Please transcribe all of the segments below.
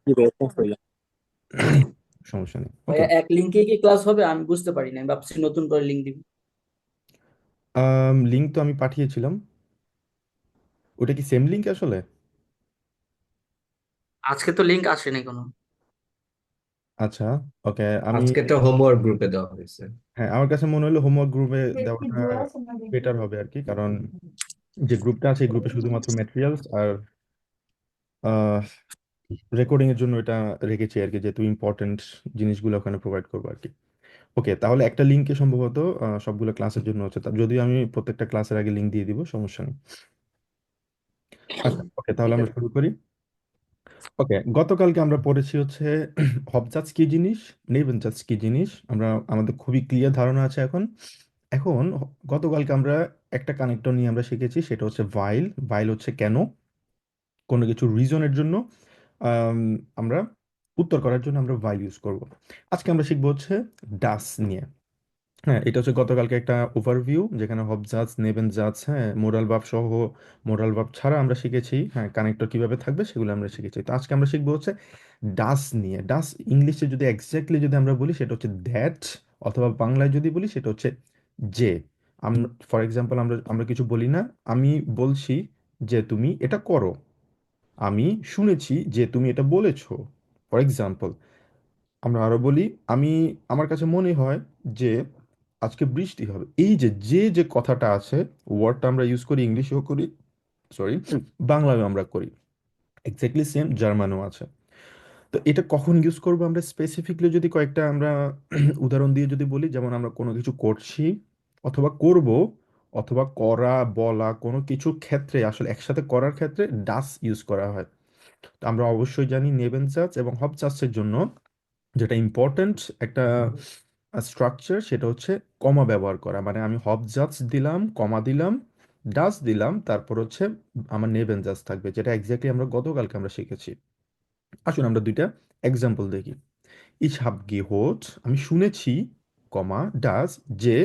কি ভাই thanks ভাইয়া। সমস্যা নেই, ওকে। ভাইয়া এক লিঙ্কে কি ক্লাস হবে? আমি বুঝতে পারি না, আমি ভাবছি নতুন করে লিঙ্ক দিব। লিঙ্ক তো আমি পাঠিয়েছিলাম। ওটা কি সেম লিঙ্ক আসলে? আজকে তো লিঙ্ক আসেনি কোনো। আচ্ছা, ওকে। আমি আজকে তো হোমওয়ার্ক গ্রুপে দেওয়া হয়েছে। হ্যাঁ, আমার কাছে মনে হলো হোমওয়ার্ক গ্রুপে দেওয়াটা বেটার হবে আর কি, কারণ যে গ্রুপটা আছে এই গ্রুপে শুধুমাত্র ম্যাটেরিয়ালস আর রেকর্ডিং এর জন্য এটা রেখেছি আর কি, যেহেতু ইম্পর্টেন্ট জিনিসগুলো ওখানে প্রোভাইড করবো আর কি। ওকে, তাহলে একটা লিঙ্কে সম্ভবত সবগুলো ক্লাসের জন্য হচ্ছে, যদিও আমি প্রত্যেকটা ক্লাসের আগে লিঙ্ক দিয়ে দিব, সমস্যা নেই। আচ্ছা, ওকে, তাহলে ঠিক আমরা আছে। শুরু করি। ওকে, গতকালকে আমরা পড়েছি হচ্ছে হবজাজ কি জিনিস, নেবেনজাজ কি জিনিস, আমরা আমাদের খুবই ক্লিয়ার ধারণা আছে এখন। এখন গতকালকে আমরা একটা কানেক্টর নিয়ে আমরা শিখেছি, সেটা হচ্ছে ভাইল। ভাইল হচ্ছে কেন, কোনো কিছু রিজনের জন্য আম, আমরা উত্তর করার জন্য আমরা ভাইল ইউজ করব। আজকে আমরা শিখবো হচ্ছে ডাস নিয়ে। হ্যাঁ, এটা হচ্ছে গতকালকে একটা ওভারভিউ, যেখানে হবজাজ নেবেনজাজ, হ্যাঁ, মোরাল ভার্ব সহ, মোরাল ভার্ব ছাড়া আমরা শিখেছি, হ্যাঁ, কানেক্টর কিভাবে থাকবে সেগুলো আমরা শিখেছি। তো আজকে আমরা শিখবো হচ্ছে ডাস নিয়ে। ডাস ইংলিশে যদি এক্স্যাক্টলি যদি আমরা বলি সেটা হচ্ছে দ্যাট, অথবা বাংলায় যদি বলি সেটা হচ্ছে যে। আমরা ফর এক্সাম্পল আমরা আমরা কিছু বলি না, আমি বলছি যে তুমি এটা করো, আমি শুনেছি যে তুমি এটা বলেছো। ফর এক্সাম্পল আমরা আরো বলি, আমি আমার কাছে মনে হয় যে আজকে বৃষ্টি হবে। এই যে যে যে কথাটা আছে, ওয়ার্ডটা আমরা ইউজ করি, ইংলিশেও করি, সরি, বাংলায়ও আমরা করি। এক্স্যাক্টলি সেম জার্মানও আছে। তো এটা কখন ইউজ করবো আমরা স্পেসিফিকলি, যদি কয়েকটা আমরা উদাহরণ দিয়ে যদি বলি, যেমন আমরা কোনো কিছু করছি অথবা করব, অথবা করা বলা কোনো কিছুর ক্ষেত্রে, আসলে একসাথে করার ক্ষেত্রে ডাস ইউজ করা হয়। তো আমরা অবশ্যই জানি নেবেনজাজ এবং হবজাজের জন্য যেটা ইম্পর্ট্যান্ট একটা স্ট্রাকচার, সেটা হচ্ছে কমা ব্যবহার করা। মানে আমি হবজাজ দিলাম, কমা দিলাম, ডাস দিলাম, তারপর হচ্ছে আমার নেবেনজাজ থাকবে, যেটা এক্স্যাক্টলি আমরা গতকালকে আমরা শিখেছি। আসুন আমরা দুইটা এক্সাম্পল দেখি। Ich habe gehört, আমি শুনেছি, কমা, ডাস, যে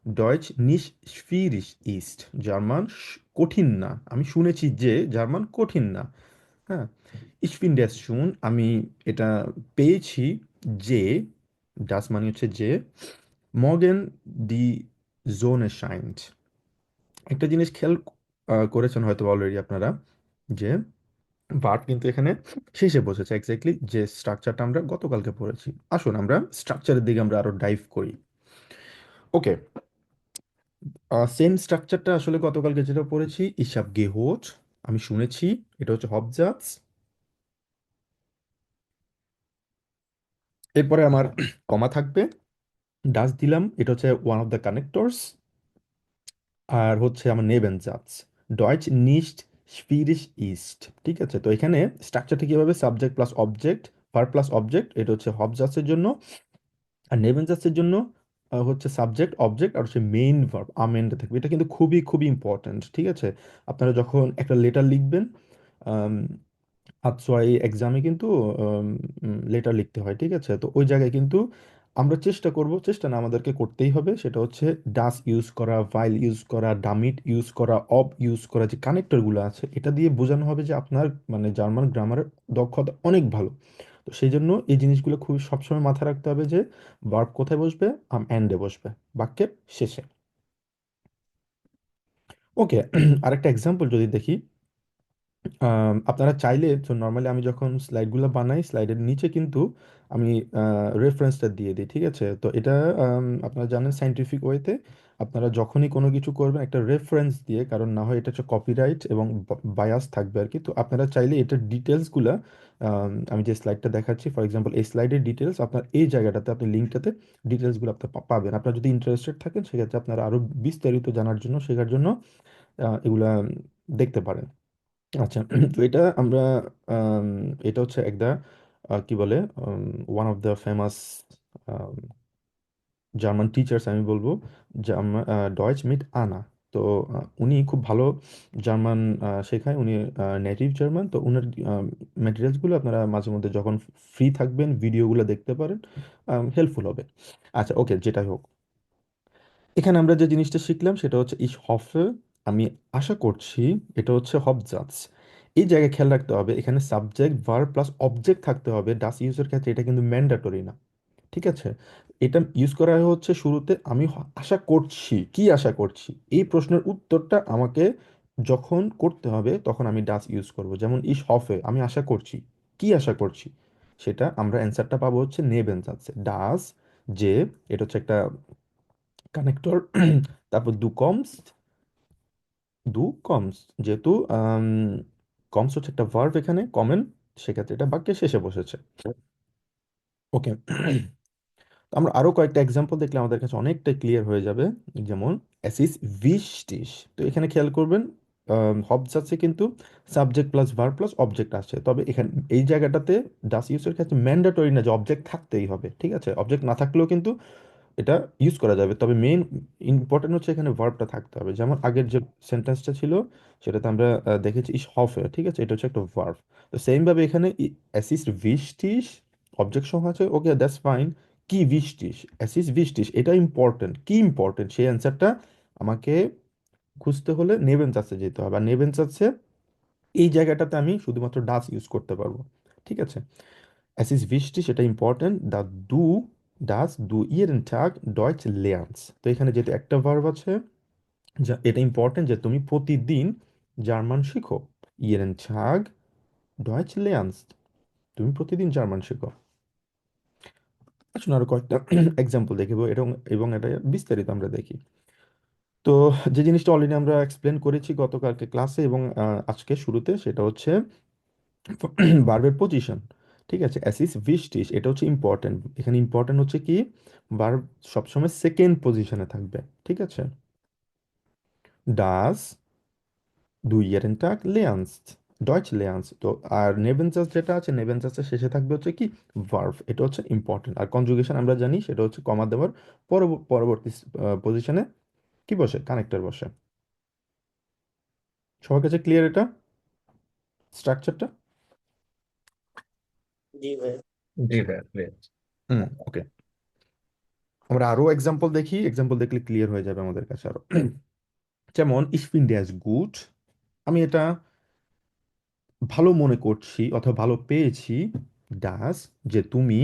Deutsch nicht schwierig ist, German কঠিন না। আমি শুনেছি যে জার্মান কঠিন না। হ্যাঁ, ich finde es schon, আমি এটা পেয়েছি যে, ডাস মানে হচ্ছে যে, morgen die Sonne scheint। একটা জিনিস খেয়াল করেছেন হয়তো অলরেডি আপনারা, যে ভার্ব কিন্তু এখানে শেষে বসেছে, এক্স্যাক্টলি যে স্ট্রাকচারটা আমরা গতকালকে পড়েছি। আসুন আমরা স্ট্রাকচারের দিকে আমরা আরো ডাইভ করি। ওকে, সেম স্ট্রাকচারটা আসলে গতকালকে যেটা পড়েছি, ইসাব গেহোট, আমি শুনেছি, এটা হচ্ছে হবজাজ। এরপরে আমার কমা থাকবে, ডাস দিলাম, এটা হচ্ছে ওয়ান অফ দ্য কানেক্টরস। আর হচ্ছে আমার নেবেনজাজ, ডয়েচ নিস্ট স্পিরিশ ইস্ট। ঠিক আছে, তো এখানে স্ট্রাকচারটা কি হবে, subject plus object, verb plus object, এটা হচ্ছে হবজাজের জন্য। আর নেভেনজাসের জন্য হচ্ছে সাবজেক্ট অবজেক্ট আর হচ্ছে মেইন ভার্ব আমেন্ডে থাকবে। এটা কিন্তু খুবই খুবই ইম্পর্ট্যান্ট, ঠিক আছে। আপনারা যখন একটা লেটার লিখবেন, আচ্ছা, এই এক্সামে কিন্তু লেটার লিখতে হয়, ঠিক আছে। তো ওই জায়গায় কিন্তু আমরা চেষ্টা করব, চেষ্টা না আমাদেরকে করতেই হবে, সেটা হচ্ছে ডাস ইউজ করা, ভাইল ইউজ করা, ডামিট ইউজ করা, অব ইউজ করা, যে কানেক্টরগুলো আছে এটা দিয়ে বোঝানো হবে যে আপনার মানে জার্মান গ্রামারের দক্ষতা অনেক ভালো। তো সেই জন্য এই জিনিসগুলো খুবই সবসময় মাথায় রাখতে হবে যে ভার্ব কোথায় বসবে, এন্ডে বসবে, বাক্যের শেষে। ওকে, আরেকটা এক্সাম্পল যদি দেখি, আপনারা চাইলে তো নর্মালি আমি যখন স্লাইডগুলো বানাই স্লাইডের নিচে কিন্তু আমি রেফারেন্সটা দিয়ে দিই, ঠিক আছে। তো এটা আপনারা জানেন সাইন্টিফিক ওয়েতে আপনারা যখনই কোনো কিছু করবেন একটা রেফারেন্স দিয়ে, কারণ না হয় এটা হচ্ছে কপিরাইট এবং বায়াস থাকবে আর কি। তো আপনারা চাইলে এটার ডিটেলসগুলা, আমি যে স্লাইডটা দেখাচ্ছি ফর এক্সাম্পল এই স্লাইডের ডিটেলস আপনার এই জায়গাটাতে, আপনি লিঙ্কটাতে ডিটেলসগুলো আপনি পাবেন। আপনারা যদি ইন্টারেস্টেড থাকেন সেক্ষেত্রে আপনারা আরও বিস্তারিত জানার জন্য, শেখার জন্য এগুলা দেখতে পারেন। আচ্ছা, তো এটা আমরা আম, এটা হচ্ছে একটা কি বলে, one of the famous German teachers আমি বলবো, ডয়েচ মিট আনা। তো উনি খুব ভালো জার্মান শেখায়, উনি নেটিভ জার্মান। তো উনার ম্যাটেরিয়ালসগুলো আপনারা মাঝে মধ্যে যখন ফ্রি থাকবেন ভিডিওগুলো দেখতে পারেন, হেল্পফুল হবে। আচ্ছা, ওকে, যেটাই হোক, এখানে আমরা যে জিনিসটা শিখলাম সেটা হচ্ছে ইস হফে, আমি আশা করছি, এটা হচ্ছে হবজাজ। এই জায়গায় খেয়াল রাখতে হবে, এখানে সাবজেক্ট ভার্ব প্লাস অবজেক্ট থাকতে হবে ডাস ইউজের ক্ষেত্রে, এটা কিন্তু ম্যান্ডেটরি না। ঠিক আছে, এটা ইউজ করা হচ্ছে শুরুতে, আমি আশা করছি, কি আশা করছি, এই প্রশ্নের উত্তরটা আমাকে যখন করতে হবে তখন আমি ডাস ইউজ করব। যেমন ইস হফে, আমি আশা করছি, কি আশা করছি, সেটা আমরা অ্যান্সারটা পাবো হচ্ছে নেবেন আছে ডাস, যে এটা হচ্ছে একটা কানেক্টর, তারপর দু কমস যেহেতু কমস হচ্ছে একটা ভার্ব এখানে কমন, সেক্ষেত্রে এটা বাক্যের শেষে বসেছে। ওকে, আমরা আরো কয়েকটা এক্সাম্পল দেখলে আমাদের কাছে অনেকটা ক্লিয়ার হয়ে যাবে। যেমন অ্যাসিস ভিশটিস, তো এখানে খেয়াল করবেন হবজার্সে কিন্তু subject plus verb plus object আসছে, তবে এখানে এই জায়গাটাতে ডাস ইউজের ক্ষেত্রে ম্যান্ডেটরি না যে অবজেক্ট থাকতেই হবে। ঠিক আছে, অবজেক্ট না থাকলেও কিন্তু এটা ইউজ করা যাবে, তবে মেইন ইম্পর্টেন্ট হচ্ছে এখানে ভার্বটা থাকতে হবে। যেমন আগের যে সেন্টেন্সটা ছিল সেটাতে আমরা দেখেছি ইস হফে, ঠিক আছে, এটা হচ্ছে একটা ভার্ব। তো সেম ভাবে এখানে অ্যাসিস ভিশটিস অবজেক্ট সহ আছে, ওকে দ্যাটস ফাইন। কি ভিশটিস, অ্যাসিস ভিশটিস, এটা ইম্পর্টেন্ট, কি ইম্পর্টেন্ট সেই অ্যান্সারটা আমাকে খুঁজতে হলে নেবেন চাচ্ছে যেতে হবে, আর নেবেন চাচ্ছে এই জায়গাটাতে আমি শুধুমাত্র ডাস ইউজ করতে পারবো। ঠিক আছে, es ist wichtig, এটা ইম্পর্টেন্ট, দা দু ডাস দু ইয়েরেন টাগ ডয়েচ লেয়ার্নস, তো এখানে যেহেতু একটা ভার্ব আছে, যা এটা ইম্পর্টেন্ট যে তুমি প্রতিদিন জার্মান শিখো, ইয়েরেন টাগ ডয়েচ লেয়ার্নস, তুমি প্রতিদিন জার্মান শিখো। আসুন আরো কয়েকটা এক্সাম্পল দেখব, এবং এবং এটা বিস্তারিত আমরা দেখি। তো যে জিনিসটা অলরেডি আমরা এক্সপ্লেন করেছি গতকালকে ক্লাসে এবং আজকে শুরুতে, সেটা হচ্ছে ভার্বের পজিশন। ঠিক আছে, অ্যাসিস ভিশটিস এটা হচ্ছে ইম্পর্টেন্ট, এখানে ইম্পর্টেন্ট হচ্ছে কি ভার্ব সবসময় সেকেন্ড পজিশনে থাকবে। ঠিক আছে, ডাস দুই ইয়ারেন টাক লেয়ান্স ডয়েচ লেয়ান্স, তো আর নেবেনজাস যেটা আছে নেবেনজাসের শেষে থাকবে হচ্ছে কি ভার্ব, এটা হচ্ছে ইম্পর্টেন্ট। আর কনজুগেশন আমরা জানি সেটা হচ্ছে কমা দেওয়ার পরবর্তী পজিশনে কি বসে, কানেক্টর বসে। সবার কাছে ক্লিয়ার এটা স্ট্রাকচারটা? জি ভাই। জি ভাইয়া clear। ওকে, আমরা আরো এক্সাম্পল দেখি, এক্সাম্পল দেখলে ক্লিয়ার হয়ে যাবে আমাদের কাছে আরো। যেমন ich finde es gut, আমি এটা ভালো মনে করছি অথবা ভালো পেয়েছি, ডাস যে তুমি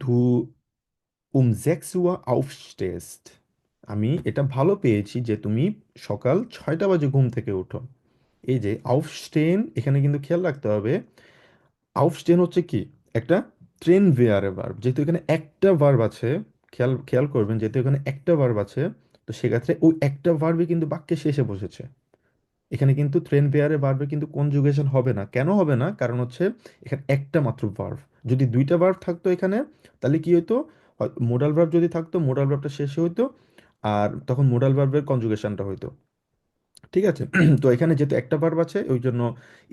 du 6 Uhr aufstehst, আমি এটা ভালো পেয়েছি যে তুমি সকাল 6টা বাজে ঘুম থেকে ওঠো। এই যে aufstehen, এখানে কিন্তু খেয়াল রাখতে হবে aufstehen হচ্ছে কি একটা ট্রেন ভেয়ারে ভার্ব, যেহেতু এখানে একটা ভার্ব আছে, খেয়াল খেয়াল করবেন যেহেতু এখানে একটা ভার্ব আছে, তো সেক্ষেত্রে ওই একটা ভার্বই কিন্তু বাক্যের শেষে বসেছে। এখানে কিন্তু ট্রেন পেয়ারে ভার্বে কিন্তু কনজুগেশন হবে না, কেন হবে না, কারণ হচ্ছে এখানে একটা মাত্র ভার্ব। যদি দুইটা ভার্ব থাকতো এখানে, তাহলে কি হইতো, মোডাল ভার্ব যদি থাকতো মোডাল ভার্বটা শেষে হইতো, আর তখন মোডাল ভার্বের কনজুগেশনটা হইতো। ঠিক আছে, তো এখানে যেহেতু একটা ভার্ব আছে ওই জন্য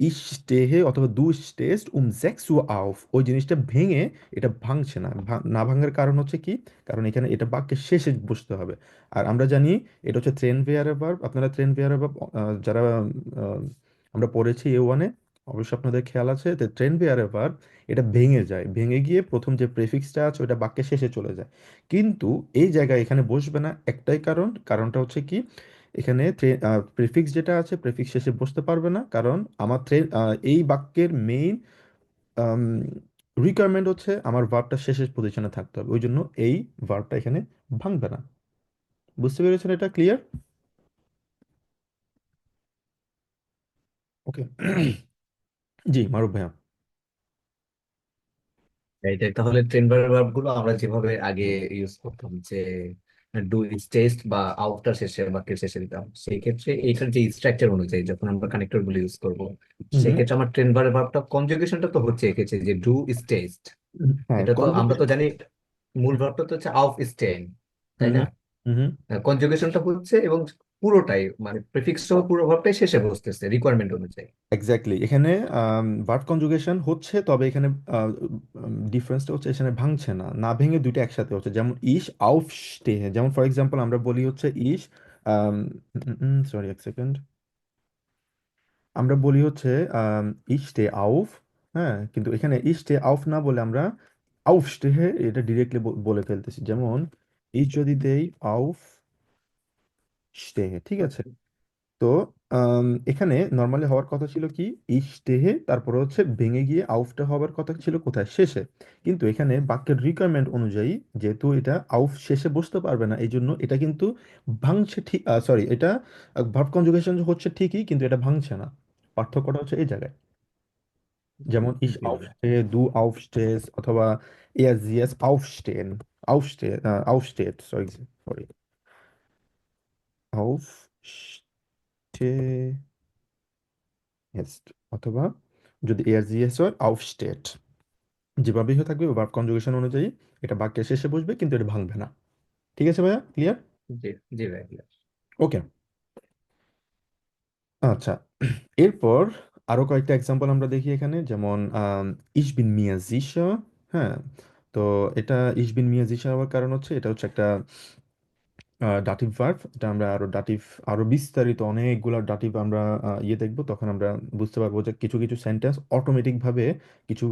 ich stehe অথবা du stehst 6 Uhr auf, ওই জিনিসটা ভেঙে এটা ভাঙছে না, না ভাঙার কারণ হচ্ছে কি, কারণ এখানে এটা বাক্যের শেষে বসতে হবে। আর আমরা জানি এটা হচ্ছে ট্রেন ভেয়ারে ভার্ব, আপনারা ট্রেন ভেয়ারে ভার্ব যারা আহ, আমরা পড়েছি A1-এ, অবশ্যই আপনাদের খেয়াল আছে যে ট্রেন ভেয়ারে ভার্ব এটা ভেঙে যায়, ভেঙে গিয়ে প্রথম যে প্রেফিক্সটা আছে ওটা বাক্যের শেষে চলে যায়। কিন্তু এই জায়গায় এখানে বসবে না, একটাই কারণ, কারণটা হচ্ছে কি এখানে প্রিফিক্স যেটা আছে প্রিফিক্স শেষে বসতে পারবে না, কারণ আমার এই বাক্যের মেইন রিকোয়ারমেন্ট হচ্ছে আমার ভার্বটা শেষের পজিশনে থাকতে হবে, ওই জন্য এই ভার্বটা এখানে ভাঙবে না। বুঝতে পেরেছেন এটা ক্লিয়ার? ওকে, জি মারুফ ভাইয়া। এইটাই তাহলে ট্রেন ভার্ব গুলো আমরা যেভাবে আগে ইউজ করতাম, যে ডু ইজ টেস্ট বা আউটটার শেষে বাক্যের শেষে দিতাম, সেই ক্ষেত্রে এইটার যে স্ট্রাকচার অনুযায়ী যখন আমরা কানেক্টর গুলো ইউজ করবো, হুম সেই হুম, ক্ষেত্রে আমার ট্রেন ভার্বটা কনজুগেশনটা তো হচ্ছে এক্ষেত্রে যে ডু ইজ টেস্ট। হ্যাঁ এটা তো আমরা তো কনজুগেশন, জানি মূল ভার্বটা তো হচ্ছে আউফ স্টেন, তাই হুম না? হুম হুম, কনজুগেশনটা হচ্ছে এবং পুরোটাই মানে প্রিফিক্স সহ পুরো ভার্বটাই শেষে বসতেছে রিকোয়ারমেন্ট অনুযায়ী। এক্স্যাক্টলি, এখানে ভার্ব কনজুগেশন হচ্ছে, তবে এখানে ডিফারেন্সটা হচ্ছে এখানে ভাঙছে না, না ভেঙে দুইটা একসাথে হচ্ছে। যেমন ইশ আউফ স্টেহে, যেমন ফর এক্সাম্পল আমরা বলি হচ্ছে ইশ, সরি এক সেকেন্ড, আমরা বলি হচ্ছে ich stehe auf, হ্যাঁ, কিন্তু এখানে ich stehe auf না বলে আমরা aufstehe এটা ডিরেক্টলি বলে ফেলতেছি। যেমন ich যদি দেই aufstehe, ঠিক আছে, তো এখানে নর্মালি হওয়ার কথা ছিল কি ইশতেহে, তারপরে হচ্ছে ভেঙে গিয়ে আউফটা হওয়ার কথা ছিল কোথায়, শেষে। কিন্তু এখানে বাক্যের রিকোয়ারমেন্ট অনুযায়ী যেহেতু এটা আউফ শেষে বসতে পারবে না, এই জন্য এটা কিন্তু ভাঙছে ঠিক, সরি, এটা ভার্ব কনজুগেশন হচ্ছে ঠিকই, কিন্তু এটা ভাঙছে না। পার্থক্যটা হচ্ছে এই জায়গায়। যেমন ইশ জি ভাইয়া। aufstehe, du aufstehst, অথবা er sie es aufstehen, aufsteht, sorry, aufstehst, অথবা যদি er sie es হয় aufsteht, যেভাবেই হয়ে থাকবে ভার্ব কনজুগেশন অনুযায়ী এটা বাক্যের শেষে বসবে, কিন্তু এটা ভাঙবে না। ঠিক আছে ভাইয়া, ক্লিয়ার? জি, জি ভাইয়া। ওকে, আচ্ছা। এরপর আরো কয়েকটা এক্সাম্পল আমরা দেখি এখানে, যেমন ich bin mir sicher। হ্যাঁ, তো এটা ich bin mir sicher হওয়ার কারণ হচ্ছে এটা হচ্ছে একটা ডাটিভ ভার্ব। এটা আমরা আরো ডাটিভ, আরো বিস্তারিত অনেকগুলো ডাটিভ আমরা ইয়ে দেখবো, তখন আমরা বুঝতে পারবো যে কিছু কিছু সেন্টেন্স অটোমেটিক ভাবে কিছু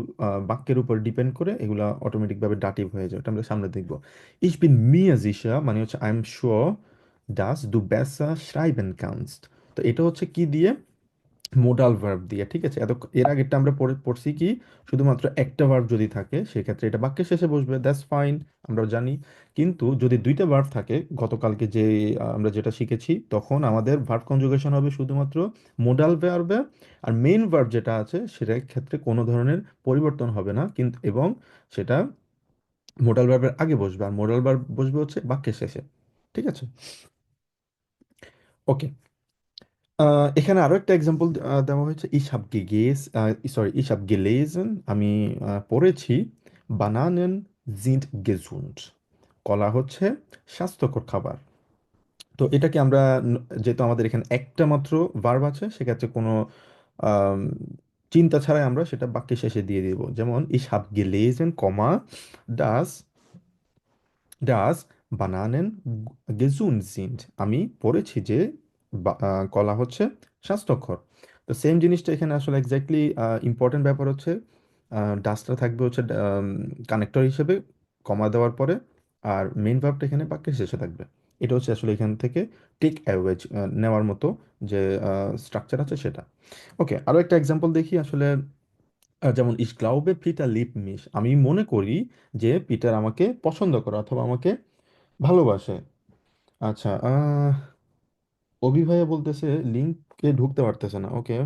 বাক্যের উপর ডিপেন্ড করে এগুলা অটোমেটিক ভাবে ডাটিভ হয়ে যায়। এটা আমরা সামনে দেখবো। Ich bin mir sicher মানে হচ্ছে I am sure dass du besser schreiben kannst। তো এটা হচ্ছে কি দিয়ে, মোডাল ভার্ব দিয়ে। ঠিক আছে, এর আগেরটা আমরা পড়ছি কি শুধুমাত্র একটা ভার্ব যদি থাকে সেক্ষেত্রে এটা বাক্যের শেষে বসবে, দ্যাটস ফাইন, আমরা জানি। কিন্তু যদি দুইটা ভার্ব থাকে, গতকালকে যে আমরা যেটা শিখেছি, তখন আমাদের ভার্ব কনজুগেশন হবে শুধুমাত্র মোডাল ভার্বে, আর মেইন ভার্ব যেটা আছে সেটার ক্ষেত্রে কোনো ধরনের পরিবর্তন হবে না, কিন্তু এবং সেটা মোডাল ভার্বের আগে বসবে, আর মোডাল ভার্ব বসবে হচ্ছে বাক্যের শেষে। ঠিক আছে, ওকে। এখানে আরো একটা এক্সাম্পল দেওয়া হয়েছে, ich habe gelesen, আমি পড়েছি, বানানেন sind gesund, কলা হচ্ছে স্বাস্থ্যকর খাবার। তো এটাকে আমরা যেহেতু আমাদের এখানে একটা মাত্র ভার্ব আছে, সেক্ষেত্রে কোনো আম, চিন্তা ছাড়াই আমরা সেটা বাক্যের শেষে দিয়ে দিব। যেমন ich habe gelesen, dass das Bananen gesund sind, আমি পড়েছি যে কলা হচ্ছে স্বাস্থ্যকর। তো সেম জিনিসটা এখানে আসলে এক্স্যাক্টলি ইম্পর্টেন্ট ব্যাপার হচ্ছে ডাসটা থাকবে হচ্ছে কানেক্টর হিসেবে কমা দেওয়ার পরে, আর মেইন ভার্বটা এখানে বাক্যের শেষে থাকবে। এটা হচ্ছে আসলে এখান থেকে টেক অ্যাওয়েজ নেওয়ার মতো যে স্ট্রাকচার আছে সেটা। ওকে, আরো একটা এক্সাম্পল দেখি আসলে। যেমন ich glaube Peter liebt mich, আমি মনে করি যে পিটার আমাকে পছন্দ করে অথবা আমাকে ভালোবাসে। আচ্ছা, অভি ভাইয়া বলতেছে লিঙ্কে ঢুকতে পারতেছে না। ওকে,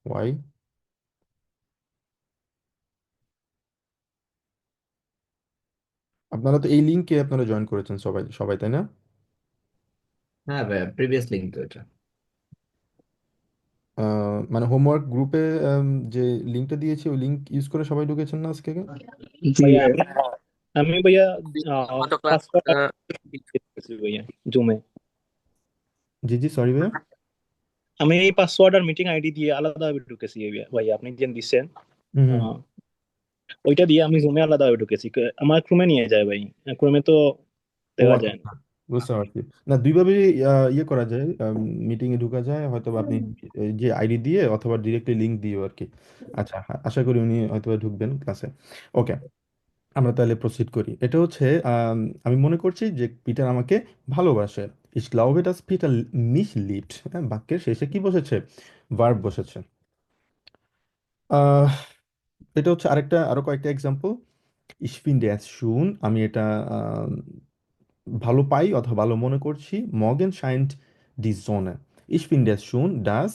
ওয়াই? আপনারা তো এই লিঙ্কে আপনারা জয়েন করেছেন সবাই সবাই, তাই না? হ্যাঁ ভাইয়া, প্রিভিয়াস লিঙ্ক তো এটা। মানে হোমওয়ার্ক গ্রুপে যে লিঙ্কটা দিয়েছি ওই লিঙ্ক ইউজ করে সবাই ঢুকেছেন না আজকে? জি ভাইয়া ভাইয়া। আমি ভাইয়া গত ক্লাস পাসওয়ার্ড ভাইয়া জুমে। জি জি, সরি ভাইয়া। আমি এই পাসওয়ার্ড আর মিটিং আইডি দিয়ে আলাদাভাবে ঢুকেছি ভাইয়া। ভাইয়া আপনি যে দিচ্ছেন হুম হুম। আহ, ওইটা দিয়ে আমি জুমে আলাদাভাবে ঢুকেছি। আমার ক্রোমে নিয়ে যায় ভাই, ক্রোমে তো ও দেওয়া আচ্ছা যায় না। আচ্ছা, বুঝতে পারছি। না, দুইভাবে ইয়ে করা যায়, মিটিং এ ঢোকা যায় হয়তো বা আপনি যে আইডি দিয়ে অথবা ডিরেক্টলি লিংক দিয়ে আর কি। আচ্ছা, আশা করি উনি হয়তো বা ঢুকবেন ক্লাসে। ওকে, আমরা তাহলে প্রসিড করি। এটা হচ্ছে আমি মনে করছি যে পিটার আমাকে ভালোবাসে। Ich glaube, dass Peter mich liebt। হ্যাঁ, বাক্যের শেষে কি বসেছে, ভার্ব বসেছে। আহ, এটা হচ্ছে আরো কয়েকটা example. Ich finde es schön, আমি এটা আহ, ভালো পাই অথবা ভালো মনে করছি। Morgen scheint die Sonne, ich finde es schön, dass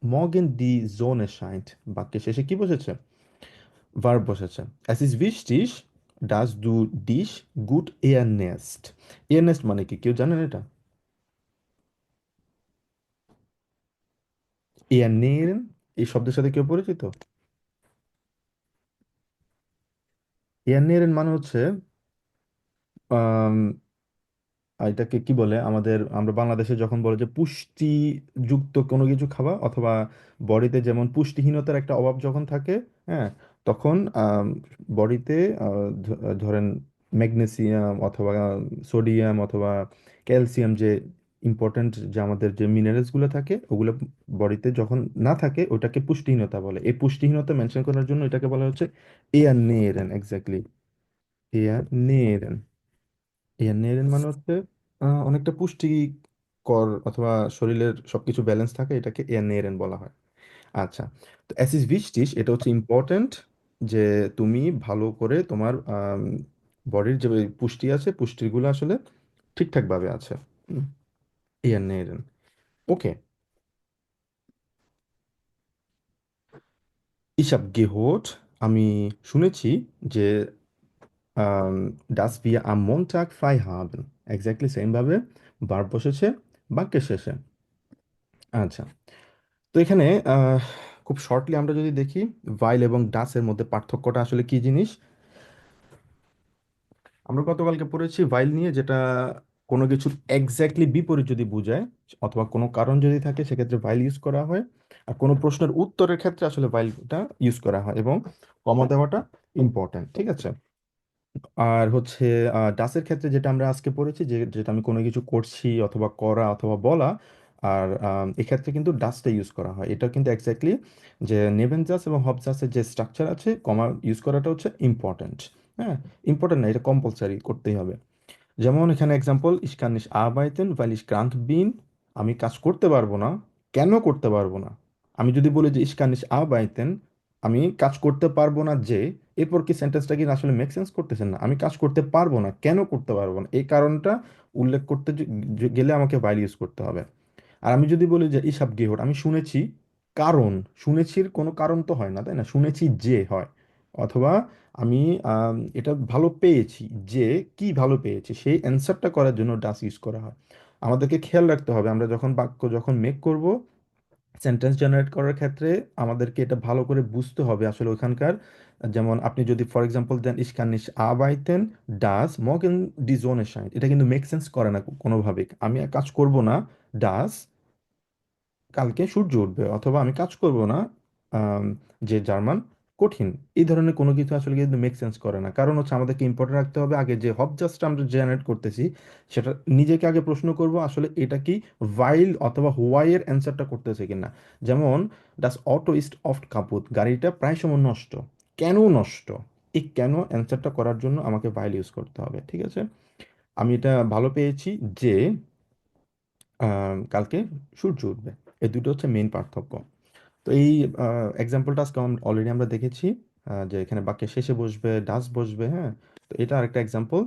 morgen die Sonne scheint, বাক্যের শেষে কি বসেছে, ভার্ব বসেছে। Es ist wichtig, dass du dich gut ernährst। ernährst মানে কি, কেউ জানেন এটা? ernähren এই শব্দের সাথে কেউ পরিচিত? ernähren মানে হচ্ছে এটাকে কি বলে, আমরা বাংলাদেশে যখন বলে যে পুষ্টিযুক্ত কোনো কিছু খাওয়া, অথবা বডিতে যেমন পুষ্টিহীনতার একটা অভাব যখন থাকে, হ্যাঁ, তখন বডিতে ধরেন ম্যাগনেসিয়াম অথবা সোডিয়াম অথবা ক্যালসিয়াম, যে ইম্পর্ট্যান্ট যে আমাদের যে মিনারেলসগুলো থাকে ওগুলো বডিতে যখন না থাকে ওটাকে পুষ্টিহীনতা বলে। এই পুষ্টিহীনতা মেনশন করার জন্য এটাকে বলা হচ্ছে এয়ার নেরেন, এক্স্যাক্টলি এয়ার নেরেন। এয়ার নেরেন মানে হচ্ছে অনেকটা পুষ্টিকর অথবা শরীরের সবকিছু ব্যালেন্স থাকে, এটাকে ernähren বলা হয়। আচ্ছা, তো es ist wichtig, এটা হচ্ছে ইম্পর্ট্যান্ট যে তুমি ভালো করে তোমার বডির যে পুষ্টি আছে, পুষ্টিগুলো আসলে ঠিকঠাকভাবে আছে। ernähren, ওকে। Ich habe gehört, আমি শুনেছি যে dass wir am Montag frei haben, exactly same ভাবে ভার্ব বসেছে বাক্যের শেষে। আচ্ছা, তো এখানে আহ, খুব শর্টলি আমরা যদি দেখি ভাইল এবং ডাসের মধ্যে পার্থক্যটা আসলে কি জিনিস। আমরা গতকালকে পড়েছি ভাইল নিয়ে, যেটা কোনো কিছুর এক্স্যাক্টলি বিপরীত যদি বোঝায় অথবা কোনো কারণ যদি থাকে সেক্ষেত্রে ভাইল ইউজ করা হয়। আর কোনো প্রশ্নের উত্তরের ক্ষেত্রে আসলে ভাইলটা ইউজ করা হয়, এবং কমা দেওয়াটা ইম্পর্ট্যান্ট, ঠিক আছে। আর হচ্ছে ডাসের ক্ষেত্রে যেটা আমরা আজকে পড়েছি, যেটা আমি কোনো কিছু করছি অথবা করা অথবা বলা, আর এক্ষেত্রে কিন্তু ডাসটা ইউজ করা হয়। এটা কিন্তু এক্স্যাক্টলি যে নেভেন জাস এবং হব জাসের যে স্ট্রাকচার আছে, কমা ইউজ করাটা হচ্ছে ইম্পর্ট্যান্ট। হ্যাঁ, ইম্পর্ট্যান্ট না, এটা কম্পালসারি করতেই হবে। যেমন এখানে example, ich kann nicht arbeiten weil ich krank bin, আমি কাজ করতে পারবো না। কেন করতে পারবো না? আমি যদি বলি যে ich kann nicht arbeiten, আমি কাজ করতে পারবো না যে, এরপর কি সেন্টেন্সটা কি আসলে মেক সেন্স করতেছেন না? আমি কাজ করতে পারবো না, কেন করতে পারবো না, এই কারণটা উল্লেখ করতে গেলে আমাকে ভাইল ইউজ করতে হবে। আর আমি যদি বলি যে ইসাব গেহট, আমি শুনেছি, কারণ শুনেছির কোনো কারণ তো হয় না, তাই না? শুনেছি যে হয়, অথবা আমি এটা ভালো পেয়েছি, যে কি ভালো পেয়েছি সেই অ্যান্সারটা করার জন্য ডাস ইউজ করা হয়। আমাদেরকে খেয়াল রাখতে হবে, আমরা যখন বাক্য যখন মেক করব, সেন্টেন্স জেনারেট করার ক্ষেত্রে আমাদেরকে এটা ভালো করে বুঝতে হবে আসলে ওখানকার। যেমন আপনি যদি ফর এক্সাম্পল দেন ich kann nicht arbeiten das morgen die Sonne scheint, এটা কিন্তু মেক সেন্স করে না কোনোভাবে। আমি আর কাজ করব না das কালকে সূর্য উঠবে, অথবা আমি কাজ করব না আম, যে জার্মান কঠিন, এই ধরনের কোনো কিছু আসলে কিন্তু মেক সেন্স করে না। কারণ হচ্ছে আমাদেরকে ইম্পর্টেন্ট রাখতে হবে আগে যে জাস্ট আমরা জেনারেট করতেছি, সেটা নিজেকে আগে প্রশ্ন করব আসলে এটা কি ভাইল অথবা হোয়াই এর অ্যান্সারটা করতেছে কিনা। যেমন ডাস অটো ইস্ট অফট কাপুত, গাড়িটা প্রায় সময় নষ্ট, কেন নষ্ট, এই কেন অ্যান্সারটা করার জন্য আমাকে ভাইল ইউজ করতে হবে, ঠিক আছে। আমি এটা ভালো পেয়েছি যে কালকে সূর্য উঠবে, এই দুটো হচ্ছে মেইন পার্থক্য। তো এই এক্সাম্পলটা আজকে অলরেডি আমরা দেখেছি, যে এখানে বাক্যের শেষে বসবে ডাস বসবে, হ্যাঁ। তো এটা আরেকটা এক্সাম্পল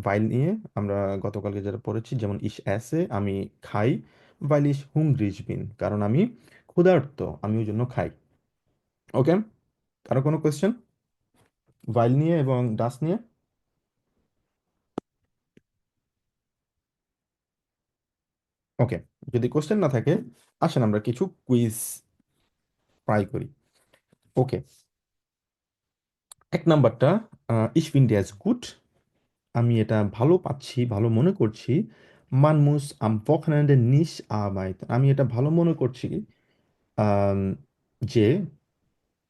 ভাইল নিয়ে আমরা গতকালকে যেটা পড়েছি, যেমন ইস অ্যাসে, আমি খাই, ভাইল ইস হুংরিজ বিন, কারণ আমি ক্ষুধার্ত, আমি ওই জন্য খাই। ওকে, কারো কোনো কোয়েশ্চেন ভাইল নিয়ে এবং ডাস নিয়ে? ওকে, যদি কোশ্চেন না থাকে আসেন আমরা কিছু কুইজ ট্রাই করি। ওকে, এক নাম্বারটা, ইস ফিন্ডে অ্যাজ গুড, আমি এটা ভালো পাচ্ছি, ভালো মনে করছি। মান মুস আম Wochenende nicht arbeiten, আমি এটা ভালো মনে করছি আম, যে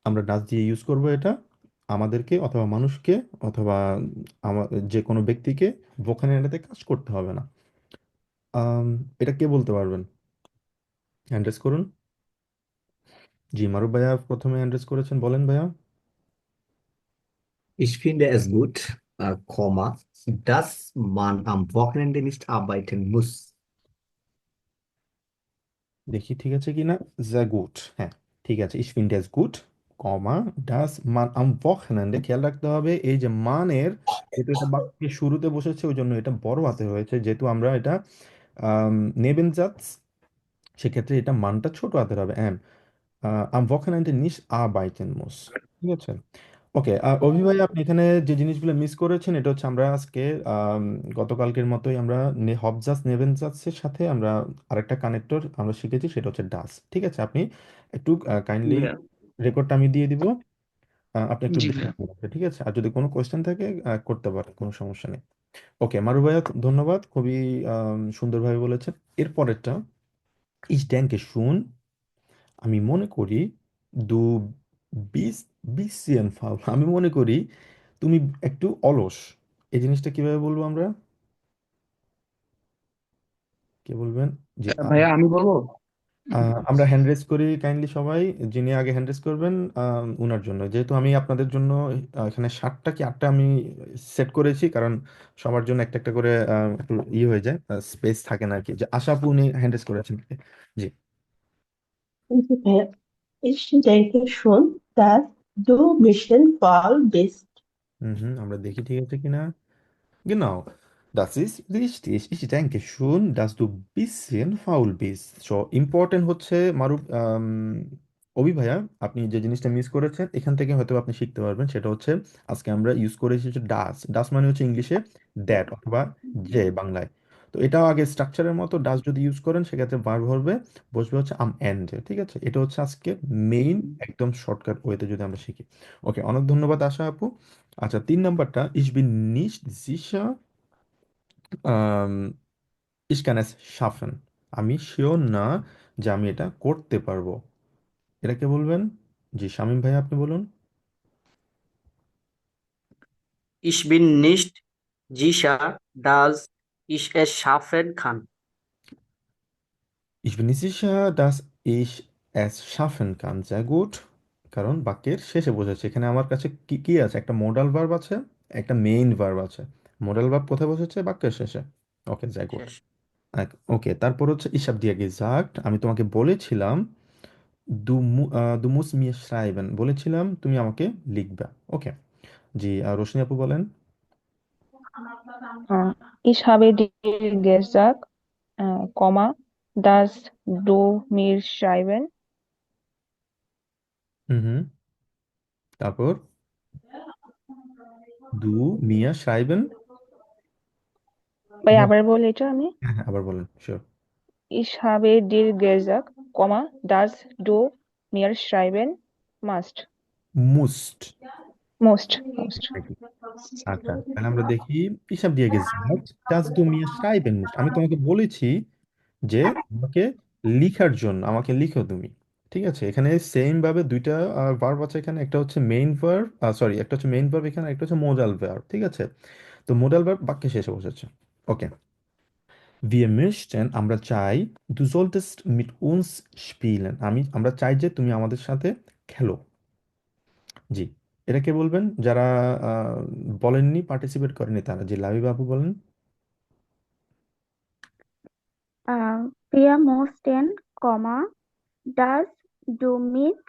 আমরা ডাচ দিয়ে ইউজ করব এটা আমাদেরকে অথবা মানুষকে অথবা যে কোনো ব্যক্তিকে ভোকানেন্ডাতে কাজ করতে হবে না। আম, এটা কে বলতে পারবেন? অ্যাড্রেস করুন। জি, মারুফ ভাইয়া প্রথমে অ্যাড্রেস করেছেন, বলেন ভাইয়া। Ich finde es gut, dass man am Wochenende nicht arbeiten muss. দেখি ঠিক আছে কিনা। sehr gut, হ্যাঁ ঠিক আছে। ich finde es gut, comma das man am Wochenende, খেয়াল রাখতে হবে এই যে মানের, যেহেতু এটা বাক্যের শুরুতে বসেছে ওই জন্য এটা বড় হাতে হয়েছে, যেহেতু আমরা এটা নেবেনজাত, সেক্ষেত্রে এটা মানটা ছোট হাতের হবে M. am Wochenende nicht arbeiten muss, ঠিক আছে। ওকে, অভি ভাই আপনি এখানে যে জিনিসগুলো মিস করেছেন, এটা হচ্ছে আমরা আজকে আম, গতকালকের মতোই আমরা হবজাস নেভেনজাসের সাথে আমরা আরেকটা কানেক্টর আমরা শিখেছি, সেটা হচ্ছে ডাস, ঠিক আছে। আপনি একটু কাইন্ডলি ভাইয়া রেকর্ডটা আমি দিয়ে দিব, আপনি একটু জি দেখে ভাইয়া নেবেন, ঠিক আছে। আর যদি কোনো কোয়েশ্চেন থাকে করতে পারেন, কোনো সমস্যা নেই। ওকে মারু ভাইয়া, ধন্যবাদ, খুবই সুন্দরভাবে বলেছেন। এরপরেরটা, ich denke schon, আমি মনে করি, দু বিস bisschen faul, আমি মনে করি তুমি একটু অলস। এই জিনিসটা কিভাবে বলবো আমরা? কে বলবেন? জি ভাইয়া আমি বলবো আমরা হ্যান্ড রেজ করি কাইন্ডলি সবাই। যিনি আগে হ্যান্ড রেজ করবেন উনার জন্য, যেহেতু আমি আপনাদের জন্য এখানে 7টা কি 8টা আমি সেট করেছি, কারণ সবার জন্য একটা একটা করে একটু ইয়ে হয়ে যায়, স্পেস থাকে না আর কি। যে আশা আপু উনি হ্যান্ড রেজ করেছেন। জি। Prinzipiell, ich denke schon, dass du Mission Fall bist. হুম হুম, আমরা দেখি ঠিক আছে কিনা। Genau, das ist richtig. Ich denke schon, dass du bisschen faul bist. So, important হচ্ছে মারুফ, অভি ভাইয়া, আপনি যে জিনিসটা মিস করেছেন এখান থেকে হয়তো আপনি শিখতে পারবেন, সেটা হচ্ছে আজকে আমরা ইউজ করেছি হচ্ছে ডাস। ডাস মানে হচ্ছে ইংলিশে দ্যাট অথবা যে বাংলায়। তো এটাও আগে স্ট্রাকচারের মতো, ডাস যদি ইউজ করেন সেক্ষেত্রে ভার্ব হবে, বসবে হচ্ছে আম এন্ডে। ঠিক আছে, এটা হচ্ছে আজকে মেইন একদম শর্টকাট ওয়েতে যদি আমরা শিখি। ওকে, অনেক ধন্যবাদ আশা আপু। আচ্ছা, 3 নাম্বারটা, ich bin nicht sicher, ähm, ich kann es schaffen। আমি শিওর না যে আমি এটা করতে পারবো। এটা কে বলবেন? জি, শামীম ভাই আপনি বলুন। Ich bin nicht sicher, dass ich es schaffen kann. Ich bin nicht sicher, dass ich es schaffen kann। sehr gut, কারণ বাক্যের শেষে বসেছে। এখানে আমার কাছে কি কি আছে? একটা মোডাল ভার্ব আছে, একটা মেইন ভার্ব আছে। মোডাল ভার্ব কোথায় বসেছে? বাক্যের শেষে। ওকে, sehr gut। শেষ। ওকে, তারপর হচ্ছে ich habe dir gesagt, আমি তোমাকে বলেছিলাম, du musst mir schreiben, বলেছিলাম তুমি আমাকে লিখবা। ওকে। জি, রোশনি আপু বলেন। Ich habe dir gesagt, dass du mir schreiben. হুম হুম, তারপর দু মিয়া সাইবেন। ভাই আবার বলি এটা আমি। হ্যাঁ হ্যাঁ, আবার বলেন, sure. Ich habe dir gesagt, dass du mir schreiben musst. মুস্ট। Most. আচ্ছা, তাহলে আমরা দেখি হিসাব দিয়ে গেছি। ডাজ দু মিয়া সাইবেন মুস্ট, আমি তোমাকে বলেছি যে আমাকে লিখার জন্য, আমাকে লিখো তুমি। ঠিক আছে, এখানে সেম ভাবে দুইটা ভার্ব আছে এখানে, একটা হচ্ছে মেইন ভার্ব, সরি, একটা হচ্ছে মেইন ভার্ব এখানে, একটা হচ্ছে মোডাল ভার্ব। ঠিক আছে, তো মোডাল ভার্ব বাক্যে শেষে বসেছে। ওকে। Wir möchten, আমরা চাই, du solltest mit uns spielen, আমরা চাই যে তুমি আমাদের সাথে খেলো। জি, এটা কে বলবেন? যারা আহ, বলেননি, পার্টিসিপেট করেনি তারা। জি, লাবি বাবু বলেন। Wir mussten, das du mit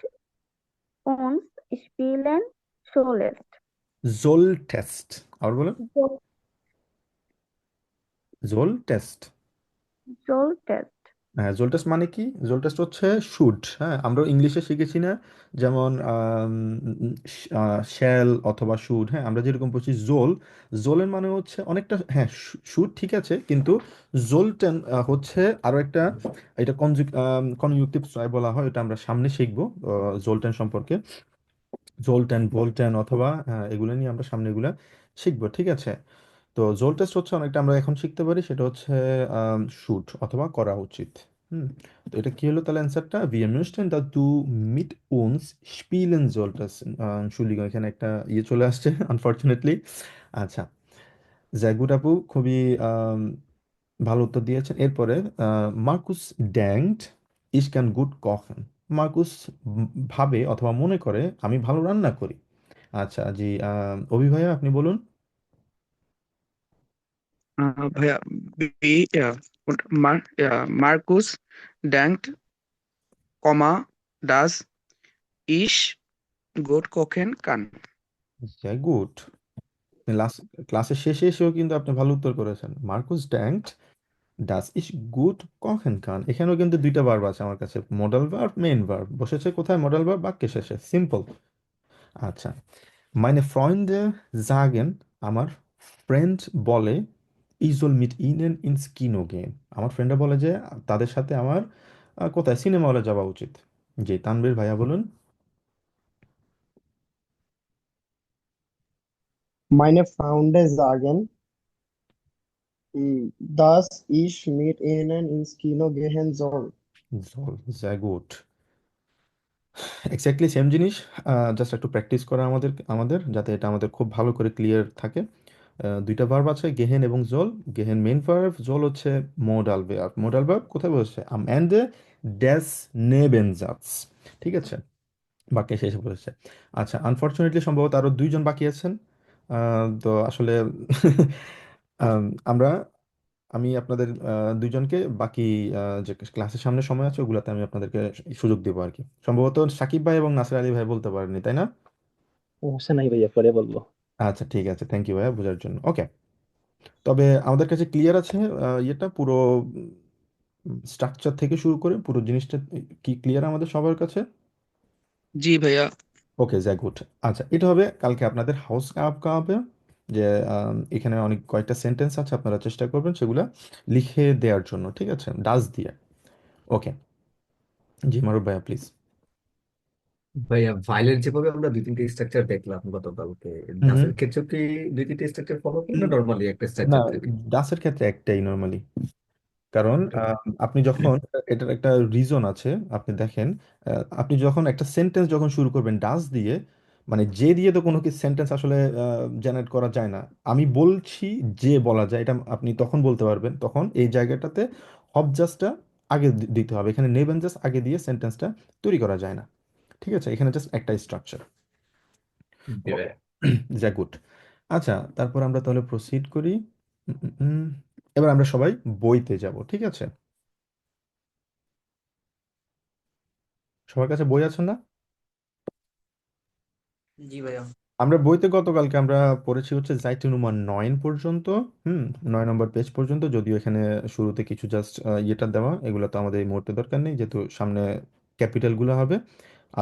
uns spielen sollst. জোল টেস্ট, আবার বলেন। So- জোল টেস্ট। Solltest. হ্যাঁ, জোল টেস্ট মানে কি? জোল টেস্ট হচ্ছে শুড। হ্যাঁ, আমরা ইংলিশে শিখেছি না, যেমন শ্যাল অথবা শুড। হ্যাঁ, আমরা যেরকম বলছি জোল, জোলের মানে হচ্ছে অনেকটা, হ্যাঁ শুড ঠিক আছে, কিন্তু জোলটেন হচ্ছে আরো একটা, এটা কনজুক্টিভ বলা হয়, এটা আমরা সামনে শিখবো জোলটেন সম্পর্কে। জোলটেন, ভোল্টেন অথবা এগুলো নিয়ে আমরা সামনে এগুলা শিখবো। ঠিক আছে, তো জোল টেস্ট হচ্ছে অনেকটা আমরা এখন শিখতে পারি, সেটা হচ্ছে শুট অথবা করা উচিত। হুম, তো এটা কি হলো তাহলে অ্যান্সারটা? wir möchten dass du mit uns spielen solltest। Entschuldigung, এখানে একটা ইয়ে চলে আসছে আনফরচুনেটলি। আচ্ছা, জাগুড আপু খুবই ভালো উত্তর দিয়েছেন। এরপরে Marquis ড্যাংট ich kann gut kochen। Marquis ভাবে অথবা মনে করে আমি ভালো রান্না করি। আচ্ছা, জি, অভি ভাইয়া আপনি বলুন। ভাইয়া und Markus denkt, dass ich gut kochen kann. Good. Last ক্লাসের শেষে এসেও কিন্তু আপনি ভালো উত্তর করেছেন। মার্কুস ড্যাঙ্কট ডাস ইস গুড কখেন কান, এখানেও কিন্তু দুইটা ভার্ব আছে আমার কাছে, মডাল ভার্ব, মেইন ভার্ব। বসেছে কোথায়? মডাল ভার্ব বাক্যের শেষে, সিম্পল। আচ্ছা, meine Freunde sagen, আমার ফ্রেন্ড বলে, ich soll mit ihnen ins Kino gehen। আমার ফ্রেন্ডরা বলে যে তাদের সাথে আমার কোথায়, সিনেমা হলে যাওয়া উচিত। জি, তানভীর ভাইয়া বলুন। Meine Freunde sagen, dass ich mit ihnen ins Kino gehen soll. soll, sehr gut। Exactly same জিনিস, জাস্ট একটু প্র্যাকটিস করা আমাদের আমাদের যাতে এটা আমাদের খুব ভালো করে ক্লিয়ার থাকে। দুইটা ভার্ব আছে, গেহেন এবং জোল। গেহেন মেইন ভার্ব, জোল হচ্ছে মোডাল ভার্ব। মোডাল ভার্ব কোথায় বসছে? আম এন্ডে ডেস নেবেনজাটস। ঠিক আছে, বাক্যে শেষে বলেছে। আচ্ছা, আনফরচুনেটলি সম্ভবত আরো দুইজন বাকি আছেন। তো আসলে আম, আমরা আমি আপনাদের দুইজনকে বাকি যে ক্লাসের সামনে সময় আছে ওগুলাতে আমি আপনাদেরকে সুযোগ দেবো আর কি। সম্ভবত সাকিব ভাই এবং নাসির আলী ভাই বলতে পারেননি, তাই না? সমস্যা নাই ভাইয়া, পরে বলবো। আচ্ছা ঠিক আছে, থ্যাংক ইউ ভাইয়া বোঝার জন্য। ওকে, তবে আমাদের কাছে ক্লিয়ার আছে ইয়েটা পুরো স্ট্রাকচার থেকে শুরু করে পুরো জিনিসটা কি ক্লিয়ার আমাদের সবার কাছে? জি ভাইয়া। ওকে, যা গুড। আচ্ছা, এটা হবে কালকে আপনাদের হাউস কাপ হবে, যে এখানে অনেক কয়েকটা সেন্টেন্স আছে, আপনারা চেষ্টা করবেন সেগুলা লিখে দেওয়ার জন্য, ঠিক আছে, ডাজ দিয়ে। ওকে, জি মারুফ ভাইয়া প্লিজ। ভাইয়া ভাইলের যেভাবে আমরা দুই তিনটে স্ট্রাকচার দেখলাম গতকালকে, হুম। দাসের ক্ষেত্রে কি দুই তিনটে স্ট্রাকচার ফলো করেন না নর্মালি একটা না, স্ট্রাকচার থাকে? ডাসের ক্ষেত্রে একটাই নর্মালি। কারণ একটাই। আপনি যখন, এটার একটা রিজন আছে, আপনি দেখেন, আপনি যখন একটা সেন্টেন্স যখন শুরু করবেন ডাস দিয়ে, মানে যে দিয়ে তো কোনো কি সেন্টেন্স আসলে জেনারেট করা যায় না। আমি বলছি যে বলা যায়, এটা আপনি তখন বলতে পারবেন, তখন এই জায়গাটাতে অবজাস্টটা আগে দিতে হবে। এখানে নেবেন জাস্ট আগে দিয়ে সেন্টেন্সটা তৈরি করা যায় না। ঠিক আছে, এখানে জাস্ট একটা স্ট্রাকচার। জি ভাইয়া। যা গুড। আচ্ছা, তারপর আমরা তাহলে প্রসিড করি। উম, উম, উম। এবার আমরা সবাই বইতে যাব, ঠিক আছে? সবার কাছে বই আছে না? জি ভাইয়া। আমরা বইতে গতকালকে আমরা পড়েছি হচ্ছে জাইতুনুমা 9 পর্যন্ত। হুম, 9 নম্বর পেজ পর্যন্ত, যদিও এখানে শুরুতে কিছু জাস্ট ইয়েটা দেওয়া, এগুলো তো আমাদের এই মুহূর্তে দরকার নেই, যেহেতু সামনে ক্যাপিটাল গুলো হবে,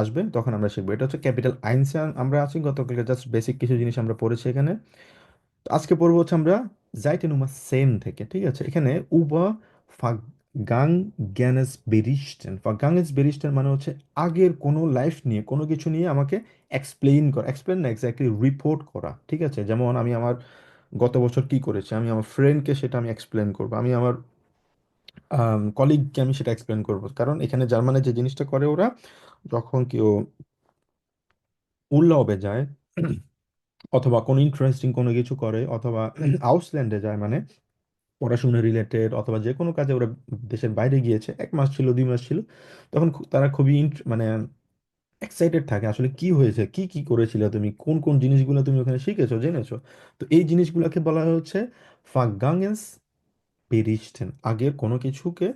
আসবে তখন আমরা শিখবো। এটা হচ্ছে ক্যাপিটাল আইনসে আমরা আছি, গতকালকে জাস্ট বেসিক কিছু জিনিস আমরা পড়েছি এখানে। তো আজকে পড়বো হচ্ছে আমরা জাইটেনুমা সেন থেকে, ঠিক আছে? এখানে উবা ফাগাংগেনেস বেরিস্টেন, ফাগাংগেস বেরিস্টেন মানে হচ্ছে আগের কোনো লাইফ নিয়ে, কোনো কিছু নিয়ে আমাকে এক্সপ্লেইন করা, এক্সপ্লেইন না, এক্স্যাক্টলি রিপোর্ট করা, ঠিক আছে? যেমন আমি আমার গত বছর কি করেছি, আমি আমার ফ্রেন্ডকে সেটা আমি এক্সপ্লেন করবো, আমি আমার কলিগকে আমি সেটা এক্সপ্লেন করবো। কারণ এখানে জার্মানে যে জিনিসটা করে ওরা, যখন কেউ উল্লাবে যায় অথবা কোনো ইন্টারেস্টিং কোনো কিছু করে, অথবা আউসল্যান্ডে যায়, মানে পড়াশোনা রিলেটেড অথবা যে কোনো কাজে ওরা দেশের বাইরে গিয়েছে, 1 মাস ছিল, 2 মাস ছিল, তখন তারা খুবই মানে এক্সাইটেড থাকে, আসলে কি হয়েছে, কি কি করেছিলে তুমি, কোন কোন জিনিসগুলো তুমি ওখানে শিখেছো, জেনেছো। তো এই জিনিসগুলোকে বলা হচ্ছে ফাগাঙ্গেন্স বেরিস্টেন, আগের কোনো কিছুকে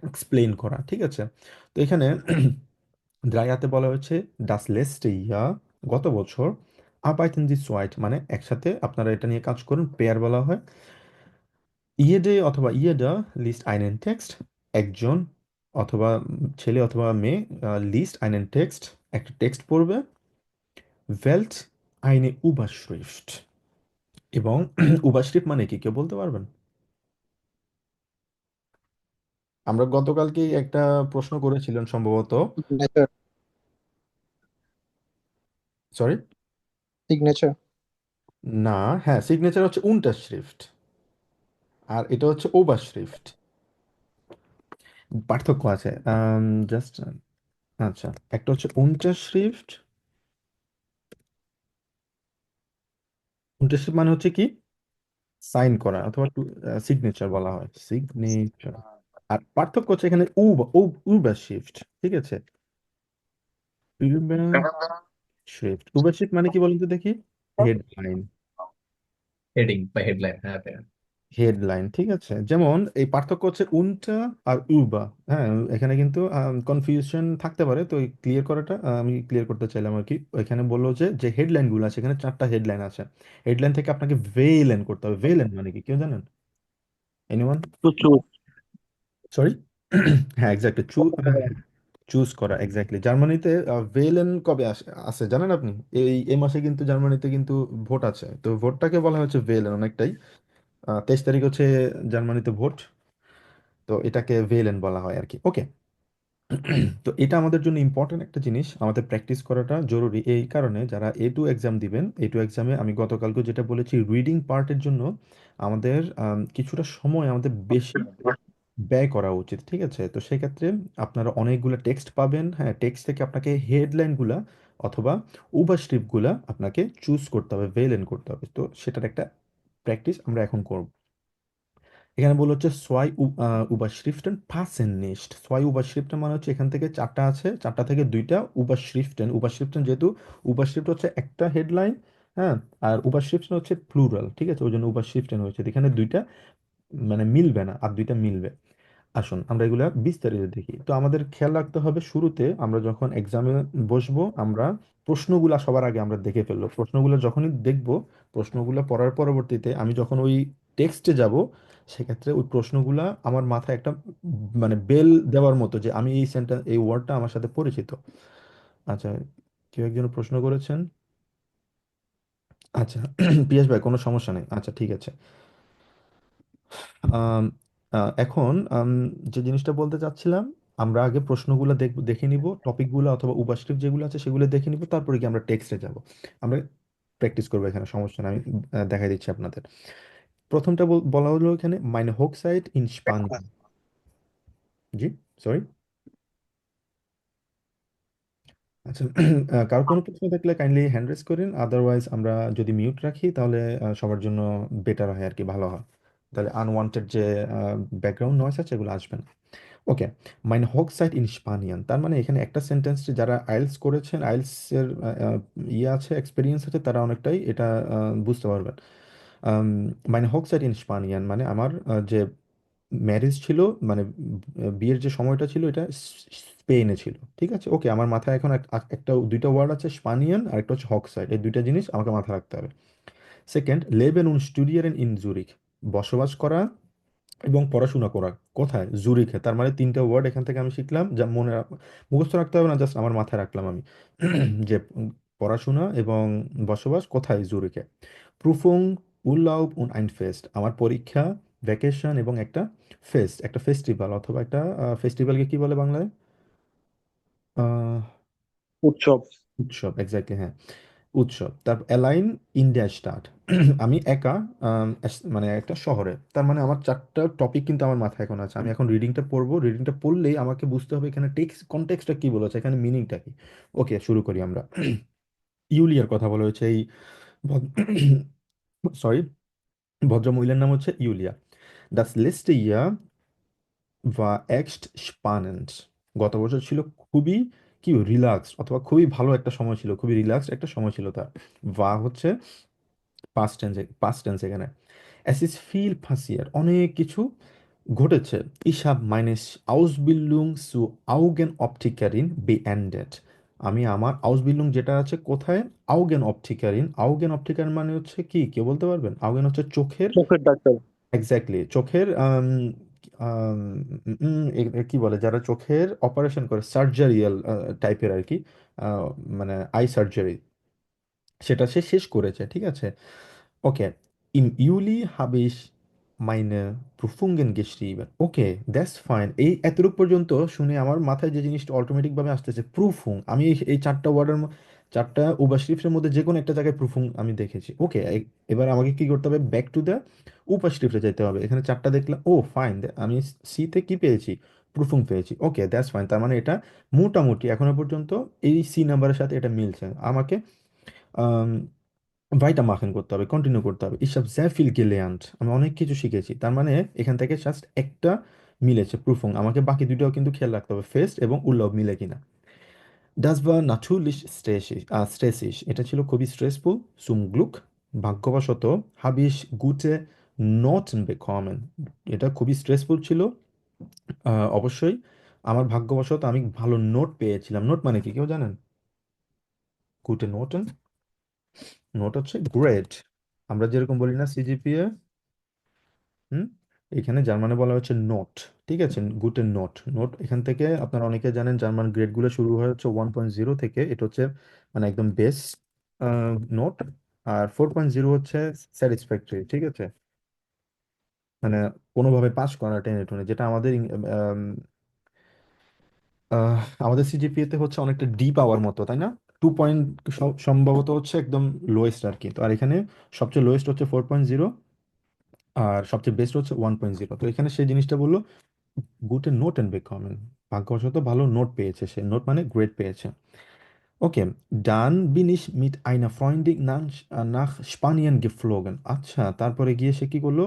এক্সপ্লেইন করা, ঠিক আছে? তো এখানে দ্রায়াতে বলা হচ্ছে ডাস লেস্টে ইয়া, গত বছর। আবাইটেন জি সোয়াইট মানে একসাথে আপনারা এটা নিয়ে কাজ করুন, পেয়ার বলা হয়। ইয়েডে অথবা ইয়েডা লিস্ট আইনেন টেক্সট, একজন অথবা ছেলে অথবা মেয়ে লিস্ট আইনেন টেক্সট, একটা টেক্সট পড়বে। ভেল্ট আইনে উবাশরিফট, এবং উবাশরিফট মানে কি কেউ বলতে পারবেন? আমরা গতকালকেই একটা প্রশ্ন করেছিলেন সম্ভবত। Signature. Sorry, Signature. না, হ্যাঁ, সিগনেচার হচ্ছে উনটাশরিফট, আর এটা হচ্ছে ওভারশরিফট। পার্থক্য আছে জাস্ট। আচ্ছা, একটা হচ্ছে উনটাশরিফট, উনটাশরিফট মানে হচ্ছে কি সাইন করা, অথবা সিগনেচার বলা হয়, সিগনেচার। আর পার্থক্য হচ্ছে এখানে উবার শিফট, ঠিক আছে? উবার শিফট, উবার শিফট মানে কি বলুন তো দেখি? হেডলাইন, হেডিং বা হেডলাইন, হ্যাঁ ভাইয়া। হেডলাইন, ঠিক আছে? যেমন এই পার্থক্য হচ্ছে উনটা আর উবা। হ্যাঁ, এখানে কিন্তু কনফিউশন থাকতে পারে, তো ক্লিয়ার করাটা আমি ক্লিয়ার করতে চাইলাম আর কি। এখানে বললো যে যে হেডলাইন গুলো আছে, এখানে 4টা হেডলাইন আছে, হেডলাইন থেকে আপনাকে ভেলেন করতে হবে। ভেলেন মানে কি কেউ জানেন? এনিওয়ান? প্রচুর। সরি, হ্যাঁ এক্স্যাক্টলি, চুজ করা, এক্স্যাক্টলি। জার্মানিতে ভেলেন কবে আসে আসে জানেন আপনি? এই এই মাসে কিন্তু জার্মানিতে কিন্তু ভোট আছে, তো ভোটটাকে বলা হচ্ছে ভেলেন অনেকটাই। 23 তারিখ হচ্ছে জার্মানিতে ভোট, তো এটাকে ভেলেন বলা হয় আর কি। ওকে, তো এটা আমাদের জন্য ইম্পর্টেন্ট একটা জিনিস, আমাদের প্র্যাকটিস করাটা জরুরি। এই কারণে যারা A2 এক্সাম দিবেন, A2 এক্সামে আমি গতকালকে যেটা বলেছি, রিডিং পার্টের জন্য আমাদের কিছুটা সময় আমাদের বেশি ব্যয় করা উচিত, ঠিক আছে? তো সেক্ষেত্রে আপনারা অনেকগুলো টেক্সট পাবেন, হ্যাঁ, টেক্সট থেকে আপনাকে হেডলাইনগুলা অথবা উপস্ক্রিপ্টগুলা আপনাকে চুজ করতে হবে, ভেলেন করতে হবে। তো সেটার একটা প্র্যাকটিস আমরা এখন করব। এখানে বলা হচ্ছে সোয়াই উবাশরিফটেন পাসেন নিস্ট। সোয়াই উবাশরিফটেন মানে হচ্ছে এখান থেকে চারটা আছে, চারটা থেকে দুইটা উবাশরিফটেন। উবাশরিফটেন যেহেতু উবাশরিফট হচ্ছে একটা হেডলাইন, হ্যাঁ, আর উবাশরিফটেন হচ্ছে প্লুরাল, ঠিক আছে, ওই জন্য উবাশরিফটেন হয়েছে। এখানে দুইটা মানে মিলবে না, আর দুইটা মিলবে। আসুন আমরা এগুলা বিস্তারিত দেখি। তো আমাদের খেয়াল রাখতে হবে, শুরুতে আমরা যখন এক্সামে বসবো, আমরা প্রশ্নগুলা সবার আগে আমরা দেখে ফেলবো। প্রশ্নগুলো যখনই দেখবো, প্রশ্নগুলো পড়ার পরবর্তীতে আমি যখন ওই টেক্সটে যাব, সেক্ষেত্রে ওই প্রশ্নগুলা আমার মাথায় একটা মানে বেল দেওয়ার মতো, যে আমি এই সেন্টেন্স, এই ওয়ার্ডটা আমার সাথে পরিচিত। আচ্ছা, কেউ একজন প্রশ্ন করেছেন। আচ্ছা পিয়াস ভাই, কোনো সমস্যা নেই, আচ্ছা ঠিক আছে। আম, এখন যে জিনিসটা বলতে চাচ্ছিলাম, আমরা আগে প্রশ্নগুলো দেখে নিব, টপিকগুলো অথবা উপাস্ক্রিপ্ট যেগুলো আছে সেগুলো দেখে নিব, তারপরে কি আমরা টেক্সটে যাব। আমরা প্র্যাকটিস করবো, এখানে সমস্যা নেই, আমি দেখাই দিচ্ছি আপনাদের। প্রথমটা বলা হলো এখানে মাইনে হোকসাইট ইন স্পানিশ। G, sorry. আচ্ছা কারো কোনো প্রশ্ন থাকলে কাইন্ডলি হ্যান্ড রেজ করেন, আদারওয়াইজ আমরা যদি মিউট রাখি তাহলে সবার জন্য বেটার হয় আর কি, ভালো হয়। তাহলে আনওয়ান্টেড যে ব্যাকগ্রাউন্ড নয়েস আছে এগুলো আসবে না। ওকে, মাইন হোকসাইট ইন স্পানিয়ান, তার মানে এখানে একটা সেন্টেন্স, যারা আইএলস করেছেন, আইএলস এর ইয়ে আছে, এক্সপিরিয়েন্স আছে, তারা অনেকটাই এটা বুঝতে পারবেন। মাইন হোকসাইট ইন স্পানিয়ান মানে আমার যে ম্যারেজ ছিল, মানে বিয়ের যে সময়টা ছিল, এটা স্পেনে ছিল, ঠিক আছে। ওকে, আমার মাথায় এখন একটা দুইটা ওয়ার্ড আছে, স্পানিয়ান আর একটা হচ্ছে হকসাইট, এই দুইটা জিনিস আমাকে মাথায় রাখতে হবে। সেকেন্ড, লেবেন উন স্টুডিয়ারেন ইন জুরিখ, বসবাস করা এবং পড়াশোনা করা কোথায়, জুরিখে। তার মানে তিনটা ওয়ার্ড এখান থেকে আমি শিখলাম, যা মুখস্থ রাখতে হবে না, জাস্ট আমার মাথায় রাখলাম আমি যে পড়াশোনা এবং বসবাস কোথায়, জুরিখে। প্রুফুং উরলাউব উন আইন ফেস্ট, আমার পরীক্ষা, ভ্যাকেশন এবং একটা ফেস্ট, একটা ফেস্টিভ্যাল অথবা একটা ফেস্টিভ্যালকে কি বলে বাংলায়? আহ, উৎসব। উৎসব, এক্স্যাক্টলি, হ্যাঁ, উৎসব। তারপর অ্যালাইন ইন্ডিয়া স্টার্ট, আমি একা মানে একটা শহরে। তার মানে আমার চারটা টপিক কিন্তু আমার মাথায় এখন আছে। আমি এখন রিডিংটা পড়বো, রিডিংটা পড়লেই আমাকে বুঝতে হবে এখানে টেক্সট কনটেক্সটটা কি বলেছে, এখানে মিনিংটা কি। ওকে, শুরু করি আমরা। ইউলিয়ার কথা বলা হয়েছে, এই সরি, ভদ্রমহিলার নাম হচ্ছে ইউলিয়া। Das letzte Jahr war echt spannend, গত বছর ছিল খুবই কি রিল্যাক্সড অথবা খুবই ভালো একটা সময় ছিল, খুবই রিল্যাক্সড একটা সময় ছিল তার। হচ্ছে পাস্ট টেন্স এখানে। Es ist viel passiert, অনেক কিছু ঘটেছে। Ich habe meine Ausbildung zur Augenoptikerin beendet, আমি আমার আউসবিল্ডিং যেটা আছে কোথায়, আউগেন অপটিকারিন। আউগেন অপটিকারিন মানে হচ্ছে কি, কেউ বলতে পারবেন? আউগেন হচ্ছে চোখের, চোখের ডাক্তার। এক্স্যাক্টলি চোখের কি বলে, যারা চোখের অপারেশন করে, সার্জারিয়াল টাইপের আর কি, আহ, মানে আই সার্জারি, সেটা সে শেষ করেছে, ঠিক আছে। ওকে, ইম ইউলি habe ich meine Prüfungen geschrieben. Okay, that's fine. এই এতটুকু পর্যন্ত শুনে আমার মাথায় যে জিনিসটা অটোমেটিক ভাবে আসতেছে, প্রুফুং, আমি এই চারটা ওয়ার্ডের, চারটা উপাশরিফের মধ্যে যে কোনো একটা জায়গায় প্রুফুং আমি দেখেছি। ওকে, এবার আমাকে কি করতে হবে, ব্যাক টু দ্য উপাশরিফে যেতে হবে। এখানে চারটা দেখলাম, ও ফাইন, আমি সিতে কি পেয়েছি, প্রুফুং পেয়েছি। ওকে, দ্যাটস ফাইন, তার মানে এটা মোটামুটি এখনো পর্যন্ত এই সি নাম্বারের সাথে এটা মিলছে। আমাকে weitermachen করতে হবে, কন্টিনিউ করতে হবে। Ich habe sehr viel gelernt, আমি অনেক কিছু শিখেছি। তার মানে এখান থেকে জাস্ট একটা মিলেছে, প্রুফুং। আমাকে বাকি দুটাও কিন্তু খেয়াল রাখতে হবে, ফেস্ট এবং উল্লভ মিলে কিনা। Das war natürlich stressig, এটা ছিল খুবই stressful. Zum Glück, ভাগ্যবশত, habe ich gute Noten bekommen, এটা খুবই স্ট্রেসফুল ছিল। অবশ্যই আমার ভাগ্যবশত আমি ভালো নোট পেয়েছিলাম। নোট মানে কি, কেউ জানেন? গুটে নোটেন, নোট হচ্ছে গ্রেড, আমরা যেরকম বলি না সিজিপিএ, হুম, এখানে জার্মানে বলা হচ্ছে নোট, ঠিক আছে। গুটেন নোট, নোট এখান থেকে আপনারা অনেকে জানেন জার্মান গ্রেডগুলো শুরু হয় হচ্ছে 1.0 থেকে, এটা হচ্ছে মানে একদম বেস নোট। আর 4.0 হচ্ছে স্যাটিসফ্যাক্টরি, ঠিক আছে, মানে কোনোভাবে পাস করা, টেনে টুনে, যেটা আমাদের আমাদের সিজিপিএ তে হচ্ছে অনেকটা ডি পাওয়ার মতো, তাই না? 2 পয়েন্ট সম্ভবত হচ্ছে একদম লোয়েস্ট আর কি। তো আর এখানে সবচেয়ে লোয়েস্ট হচ্ছে 4.0, আর সবচেয়ে বেস্ট হচ্ছে 1.0। তো এখানে সেই জিনিসটা বললো গুটে নোট এন্ড বেকমেন, ভাগ্যবশত ভালো নোট পেয়েছে সে, নোট মানে গ্রেড পেয়েছে। ওকে, dann bin ich mit einer Freundin nach Spanien geflogen। আচ্ছা, তারপরে গিয়ে সে কি করলো?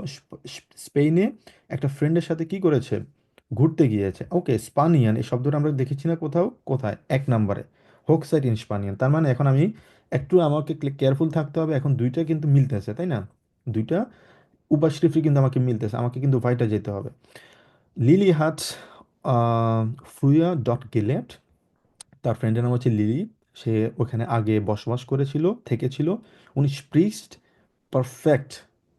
স্পেনে একটা ফ্রেন্ডের সাথে কি করেছে? ঘুরতে গিয়েছে। ওকে, স্পানিয়ান এই শব্দটা আমরা দেখেছি না কোথাও? কোথায়? 1 নম্বরে, হোকসাইট ইন স্পানিয়ান। তার মানে এখন আমি একটু আমাকে কেয়ারফুল থাকতে হবে। এখন দুইটা কিন্তু মিলতেছে, তাই না? দুইটা উপাস্ট্রিফি কিন্তু আমাকে মিলতেছে, আমাকে কিন্তু ভাইটা যেতে হবে। লিলি হাট ফ্রুয়া ডট গেলেট, তার ফ্রেন্ডের নাম হচ্ছে লিলি। সে ওখানে আগে বসবাস করেছিল, থেকেছিল। উনি স্প্রিক্সড পারফেক্ট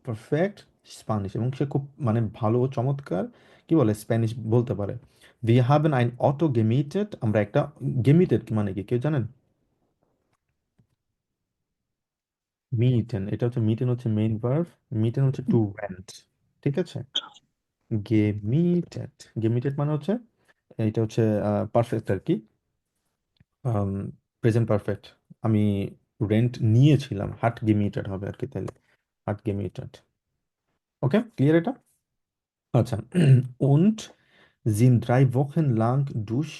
পারফেক্ট স্প্যানিশ, এবং সে খুব মানে ভালো চমৎকার কি বলে স্প্যানিশ বলতে পারে। উই হ্যাভেন আইন অটো গেমিটেড, আমরা একটা গেমিটেড মানে কি কেউ জানেন? মিটেন, এটা হচ্ছে মিটেন হচ্ছে মেইন ভার্ব, মিটেন হচ্ছে টু রেন্ট। ঠিক আছে, গেমিটেড, গেমিটেড মানে হচ্ছে এটা হচ্ছে পারফেক্ট আর কি, প্রেজেন্ট পারফেক্ট। আমি রেন্ট নিয়েছিলাম, হাট গেমিটেড হবে আর কি, তাহলে হাট গেমিটেড। ওকে, ক্লিয়ার এটা? আচ্ছা, und sind 3 Wochen lang durch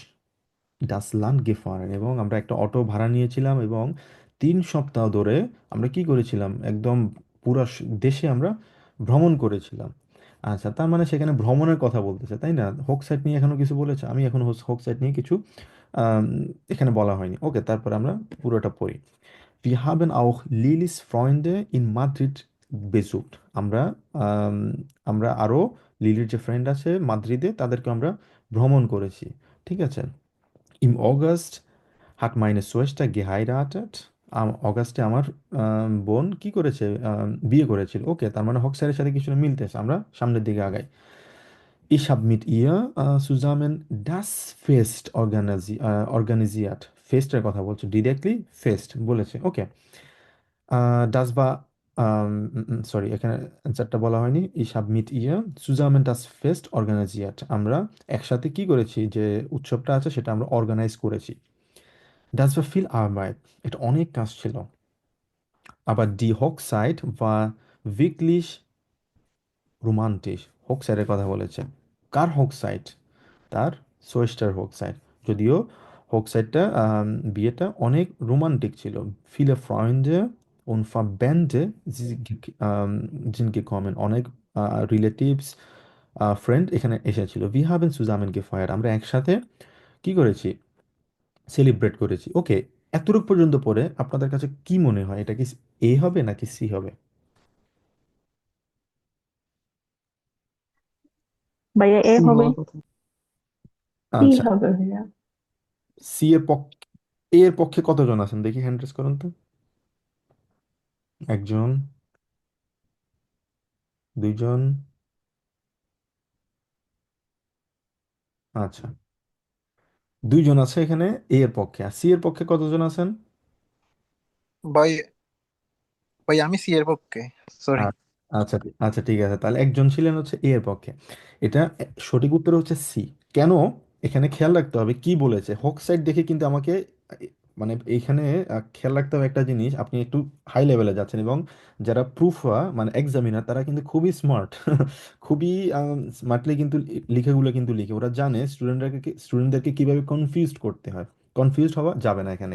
das Land gefahren, এবং আমরা একটা অটো ভাড়া নিয়েছিলাম এবং 3 সপ্তাহ ধরে আমরা কি করেছিলাম? একদম পুরো দেশে আমরা ভ্রমণ করেছিলাম। আচ্ছা, তার মানে সেখানে ভ্রমণের কথা বলতেছে, তাই না? হোক সাইট নিয়ে এখনো কিছু বলেছে? আমি এখন হোক সাইট নিয়ে কিছু আম, এখানে বলা হয়নি। ওকে, তারপর আমরা পুরোটা পড়ি। Wir haben auch Lilis Freunde in Madrid besucht। আমরা আম, আমরা আরো লিলির যে ফ্রেন্ড আছে মাদ্রিদে, তাদেরকে আমরা ভ্রমণ করেছি। ঠিক আছে। Im August hat meine Schwester geheiratet। অগাস্টে আমার বোন কি করেছে? বিয়ে করেছিল। ওকে, তার মানে হক্সারের সাথে কিছু মিলতেছে, আমরা সামনের দিকে আগাই। Ich habe mit ihr zusammen das Fest organisiert। ফেস্টের কথা বলছে, ডিরেক্টলি ফেস্ট বলেছে। ওকে, das war সরি, এখানে অ্যান্সারটা বলা হয়নি। Ich habe mit ihr zusammen das Fest organisiert। আমরা একসাথে কি করেছি? যে উৎসবটা আছে সেটা আমরা অর্গানাইজ করেছি। Das war viel Arbeit। এটা অনেক কাজ ছিল। Aber die Hochzeit war wirklich romantic. হোক সাইডের কথা বলেছে। কার হোক সাইড? তার সোয়েস্টার হোক সাইড। যদিও হোক সাইডটা বিয়েটা অনেক রোমান্টিক ছিল। viele Freunde und Verbände sind gekommen। অনেক রিলেটিভস ফ্রেন্ড এখানে এসেছিল। wir haben zusammen gefeiert। আমরা একসাথে কি করেছি? সেলিব্রেট করেছি। ওকে, এতটুকু পর্যন্ত পরে আপনাদের কাছে কি মনে হয়? এটা কি এ হবে নাকি সি হবে? ভাইয়া এ সি হবে। হওয়ার কথা। সি আচ্ছা, হবে ভাইয়া। সি এর পক্ষে, এ এর পক্ষে কতজন আছেন দেখি, হ্যান্ড রেজ করুন তো। একজন, দুইজন। আচ্ছা, দুইজন আছে এখানে এ এর পক্ষে। আর সি এর পক্ষে কতজন আছেন? ভাই ভাই আমি সি এর পক্ষে, সরি। আ- আচ্ছা আচ্ছা, ঠিক আছে, তাহলে একজন ছিলেন হচ্ছে এ এর পক্ষে। এটা সঠিক উত্তর হচ্ছে সি। কেন? এখানে খেয়াল রাখতে হবে কি বলেছে। হোক সাইড দেখে কিন্তু আমাকে মানে এইখানে খেয়াল রাখতে হবে একটা জিনিস। আপনি একটু হাই লেভেলে যাচ্ছেন, এবং যারা প্রুফ মানে এক্সামিনার তারা কিন্তু খুবই স্মার্ট, খুবই স্মার্টলি কিন্তু লিখেগুলো কিন্তু লিখে। ওরা জানে স্টুডেন্টদেরকে কিভাবে কনফিউজ করতে হয়। কনফিউজ হওয়া যাবে না এখানে।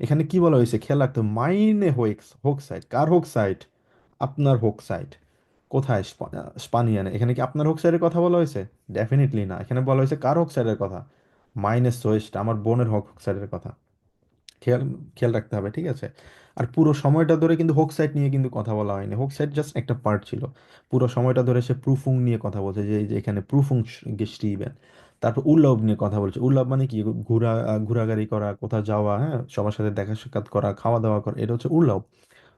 এখানে কি বলা হয়েছে খেয়াল রাখতে হবে। মাইনে হোক সাইড, কার হোক সাইড? আপনার হোক সাইড। কোথায়? স্পানিয়ানে। এখানে কি আপনার হোক সাইডের কথা বলা হয়েছে? ডেফিনেটলি না, এখানে বলা হয়েছে কার হোক সাইডের কথা? মাইনাস সোয়েস্ট, আমার বোনের হোক সাইডের কথা। খেয়াল খেয়াল রাখতে হবে, ঠিক আছে? আর পুরো সময়টা ধরে কিন্তু হোক সাইড নিয়ে কিন্তু কথা বলা হয়নি। হোক সাইড জাস্ট একটা পার্ট ছিল। পুরো সময়টা ধরে সে প্রুফুং নিয়ে কথা বলছে, যে এই যে এখানে প্রুফুং গেস্টিবেন। তারপর উল্লাব নিয়ে কথা বলছে। উল্লাব মানে কি? ঘোরাঘুরি করা, কোথাও যাওয়া, হ্যাঁ, সবার সাথে দেখা সাক্ষাৎ করা, খাওয়া দাওয়া করা, এটা হচ্ছে উল্লাব।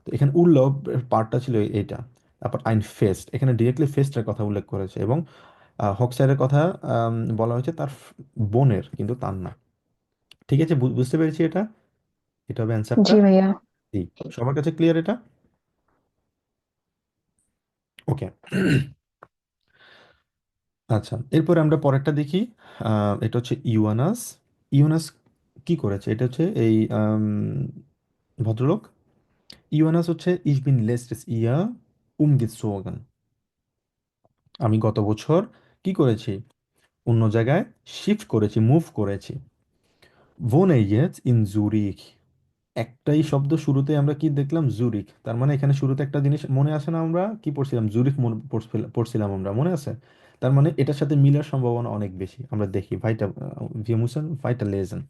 তো এখানে উল্লভ পার্টটা ছিল এইটা। তারপর আইন ফেস্ট, এখানে ডিরেক্টলি ফেস্টের কথা উল্লেখ করেছে, এবং হকসাইডের কথা বলা হয়েছে তার বোনের, কিন্তু তার না। ঠিক আছে, বুঝতে পেরেছি এটা। এটা হবে অ্যান্সারটা জি ভাইয়া। সি। সবার কাছে ক্লিয়ার এটা? ওকে। আচ্ছা, এরপরে আমরা পরেরটা দেখি। এটা হচ্ছে ইউয়ানাস। ইউনাস কি করেছে? এটা হচ্ছে এই ভদ্রলোক। ইউয়ানাস হচ্ছে ইস বিন লেস্টেস ইয়া umgezogen। আমি গত বছর কি করেছি? অন্য জায়গায় শিফট করেছি, মুভ করেছি। wohne jetzt in Zürich। একটাই শব্দ, শুরুতে আমরা কি দেখলাম? জুরিখ। তার মানে এখানে শুরুতে একটা জিনিস মনে আছে না, আমরা কি পড়ছিলাম? জুরিখ পড়ছিলাম আমরা, মনে আছে? তার মানে এটার সাথে মিলার সম্ভাবনা অনেক বেশি। আমরা দেখি ভাইটা, wir müssen weiter lesen।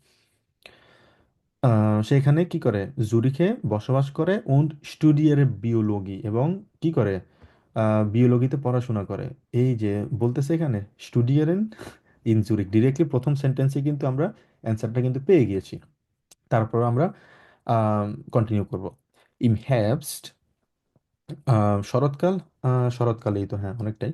সেখানে কি করে? জুরিখে বসবাস করে und studiere Biologie, এবং কি করে? বিওলজিতে পড়াশোনা করে। এই যে বলতেছে এখানে স্টুডিয়ারেন ইন জুরিখ, ডিরেক্টলি প্রথম সেন্টেন্সে কিন্তু আমরা অ্যান্সারটা কিন্তু পেয়ে গিয়েছি। তারপর আমরা কন্টিনিউ করব। ইম হেrbst, শরৎকাল, শরৎকালেই তো, হ্যাঁ অনেকটাই।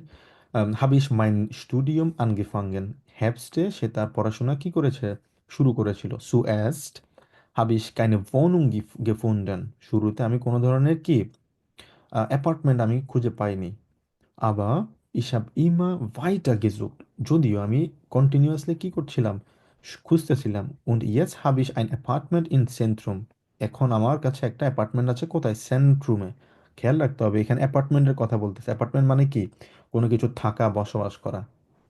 habe ich mein Studium angefangen, হেrbস্টে সে তার পড়াশোনা কি করেছে? শুরু করেছিল। zuerst habe ich keine Wohnung gefunden, শুরুতে আমি কোনো ধরনের কি অ্যাপার্টমেন্ট আমি খুঁজে পাইনি। আবার ich habe immer weiter gesucht, যদিও আমি কন্টিনিউয়াসলি কি করছিলাম? খুঁজতেছিলাম। und jetzt habe ich ein Apartment in Zentrum, এখন আমার কাছে একটা অ্যাপার্টমেন্ট আছে। কোথায়? সেন্ট্রুমে। খেয়াল রাখতে হবে, এখানে অ্যাপার্টমেন্টের কথা বলতেছে। অ্যাপার্টমেন্ট মানে কি? কোনো কিছু থাকা, বসবাস করা।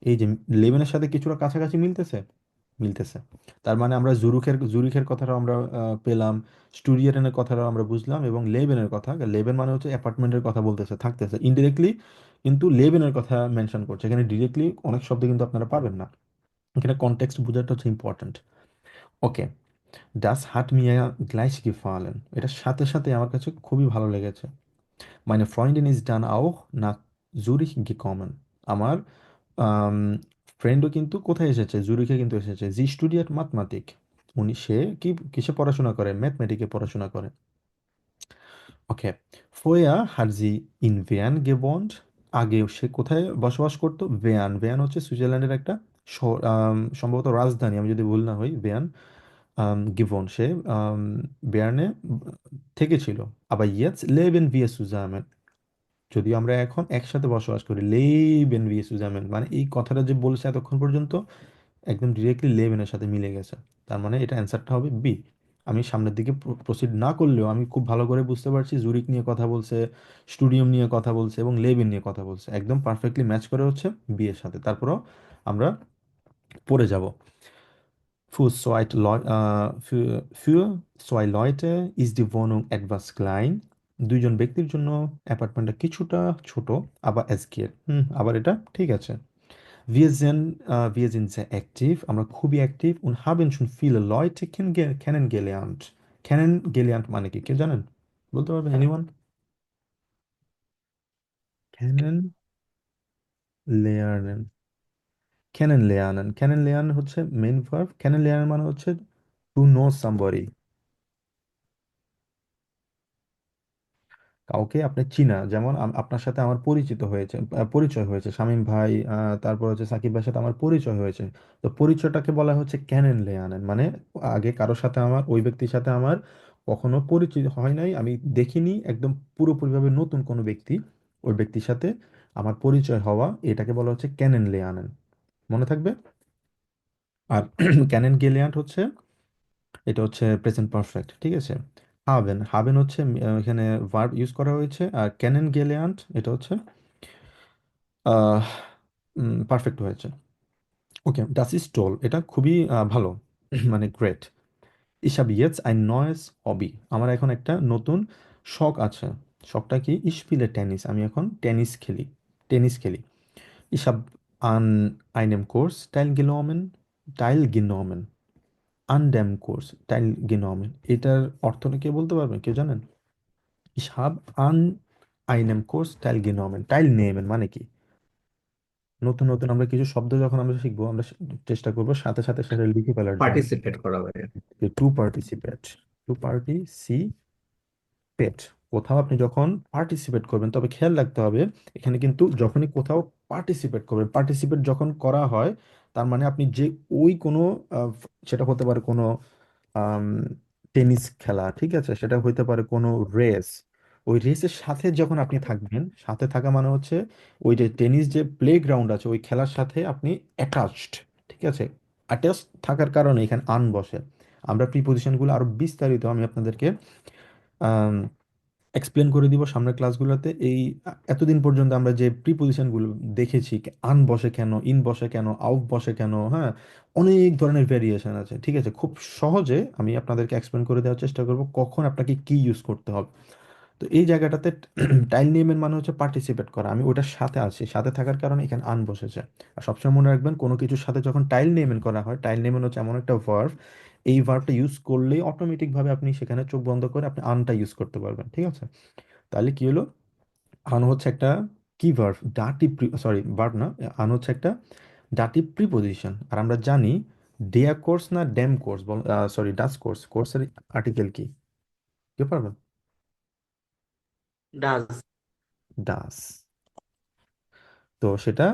এই যে লেভেনের সাথে কিছুটা কাছাকাছি মিলতেছে, মিলতেছে। তার মানে আমরা জুরিখের কথাটা আমরা পেলাম, স্টুডিয়ারেনের কথাটাও আমরা বুঝলাম, এবং লেবেনের কথা, লেবেন মানে হচ্ছে অ্যাপার্টমেন্টের কথা বলতেছে, থাকতেছে ইনডিরেক্টলি, কিন্তু লেবেনের কথা মেনশন করছে এখানে। ডিরেক্টলি অনেক শব্দ কিন্তু আপনারা পাবেন না, এখানে কনটেক্সট বোঝাটা হচ্ছে ইম্পর্ট্যান্ট। ওকে, das hat mir gleich gefallen, এটার সাথে সাথে আমার কাছে খুবই ভালো লেগেছে। meine Freundin ist dann auch nach Zurich gekommen, আমার ফ্রেন্ডও কিন্তু কোথায় এসেছে? জুরিখে কিন্তু এসেছে। জি স্টুডিয়াট ম্যাথমেটিক, সে কি কিসে পড়াশোনা করে? ম্যাথমেটিকে পড়াশোনা করে। ওকে, vorher hat sie in Bern gewohnt, আগে সে কোথায় বসবাস করতো? ভেয়ান। ভেয়ান হচ্ছে সুইজারল্যান্ডের একটা সম্ভবত রাজধানী, আমি যদি ভুল না হই। ভেয়ান গিভন, সে বেয়ার্নে থেকেছিল। আবার jetzt leben wir zusammen, যদিও আমরা এখন একসাথে বসবাস করি। leben wir zusammen মানে এই কথাটা যে বলছে এতক্ষণ পর্যন্ত, একদম ডিরেক্টলি লেভেনের সাথে মিলে গেছে। তার মানে এটা অ্যান্সারটা হবে বি। আমি সামনের দিকে প্রসিড না করলেও আমি খুব ভালো করে বুঝতে পারছি জুরিক নিয়ে কথা বলছে, স্টুডিয়াম নিয়ে কথা বলছে, এবং লেভেন নিয়ে কথা বলছে। একদম পারফেক্টলি ম্যাচ করে হচ্ছে বি এর সাথে। তারপরও আমরা পড়ে যাব। Für zwei Leute ist die Wohnung etwas klein, দুইজন ব্যক্তির জন্য অ্যাপার্টমেন্টটা কিছুটা ছোট। আবার es geht, আবার এটা ঠিক আছে। Wir sind sehr aktiv, আমরা খুবই active, und haben schon viele Leute kennengelernt. Kennengelernt মানে কি? কেউ জানেন? বলতে পারবেন? এনিওয়ান? Kennenlernen, kennenlernen হচ্ছে মেইন ভার্ব। kennenlernen মানে হচ্ছে to know somebody, কাউকে আপনি চিনা। যেমন আপনার সাথে আমার পরিচিত হয়েছে, পরিচয় হয়েছে, শামীম ভাই, তারপর হচ্ছে সাকিব ভাইয়ের সাথে আমার পরিচয় হয়েছে। তো পরিচয়টাকে বলা হচ্ছে ক্যানেন লেয়ানেন, মানে আগে কারোর সাথে আমার, ওই ব্যক্তির সাথে আমার কখনো পরিচিত হয় নাই, আমি দেখিনি, একদম পুরোপুরিভাবে নতুন কোনো ব্যক্তি, ওই ব্যক্তির সাথে আমার পরিচয় হওয়া, এটাকে বলা হচ্ছে ক্যানেন লেয়ানেন। মনে থাকবে। আর ক্যানেন গেলিয়ান্ট হচ্ছে, এটা হচ্ছে প্রেজেন্ট পারফেক্ট, ঠিক আছে। হাবেন, হাবেন হচ্ছে এখানে ভার্ব ইউজ করা হয়েছে। আর ক্যানেন গেলিয়ান্ট এটা হচ্ছে পারফেক্ট হয়েছে। ওকে, ডাস ইজ টোল, এটা খুবই ভালো, মানে great. Ich habe jetzt ein neues Hobby, আমার এখন একটা নতুন শখ আছে। শখটা কি? Ich spiele Tennis, আমি এখন টেনিস খেলি। Ich habe an einem Kurs teilgenommen, an dem Kurs teilgenommen, এটার অর্থটা কে বলতে পারবেন? কেউ জানেন? Ich habe an einem Kurs teilgenommen, teilnehmen মানে কি? নতুন নতুন আমরা কিছু শব্দ যখন আমরা শিখবো, আমরা চেষ্টা করবো সাথে সাথে সেটা লিখে ফেলার জন্য। পার্টিসিপেট করা হয়। টু পার্টিসিপেট, টু পার্টিসিপেট, কোথাও আপনি যখন পার্টিসিপেট করবেন, তবে খেয়াল রাখতে হবে এখানে কিন্তু যখনই কোথাও পার্টিসিপেট করবেন, পার্টিসিপেট যখন করা হয়, তার মানে আপনি যে ওই কোনো সেটা হতে পারে কোনো টেনিস খেলা, ঠিক আছে, সেটা হইতে পারে কোনো রেস, ওই রেসের সাথে যখন আপনি থাকবেন, সাথে থাকা মানে হচ্ছে ওই যে টেনিস যে প্লে গ্রাউন্ড আছে ওই খেলার সাথে আপনি অ্যাটাচড, ঠিক আছে। অ্যাটাচড থাকার কারণে এখানে আন বসে। আমরা প্রিপোজিশনগুলো আরো বিস্তারিত আমি আপনাদেরকে এক্সপ্লেন করে দিব সামনের ক্লাসগুলোতে। এই এতদিন পর্যন্ত আমরা যে প্রিপোজিশনগুলো দেখেছি, আন বসে কেন, ইন বসে কেন, আউট বসে কেন, হ্যাঁ, অনেক ধরনের ভেরিয়েশন আছে, ঠিক আছে? খুব সহজে আমি আপনাদেরকে এক্সপ্লেন করে দেওয়ার চেষ্টা করব কখন আপনাকে কি ইউজ করতে হবে। তো এই জায়গাটাতে টাইল নেমের মানে হচ্ছে পার্টিসিপেট করা, আমি ওটার সাথে আছি, সাথে থাকার কারণে এখানে আন বসেছে। আর সবসময় মনে রাখবেন কোনো কিছুর সাথে যখন টাইল নেমেন করা হয়, টাইল নেমেন হচ্ছে এমন একটা ভার্ব, এই ভার্বটা ইউজ করলেই অটোমেটিক ভাবে আপনি সেখানে চোখ বন্ধ করে আপনি আনটা ইউজ করতে পারবেন, ঠিক আছে? তাহলে কি হলো, আন হচ্ছে একটা কি ভার্ব, ডাটিভ, সরি ভার্ব না, আন হচ্ছে একটা ডাটিভ প্রিপোজিশন। আর আমরা জানি ডেয়া কোর্স না ড্যাম কোর্স বল, সরি ডাস কোর্স, কোর্সের আর্টিকেল কি, কে পারবেন? ডাজ। ডাস। তো সেটা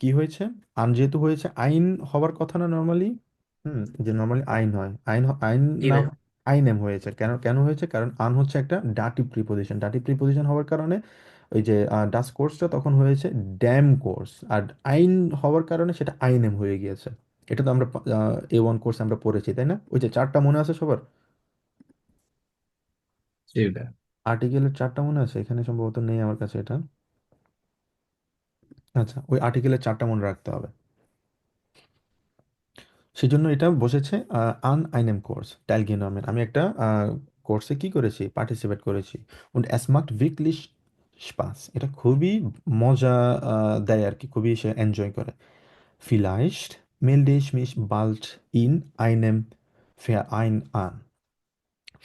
কি হয়েছে, আইন যেহেতু হয়েছে, আইন হওয়ার কথা না নর্মালি, যে নর্মালি আইন হয়, আইন জি না, ভাই। আইন এম হয়েছে কেন, কেন হয়েছে? কারণ আন হচ্ছে একটা ডাটিভ প্রিপোজিশন, ডাটিভ প্রিপোজিশন হওয়ার কারণে ওই যে ডাস কোর্সটা তখন হয়েছে ড্যাম কোর্স, আর আইন হওয়ার কারণে সেটা আইন এম হয়ে গিয়েছে। এটা তো আমরা A1 কোর্সে আমরা পড়েছি, তাই না? ওই যে চারটা মনে আছে সবার, জি ভাইয়া। আর্টিকেলের চারটা মনে আছে, এখানে সম্ভবত নেই আমার কাছে এটা। আচ্ছা, ওই আর্টিকেলের চারটা মনে রাখতে হবে। সেজন্য এটা বসেছে আন আইনেম কোর্স teilgenommen, আমি একটা কোর্সে কি করেছি, পার্টিসিপেট করেছি। und es macht wirklich Spaß, এটা খুবই মজা দেয় আর কি, খুবই সে এনজয় করে। vielleicht melde ich mich bald in einem Verein an,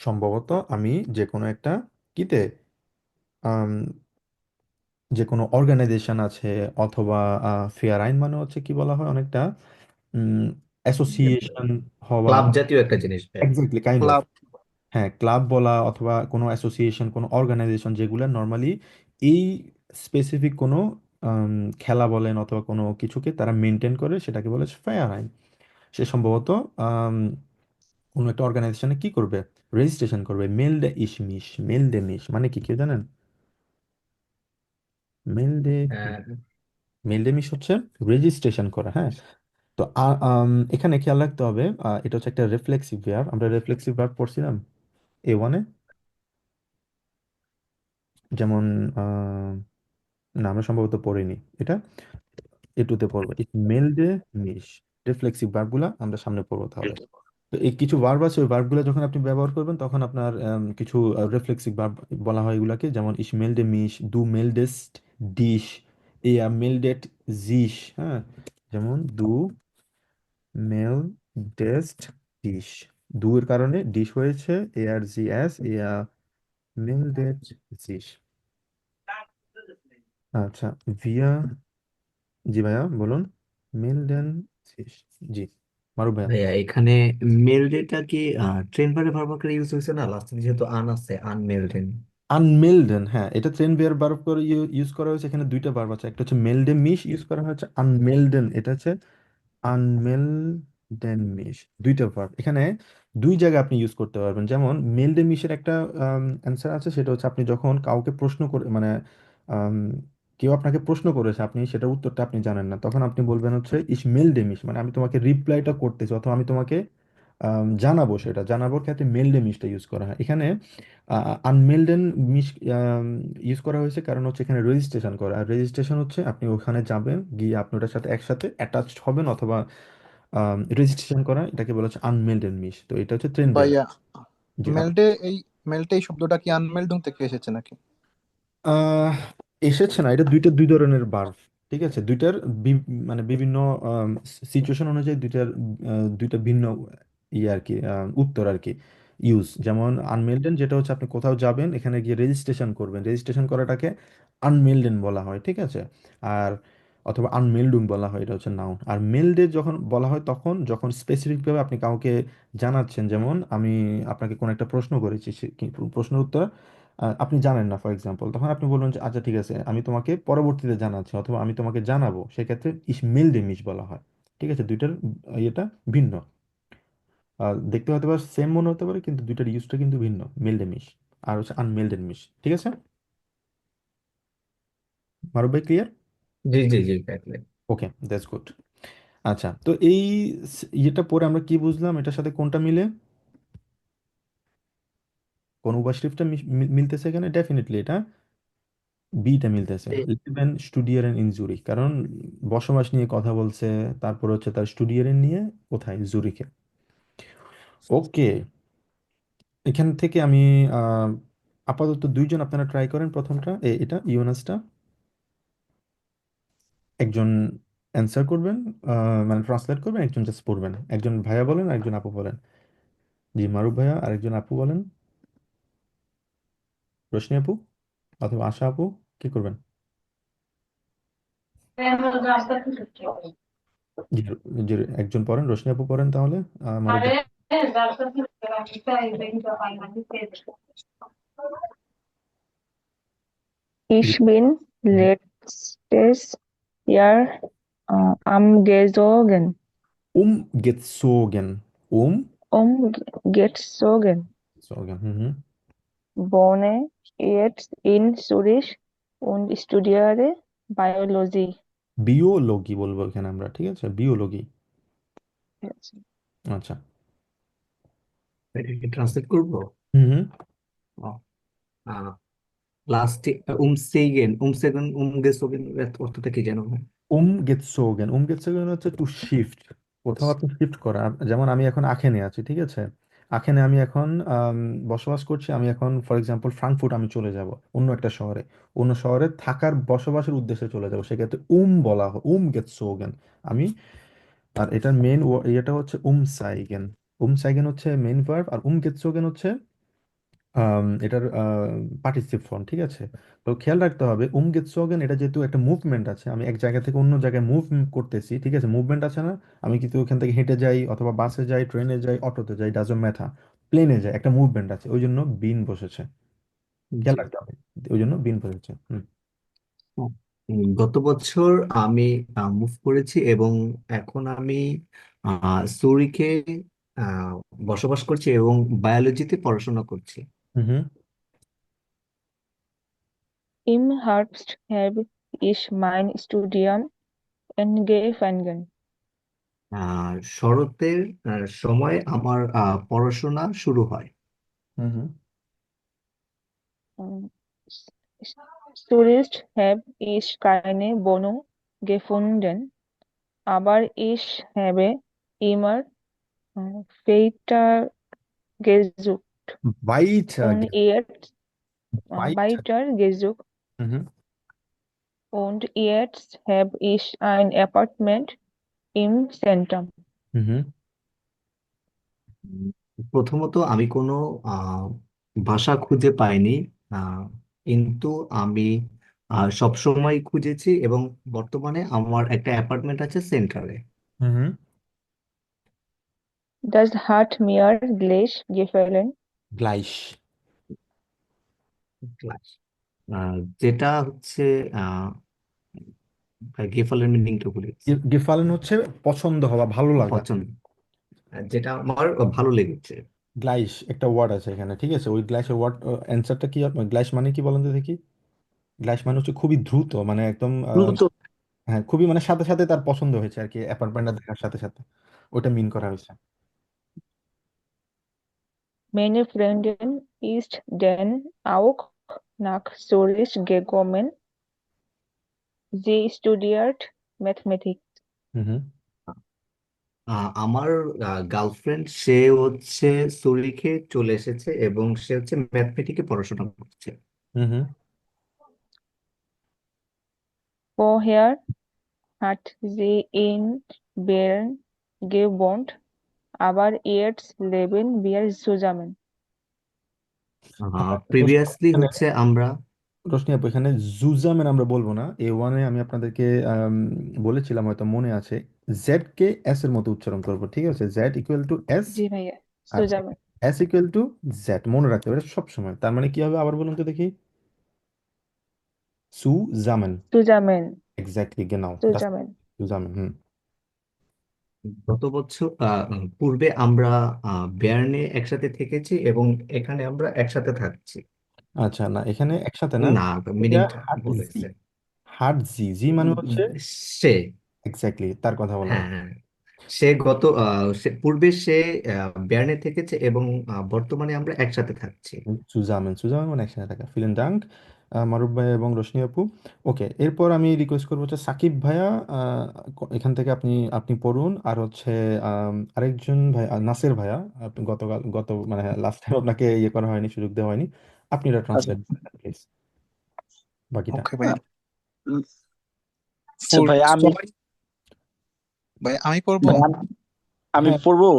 সম্ভবত আমি যে কোনো একটা কিতে, আম, যে কোনো অর্গানাইজেশন আছে, অথবা ফেয়ার আইন মানে হচ্ছে কি বলা হয় অনেকটা অ্যাসোসিয়েশন হওয়া, ক্লাব জাতীয় একটা জিনিস ভাইয়া। Exactly kind of, club. হ্যাঁ, ক্লাব বলা অথবা কোনো অ্যাসোসিয়েশন, কোনো অর্গানাইজেশন যেগুলো নর্মালি এই স্পেসিফিক কোনো আম, খেলা বলেন অথবা কোনো কিছুকে তারা মেনটেন করে, সেটাকে বলে ফায়ার আইন। সে সম্ভবত আম, কোনো একটা অর্গানাইজেশনে কি করবে, রেজিস্ট্রেশন করবে। মেল ডে ইসমিস, মেল ডে মিস মানে কি কেউ জানেন? মেল ডে, হ্যাঁ মেল ডে মিস হচ্ছে রেজিস্ট্রেশন করা, হ্যাঁ। তো এখানে খেয়াল রাখতে হবে, এটা হচ্ছে একটা রিফ্লেক্সিভ ভার্ব, আমরা রিফ্লেক্সিভ ভার্ব পড়ছিলাম A1-এ, যেমন না আমরা সম্ভবত পড়িনি এটা, A2-তে পড়বো। মেল ডে মিস, রিফ্লেক্সিভ ভার্বগুলা আমরা সামনে পড়বো তাহলে। তো এই কিছু ভার্ব আছে, ওই ভার্বগুলো যখন আপনি ব্যবহার করবেন তখন আপনার কিছু রিফ্লেক্সিভ ভার্ব বলা হয় এগুলাকে, যেমন ইস মেল ডে মিস, দু মেল ডেস্ট ডিশ, এয়া মেল ডেট জিস, হ্যাঁ, যেমন দু মেল ডেস্ট ডিশ, দু এর কারণে ডিশ হয়েছে ARGS, এয়া মেল ডেট জিস। আচ্ছা, ভিয়া, জি ভাইয়া বলুন, মেল দেন জিস, জি মারুফ ভাইয়া। ভাইয়া, এখানে মেলডেটা কি ট্রেন ভার্ব ভার্ব আকারে ইউজ হয়েছে না? লাস্টে যেহেতু আন আছে, আনমেলডেন। আনমেলডেন, হ্যাঁ, এটা ট্রেন বিয়ার ভার্ব করে ইউজ করা হয়েছে, এখানে দুইটা ভার্ব আছে, একটা হচ্ছে মেলডে মিশ ইউজ করা হয়েছে, আনমেলডেন এটা হচ্ছে আনমেলডেন মিশ, দুইটা ভার্ব এখানে দুই জায়গায় আপনি ইউজ করতে পারবেন। যেমন মেলডে মিশের একটা অ্যান্সার আছে, সেটা হচ্ছে আপনি যখন কাউকে প্রশ্ন করে, মানে আম, কেউ আপনাকে প্রশ্ন করেছে, আপনি সেটার উত্তরটা আপনি জানেন না, তখন আপনি বলবেন হচ্ছে ইস মেলডে মিশ, মানে আমি তোমাকে রিপ্লাইটা করতেছি অথবা আমি তোমাকে জানাবো, সেটা জানাবোর ক্ষেত্রে মেলডে মিশটা ইউজ করা হয়। এখানে আনমেলডেন মিশ ইউজ করা হয়েছে কারণ হচ্ছে এখানে রেজিস্ট্রেশন করা, আর রেজিস্ট্রেশন হচ্ছে আপনি ওখানে যাবেন, গিয়ে আপনি ওটার সাথে একসাথে অ্যাটাচড হবেন, অথবা রেজিস্ট্রেশন করা, এটাকে বলা হচ্ছে আনমেলডেন মিশ। তো এটা হচ্ছে ট্রেন বেয়ার। ভাইয়া, জি মেল্টে এই মেল্টে এই শব্দটা কি আনমেল্ডুং থেকে এসেছে নাকি? আহ, এসেছে না, এটা দুইটা দুই ধরনের বার্ব, ঠিক আছে? দুইটার মানে বিভিন্ন সিচুয়েশন অনুযায়ী দুইটার দুইটা ভিন্ন ইয়ে আর কি, উত্তর আর কি ইউজ। যেমন আনমেলডেন যেটা হচ্ছে আপনি কোথাও যাবেন, এখানে গিয়ে রেজিস্ট্রেশন করবেন, রেজিস্ট্রেশন করাটাকে আনমেলডেন বলা হয়, ঠিক আছে? আর অথবা আনমেলডুং বলা হয়, এটা হচ্ছে নাউন। আর মেলডে যখন বলা হয় তখন যখন স্পেসিফিকভাবে আপনি কাউকে জানাচ্ছেন, যেমন আমি আপনাকে কোনো একটা প্রশ্ন করেছি, প্রশ্নের উত্তর আপনি জানেন না ফর এক্সাম্পল, তখন আপনি বলবেন যে আচ্ছা ঠিক আছে আমি তোমাকে পরবর্তীতে জানাচ্ছি, অথবা আমি তোমাকে জানাবো, সেক্ষেত্রে ইস মেল ডে মিশ বলা হয়, ঠিক আছে? দুইটার ইয়েটা ভিন্ন, দেখতে হতে পারে সেম মনে হতে পারে, কিন্তু দুইটার ইউজটা কিন্তু ভিন্ন, মেল ডে মিশ আর হচ্ছে আনমেলড মিশ, ঠিক আছে? মারুফ ভাই clear? G G G exactly। Okay, that's good. আচ্ছা, তো এই ইয়েটা পরে আমরা কি বুঝলাম, এটার সাথে কোনটা মিলে? কোন উভয় শিফটটা মিলতেছে এখানে? ডেফিনেটলি এটা বিটা মিলতেছে, এ- লিবেন স্টুডিয়ারেন ইন জুরিখ, কারণ বসবাস নিয়ে কথা বলছে, তারপর হচ্ছে তার স্টুডিয়ারেন নিয়ে কোথায়, জুরিখে। ওকে, এখান থেকে আমি আহ, আপাতত দুইজন আপনারা ট্রাই করেন প্রথমটা, এটা ইউনাসটা। একজন অ্যান্সার করবেন, মানে ট্রান্সলেট করবেন, একজন জাস্ট পড়বেন। একজন ভাইয়া বলেন আর একজন আপু বলেন। জি, মারুফ ভাইয়া, আরেকজন আপু বলেন, রোশনি আপু অথবা আশা আপু, কি করবেন? জি, জি, একজন পড়েন, রোশনি আপু পড়েন তাহলে, মারুফ ভাই। জি, Ich bin letztes Jahr umgezogen. Umgezogen. Umgezogen. Umgezogen. Mhm. Wohne jetzt in Zürich und studiere Biology. বিওলগি বলবো এখানে আমরা, ঠিক আছে, বিওলগি। আচ্ছা। এটাকে ট্রান্সলেট করবো। হুম হুম। লাস্টে উমসেগেন উমগেসোগেন এর অর্থটা কি জানো? umgezogen, umgezogen হচ্ছে টু শিফট, কোথাও আপনি শিফট করা। যেমন আমি এখন আখেনে আছি, ঠিক আছে, আখেনে আমি এখন বসবাস করছি। আমি এখন ফর এক্সাম্পল ফ্রাঙ্কফুর্ট আমি চলে যাব, অন্য একটা শহরে, অন্য শহরে থাকার বসবাসের উদ্দেশ্যে চলে যাব, সেক্ষেত্রে বলা হয় umgezogen। আমি, আর এটার মেন ইয়েটা হচ্ছে umzeigen। umzeigen হচ্ছে মেইন ভার্ব, আর umgezogen হচ্ছে এটার পার্টিসিপ ফর্ম, ঠিক আছে। তো খেয়াল রাখতে হবে umgezogen, এটা যেহেতু একটা মুভমেন্ট আছে, আমি এক জায়গা থেকে অন্য জায়গায় মুভ করতেছি, ঠিক আছে, মুভমেন্ট আছে না? আমি কিন্তু ওখান থেকে হেঁটে যাই অথবা বাসে যাই, ট্রেনে যাই, অটোতে যাই, ডাজন্ট ম্যাটার, প্লেনে যাই, একটা মুভমেন্ট আছে, ওই জন্য বিন বসেছে, খেয়াল জি। রাখতে হবে, ওই জন্য বিন বসেছে। হুম গত বছর আমি মুভ করেছি এবং এখন আমি সুরিকে আহ, বসবাস করছি এবং বায়োলজিতে পড়াশোনা করছি। হুম হুম। Im Herbst habe ich mein Studium angefangen. শরতের সময় আমার পড়াশোনা শুরু হয়। হুম হুম। Ähm, Zuerst habe ich keine Wohnung gefunden, aber ich habe immer weiter gesucht বাইচা und jetzt বাইচা। weiter gesucht হুম হুম। und jetzt habe ich ein Apartment im Zentrum. হুম হুম। উম, প্রথমত আমি কোনো আহ, বাসা খুঁজে পাইনি, আহ, কিন্তু আমি সবসময় খুঁজেছি এবং বর্তমানে আমার একটা অ্যাপার্টমেন্ট আছে সেন্ট্রালে। হুম হুম। Das hat mir gleich gefallen. গ্লাইশ। ক্লাস যেটা হচ্ছে গেফালের মিনিংটা বলে দিচ্ছি। গেফালেন হচ্ছে পছন্দ হওয়া, ভালো লাগা। পছন্দ, যেটা আমার ভালো লেগেছে। গ্লাইশ একটা ওয়ার্ড আছে এখানে, ঠিক আছে, ওই গ্লাইশের ওয়ার্ড অ্যান্সারটা কি? গ্লাইশ মানে কি বলেন তো দেখি? গ্লাইশ মানে হচ্ছে খুবই দ্রুত, মানে একদম দ্রুত। হ্যাঁ, খুবই, মানে সাথে সাথে তার পছন্দ হয়েছে আর কি, অ্যাপার্টমেন্টটা দেখার সাথে সাথে, ওটা মিন করা হয়েছে। Meine Freundin ist dann auch nach Zürich gekommen. Sie studiert Mathematik. হুম হুম। আমার গার্লফ্রেন্ড সে হচ্ছে সুরিখে চলে এসেছে এবং সে হচ্ছে ম্যাথমেটিকে পড়াশোনা করছে। হুম হুম। Vorher hat sie in Bern gewohnt, aber jetzt leben wir zusammen. Previously এখানে হচ্ছে আমরা রোশনি আপু, এখানে জুজামেন আমরা বলবো না। A1-এ আমি আপনাদেরকে বলেছিলাম, হয়তো মনে আছে, জেড কে এস এর মতো উচ্চারণ করবো, ঠিক আছে, জেড ইকুয়াল টু এস, জি ভাইয়া, আর zusammen. S equal to Z, মনে রাখতে হবে সব সময়। তার মানে কি হবে আবার বলুন তো দেখি? সুজামেন। Zusammen. Exactly, genau, das Zusammen. সুজামেন। হুম। গত বছর পূর্বে আমরা বেয়ার্নে একসাথে থেকেছি এবং এখানে আমরা একসাথে থাকছি। আচ্ছা, না এখানে একসাথে না, না, এটা মিনিংটা হাটজি। বলেছে। হাটজি, জি মানে হচ্ছে সে, এক্স্যাক্টলি তার কথা বলা হ্যাঁ হচ্ছে। হ্যাঁ, পূর্বে সে বের্নে থেকেছে এবং বর্তমানে আমরা একসাথে থাকছি। সুজামেন সুজামেন মানে একসাথে থাকা। ফিলেন ডাঙ্ক মারুফ ভাইয়া এবং রোশনি আপু। ওকে, এরপর আমি রিকোয়েস্ট করবো হচ্ছে সাকিব ভাইয়া, এখান থেকে আপনি আপনি পড়ুন, আর হচ্ছে আরেকজন ভাই নাসির ভাইয়া, আপনি গত মানে লাস্ট টাইম আপনাকে ইয়ে করা হয়নি, সুযোগ দেওয়া হয়নি, আপনি এটা ট্রান্সলেট প্লিজ বাকিটা। ওকে ভাইয়া। আচ্ছা ভাই আমি সবাই ভাই আমি পড়বো। ভাই আমি আমি হ্যাঁ পড়বো,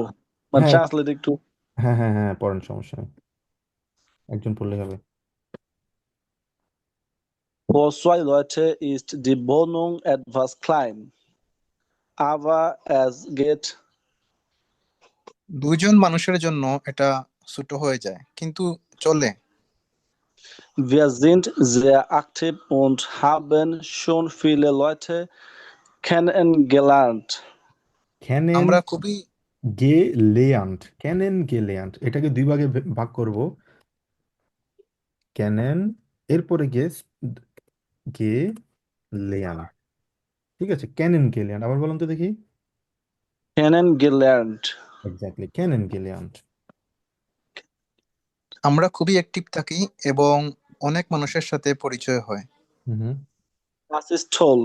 মানে হ্যাঁ ট্রান্সলেট একটু। হ্যাঁ হ্যাঁ হ্যাঁ, পড়েন, সমস্যা নেই, একজন পড়লেই হবে। Für zwei Leute ist die Wohnung etwas klein, aber es geht. দুইজন মানুষের জন্য এটা ছোট হয়ে যায় কিন্তু চলে। Wir sind sehr aktiv und haben schon viele Leute kennengelernt. Canon আমরা খুবই গেলেয়ান্ট, ক্যানেন গেলেয়ান্ট, এটাকে দুই ভাগে ভাগ করব। ক্যানেন, এরপরে গে লেয়ান, ঠিক আছে, ক্যানেন গেলিয়ান্ট, আবার বলুন তো দেখি। Kennengelernt. এক্স্যাক্টলি, ক্যানেন গেলিয়ান্ট। আমরা খুবই অ্যাক্টিভ থাকি এবং অনেক মানুষের সাথে পরিচয় হয়। হুম হুম। Das ist toll.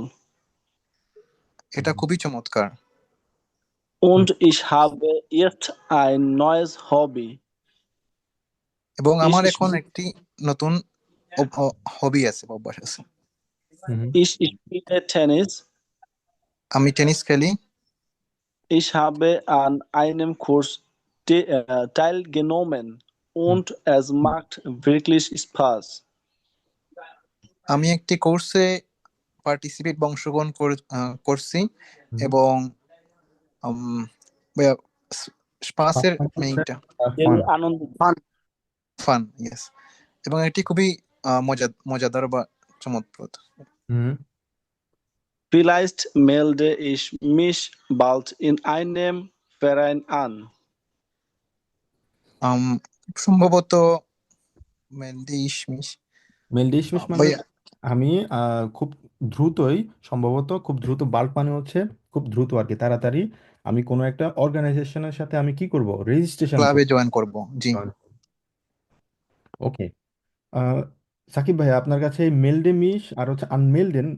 এটা খুবই চমৎকার। Und ich habe jetzt ein neues Hobby. এবং Ich, আমার ich, এখন একটি নতুন হবি আছে বা অভ্যাস আছে। হুম হুম। ich spiele Tennis. আমি টেনিস খেলি। Ich habe an einem Kurs teilgenommen hmm und es macht wirklich Spaß. আমি একটি কোর্সে পার্টিসিপেট বা অংশগ্রহণ করছি হুম। এবং স্পাসের পাঁচ হচ্ছে মিনিংটা ফান। আনন্দ। Fun, yes. এবং এটি খুবই মজাদার বা চমৎপ্রদ। হুম। Vielleicht melde ich mich bald in einem Verein an. সম্ভবত মেলদিশমিশ মেলডিশমিশ মানে ভাইয়া। হচ্ছে আমি খুব দ্রুতই, সম্ভবত খুব দ্রুত, বাল্ক মানে হচ্ছে খুব দ্রুত আর কি, তাড়াতাড়ি আমি কোনো একটা অর্গানাইজেশনের সাথে আমি কি করব, রেজিস্ট্রেশন ক্লাবে করব। জয়েন করব, জি। ওকে, সাকিব ভাই, আপনার কাছে মেলডে মিশ আর হচ্ছে আনমেলডেন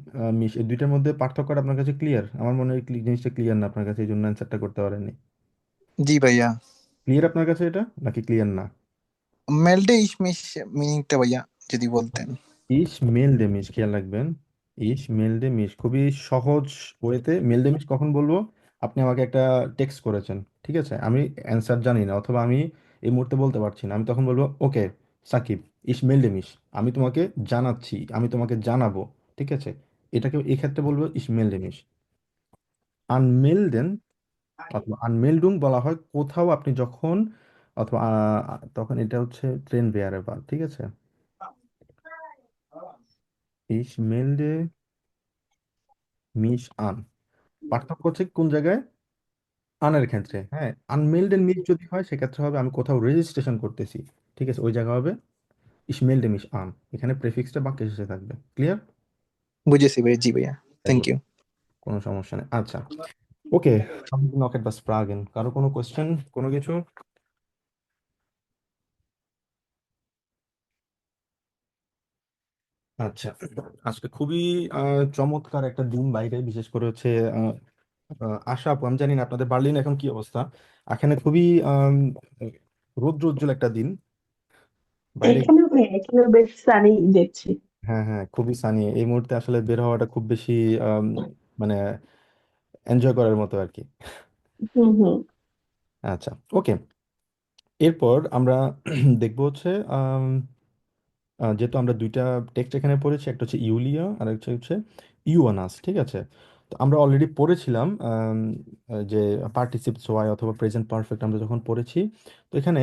মিশ, এই দুইটার মধ্যে পার্থক্যটা আপনার কাছে ক্লিয়ার? আমার মনে হয় জিনিসটা ক্লিয়ার না আপনার কাছে, এই জন্য অ্যান্সারটা করতে পারেননি। জি ভাইয়া। ক্লিয়ার আপনার কাছে এটা, নাকি ক্লিয়ার না? মেলডে ইশমিশ মিনিংটা ভাইয়া যদি বলতেন। ইস মেল ডে মিশ, খেয়াল রাখবেন। ইস মেল ডে মিশ খুবই সহজ ওয়েতে মেল ডে মিশ কখন বলবো, আপনি আমাকে একটা টেক্সট করেছেন, ঠিক আছে, আমি অ্যান্সার জানি না, অথবা আমি এই মুহূর্তে বলতে পারছি না, আমি তখন বলবো ওকে সাকিব, ইস মেল ডে মিশ, আমি তোমাকে জানাচ্ছি, আমি তোমাকে জানাবো, ঠিক আছে, এটাকে এক্ষেত্রে বলবো ইস মেল ডে মিশ। আনমেলডেন অথবা আনমেলডুং বলা হয় কোথাও আপনি যখন, অথবা তখন এটা হচ্ছে ট্রেন বেয়ারেবল, ঠিক আছে। ইস মেলডে মিশ আন, পার্থক্য হচ্ছে কোন জায়গায়, আনের ক্ষেত্রে। হ্যাঁ, আনমেলড এন্ড মিস যদি হয় সেক্ষেত্রে হবে আমি কোথাও রেজিস্ট্রেশন করতেছি, ঠিক আছে, ওই জায়গা হবে ইসমেলড মিস আন, এখানে প্রেফিক্সটা বাক্যের শেষে থাকবে। ক্লিয়ার? বুঝেছি ভাই, জি ভাইয়া, থ্যাংক ইউ। কোনো সমস্যা নেই। আচ্ছা, ওকে, নকেট বা স্প্রাগেন, কারো কোনো কোশ্চেন, কোনো কিছু? আচ্ছা, আজকে খুবই চমৎকার একটা দিন বাইরে, বিশেষ করে হচ্ছে আশা আপু, আমি জানি না আপনাদের বার্লিন এখন কি অবস্থা, এখানে খুবই রৌদ্র উজ্জ্বল একটা দিন বাইরে। এখানেও ভাই, এখানেও বেশ সানি দেখছি। হ্যাঁ হ্যাঁ, খুবই সানি, এই মুহূর্তে আসলে বের হওয়াটা খুব বেশি মানে এনজয় করার মতো আর কি। হুম হুম। আচ্ছা, ওকে, এরপর আমরা দেখবো হচ্ছে যেহেতু আমরা দুইটা টেক্সট এখানে পড়েছি, একটা হচ্ছে ইউলিয়া আর একটা হচ্ছে ইউয়ানাস, ঠিক আছে। তো আমরা অলরেডি পড়েছিলাম যে পার্টিসিপস ওয়াই অথবা প্রেজেন্ট পারফেক্ট আমরা যখন পড়েছি, তো এখানে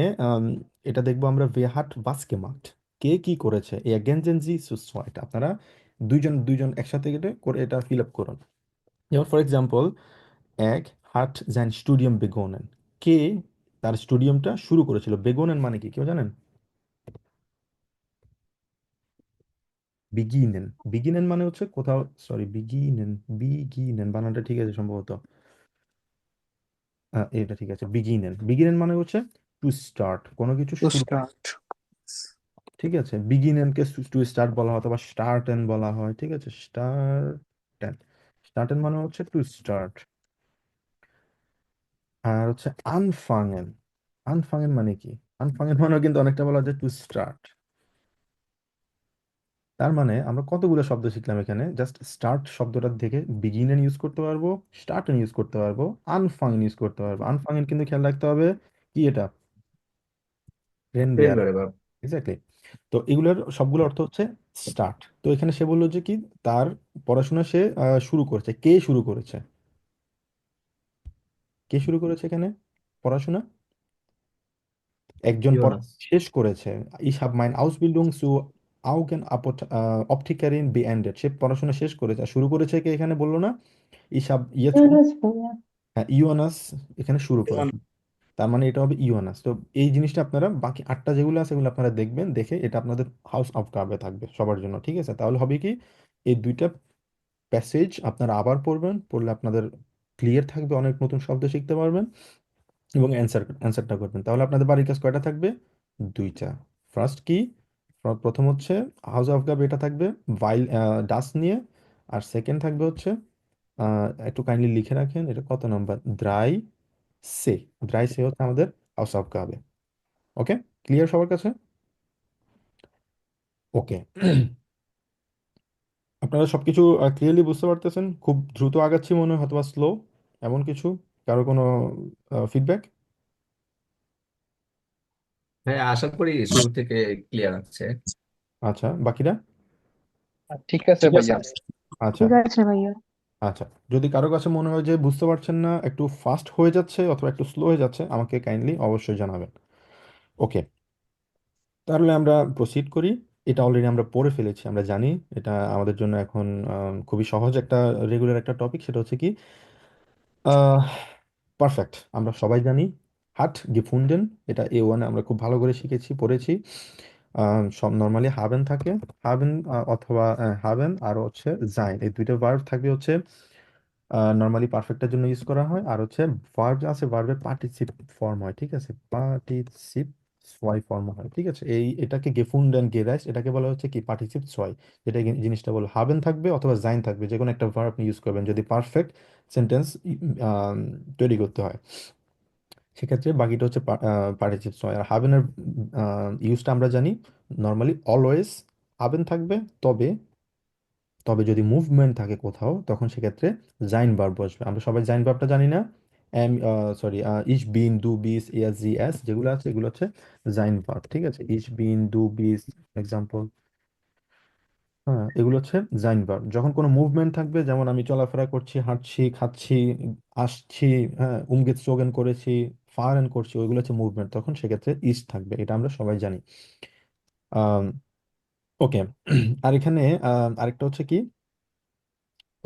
এটা দেখবো আমরা ভেহাট বাস্কে মাঠ, কে কি করেছে, এই গেনজেনজি সুসওয়াইটা আপনারা দুইজন দুইজন একসাথে করে এটা ফিল আপ করুন। যেমন ফর এক্সাম্পল, এক হাট sein Studium begonnen, কে তার স্টুডিয়ামটা শুরু করেছিল, বেগোনেন মানে কি কেউ জানেন? বিগিনেন, বিগিনেন মানে হচ্ছে কোথাও, সরি বিগিনেন, বিগিনেন বানানটা ঠিক আছে সম্ভবত, এটা ঠিক আছে, বিগিনেন। বিগিনেন মানে হচ্ছে টু স্টার্ট, কোনো কিছু টু শুরু। স্টার্ট। ঠিক আছে, বিগিনেনকে টু স্টার্ট বলা হয়, অথবা স্টার্টেন বলা হয়। ঠিক আছে, স্টার্টেন। স্টার্টেন মানে হচ্ছে টু স্টার্ট। আর হচ্ছে আনফাঙেন। আনফাঙেন মানে কি? আনফাঙেন মানে কিন্তু অনেকটা বলা যায় টু স্টার্ট। তার মানে আমরা কতগুলো শব্দ শিখলাম এখানে। জাস্ট স্টার্ট শব্দটা থেকে বিগিনেন ইউজ করতে পারবো, স্টার্টেন ইউজ করতে পারবো, আনফাঙেন ইউজ করতে পারবো। আনফাঙেন কিন্তু খেয়াল রাখতে হবে কি এটা, রেন ট্রেন বেয়ার। ভ্যারিয়েবল। এক্স্যাক্টলি। তো এগুলোর সবগুলো অর্থ হচ্ছে স্টার্ট। তো এখানে সে বললো যে কি, তার পড়াশোনা সে শুরু করেছে। কে শুরু করেছে? কে শুরু করেছে এখানে পড়াশোনা? একজন পড়া ইউনাস। শেষ করেছে। Ich habe meine Ausbildung zu Optikerin beendet. সে পড়াশোনা শেষ করেছে। আর শুরু করেছে কে এখানে বললো না? Ich habe jetzt ইউনুস ভাইয়া। হ্যাঁ, ইউয়ানাস এখানে শুরু করেছে। তার মানে এটা হবে ইউয়ানাস। তো এই জিনিসটা আপনারা বাকি আটটা যেগুলো আছে এগুলো আপনারা দেখবেন, দেখে এটা আপনাদের হাউস অফ কার্ভে থাকবে সবার জন্য। ঠিক আছে, তাহলে হবে কি, এই দুইটা প্যাসেজ আপনারা আবার পড়বেন, পড়লে আপনাদের ক্লিয়ার থাকবে, অনেক নতুন শব্দ শিখতে পারবেন এবং অ্যান্সারটা করবেন। তাহলে আপনাদের বাড়ির কাজ কয়টা থাকবে? দুইটা। ফার্স্ট কি, প্রথম হচ্ছে হাউস অফ গার্ব, এটা থাকবে ভাইল ডাস নিয়ে। আর সেকেন্ড থাকবে হচ্ছে একটু কাইন্ডলি লিখে রাখেন, এটা কত নাম্বার, দ্রাই সে। দ্রাই সে হচ্ছে আমাদের হাউস অফ গার্বে। ওকে, ক্লিয়ার সবার কাছে? ওকে। আপনারা সবকিছু ক্লিয়ারলি বুঝতে পারতেছেন? খুব দ্রুত আগাচ্ছি মনে হয়, অথবা স্লো, এমন কিছু? কারো কোনো ফিডব্যাক? হ্যাঁ, আশা করি শুরু থেকে ক্লিয়ার আছে। আচ্ছা, বাকিরা? ঠিক আছে ঠিক আছে। ভাইয়া। আচ্ছা। ঠিক আছে ভাইয়া। আচ্ছা, যদি কারো কাছে মনে হয় যে বুঝতে পারছেন না, একটু ফাস্ট হয়ে যাচ্ছে অথবা একটু স্লো হয়ে যাচ্ছে, আমাকে কাইন্ডলি অবশ্যই জানাবেন। ওকে, তাহলে আমরা প্রসিড করি। এটা অলরেডি আমরা পড়ে ফেলেছি, আমরা জানি। এটা আমাদের জন্য এখন খুবই সহজ একটা রেগুলার একটা টপিক। সেটা হচ্ছে কি, পারফেক্ট আমরা সবাই জানি। হাট গেফুন্ডেন, এটা A1 আমরা খুব ভালো করে শিখেছি, পড়েছি। সব নর্মালি হাবেন থাকে। হাবেন অথবা হাবেন আর হচ্ছে জাইন, এই দুইটা ভার্ব থাকবে হচ্ছে নর্মালি পারফেক্টের জন্য ইউজ করা হয়। আর হচ্ছে ভার্ব আছে, ভার্বের পার্টিসিপ ফর্ম হয়। ঠিক আছে, পার্টিসিপ সোয়াই ফর্ম হয়। ঠিক আছে, এটাকে গেফুন্ডেন গেরাইস, এটাকে বলা হচ্ছে কি পার্টিসিপ সোয়াই। যেটা জিনিসটা বলো, হাবেন থাকবে অথবা জাইন থাকবে, যে কোনো একটা ভার্ব আপনি ইউজ করবেন যদি পারফেক্ট সেন্টেন্স তৈরি করতে হয়। সেক্ষেত্রে বাকিটা হচ্ছে পার্টিসিপ সোয়াই। আর হাবেনের ইউজটা আমরা জানি, নর্মালি অলওয়েজ হাবেন থাকবে। তবে তবে যদি মুভমেন্ট থাকে কোথাও, তখন সেক্ষেত্রে জাইন ভার্ব বসবে। আমরা সবাই জাইন ভার্বটা জানি না? এম, সরি, ইস বিন দু বিস এস জি এস যেগুলো আছে, এগুলো হচ্ছে জাইন ভার্ব। ঠিক আছে, ইস বিন দু বিস এক্সাম্পল। হ্যাঁ, এগুলো হচ্ছে জাইন ভার্ব। যখন কোনো মুভমেন্ট থাকবে, যেমন আমি চলাফেরা করছি, হাঁটছি, খাচ্ছি, আসছি, হ্যাঁ, উমগেত সোগেন করেছি, ফারেন করছি, ওইগুলো হচ্ছে মুভমেন্ট, তখন সেক্ষেত্রে ইস থাকবে। এটা আমরা সবাই জানি। ওকে। আর এখানে আরেকটা হচ্ছে কি,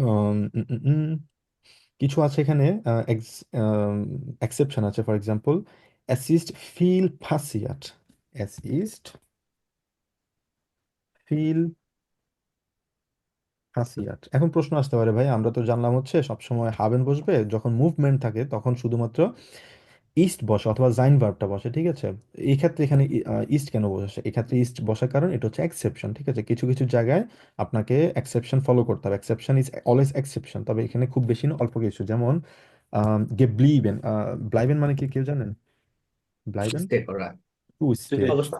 উম, উম, উম, উম, কিছু আছে এখানে, এক্সেপশন আছে। ফর এক্সাম্পল, অ্যাসিস্ট ফিল পাসিয়াট। অ্যাসিস্ট ফিল পাসিয়াট। এখন প্রশ্ন আসতে পারে, ভাই আমরা তো জানলাম হচ্ছে সবসময় হাবেন বসবে, যখন মুভমেন্ট থাকে তখন শুধুমাত্র ইস্ট বসে অথবা জাইন ভার্বটা বসে। ঠিক আছে, এই ক্ষেত্রে এখানে ইস্ট কেন বসে? এক্ষেত্রে ইস্ট বসার কারণ এটা হচ্ছে এক্সেপশন। ঠিক আছে, কিছু কিছু জায়গায় আপনাকে এক্সেপশন ফলো করতে হবে। Exception is always exception. তবে এখানে খুব বেশি না, অল্প কিছু। যেমন geblieben, ব্লাইবেন মানে কি কেউ জানেন? ব্লাইবেন, স্টে করা। To stay. অবস্থা।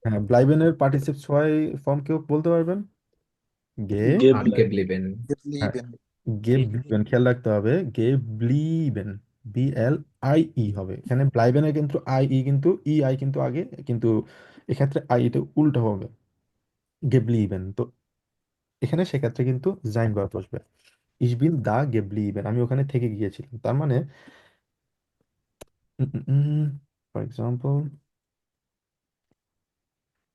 হ্যাঁ, ব্লাইবেনের পার্টিসিপ ছয় ফর্ম কেউ বলতে পারবেন? গে, আটকে ব্লিবেন। হ্যাঁ, লিবেন। গেব্লিবেন, খেয়াল রাখতে হবে, গেব্লিবেন, BLIE হবে এখানে। ব্লাইবেনের কিন্তু IE, কিন্তু EI কিন্তু আগে, কিন্তু এক্ষেত্রে এটা উল্টো হবে, গেব্লিবেন। তো এখানে সেক্ষেত্রে কিন্তু জাইন ভার্ব বসবে। ইসবিন দা গেব্লিবেন, আমি ওখানে থেকে গিয়েছিলাম। তার মানে ফর এক্সাম্পল,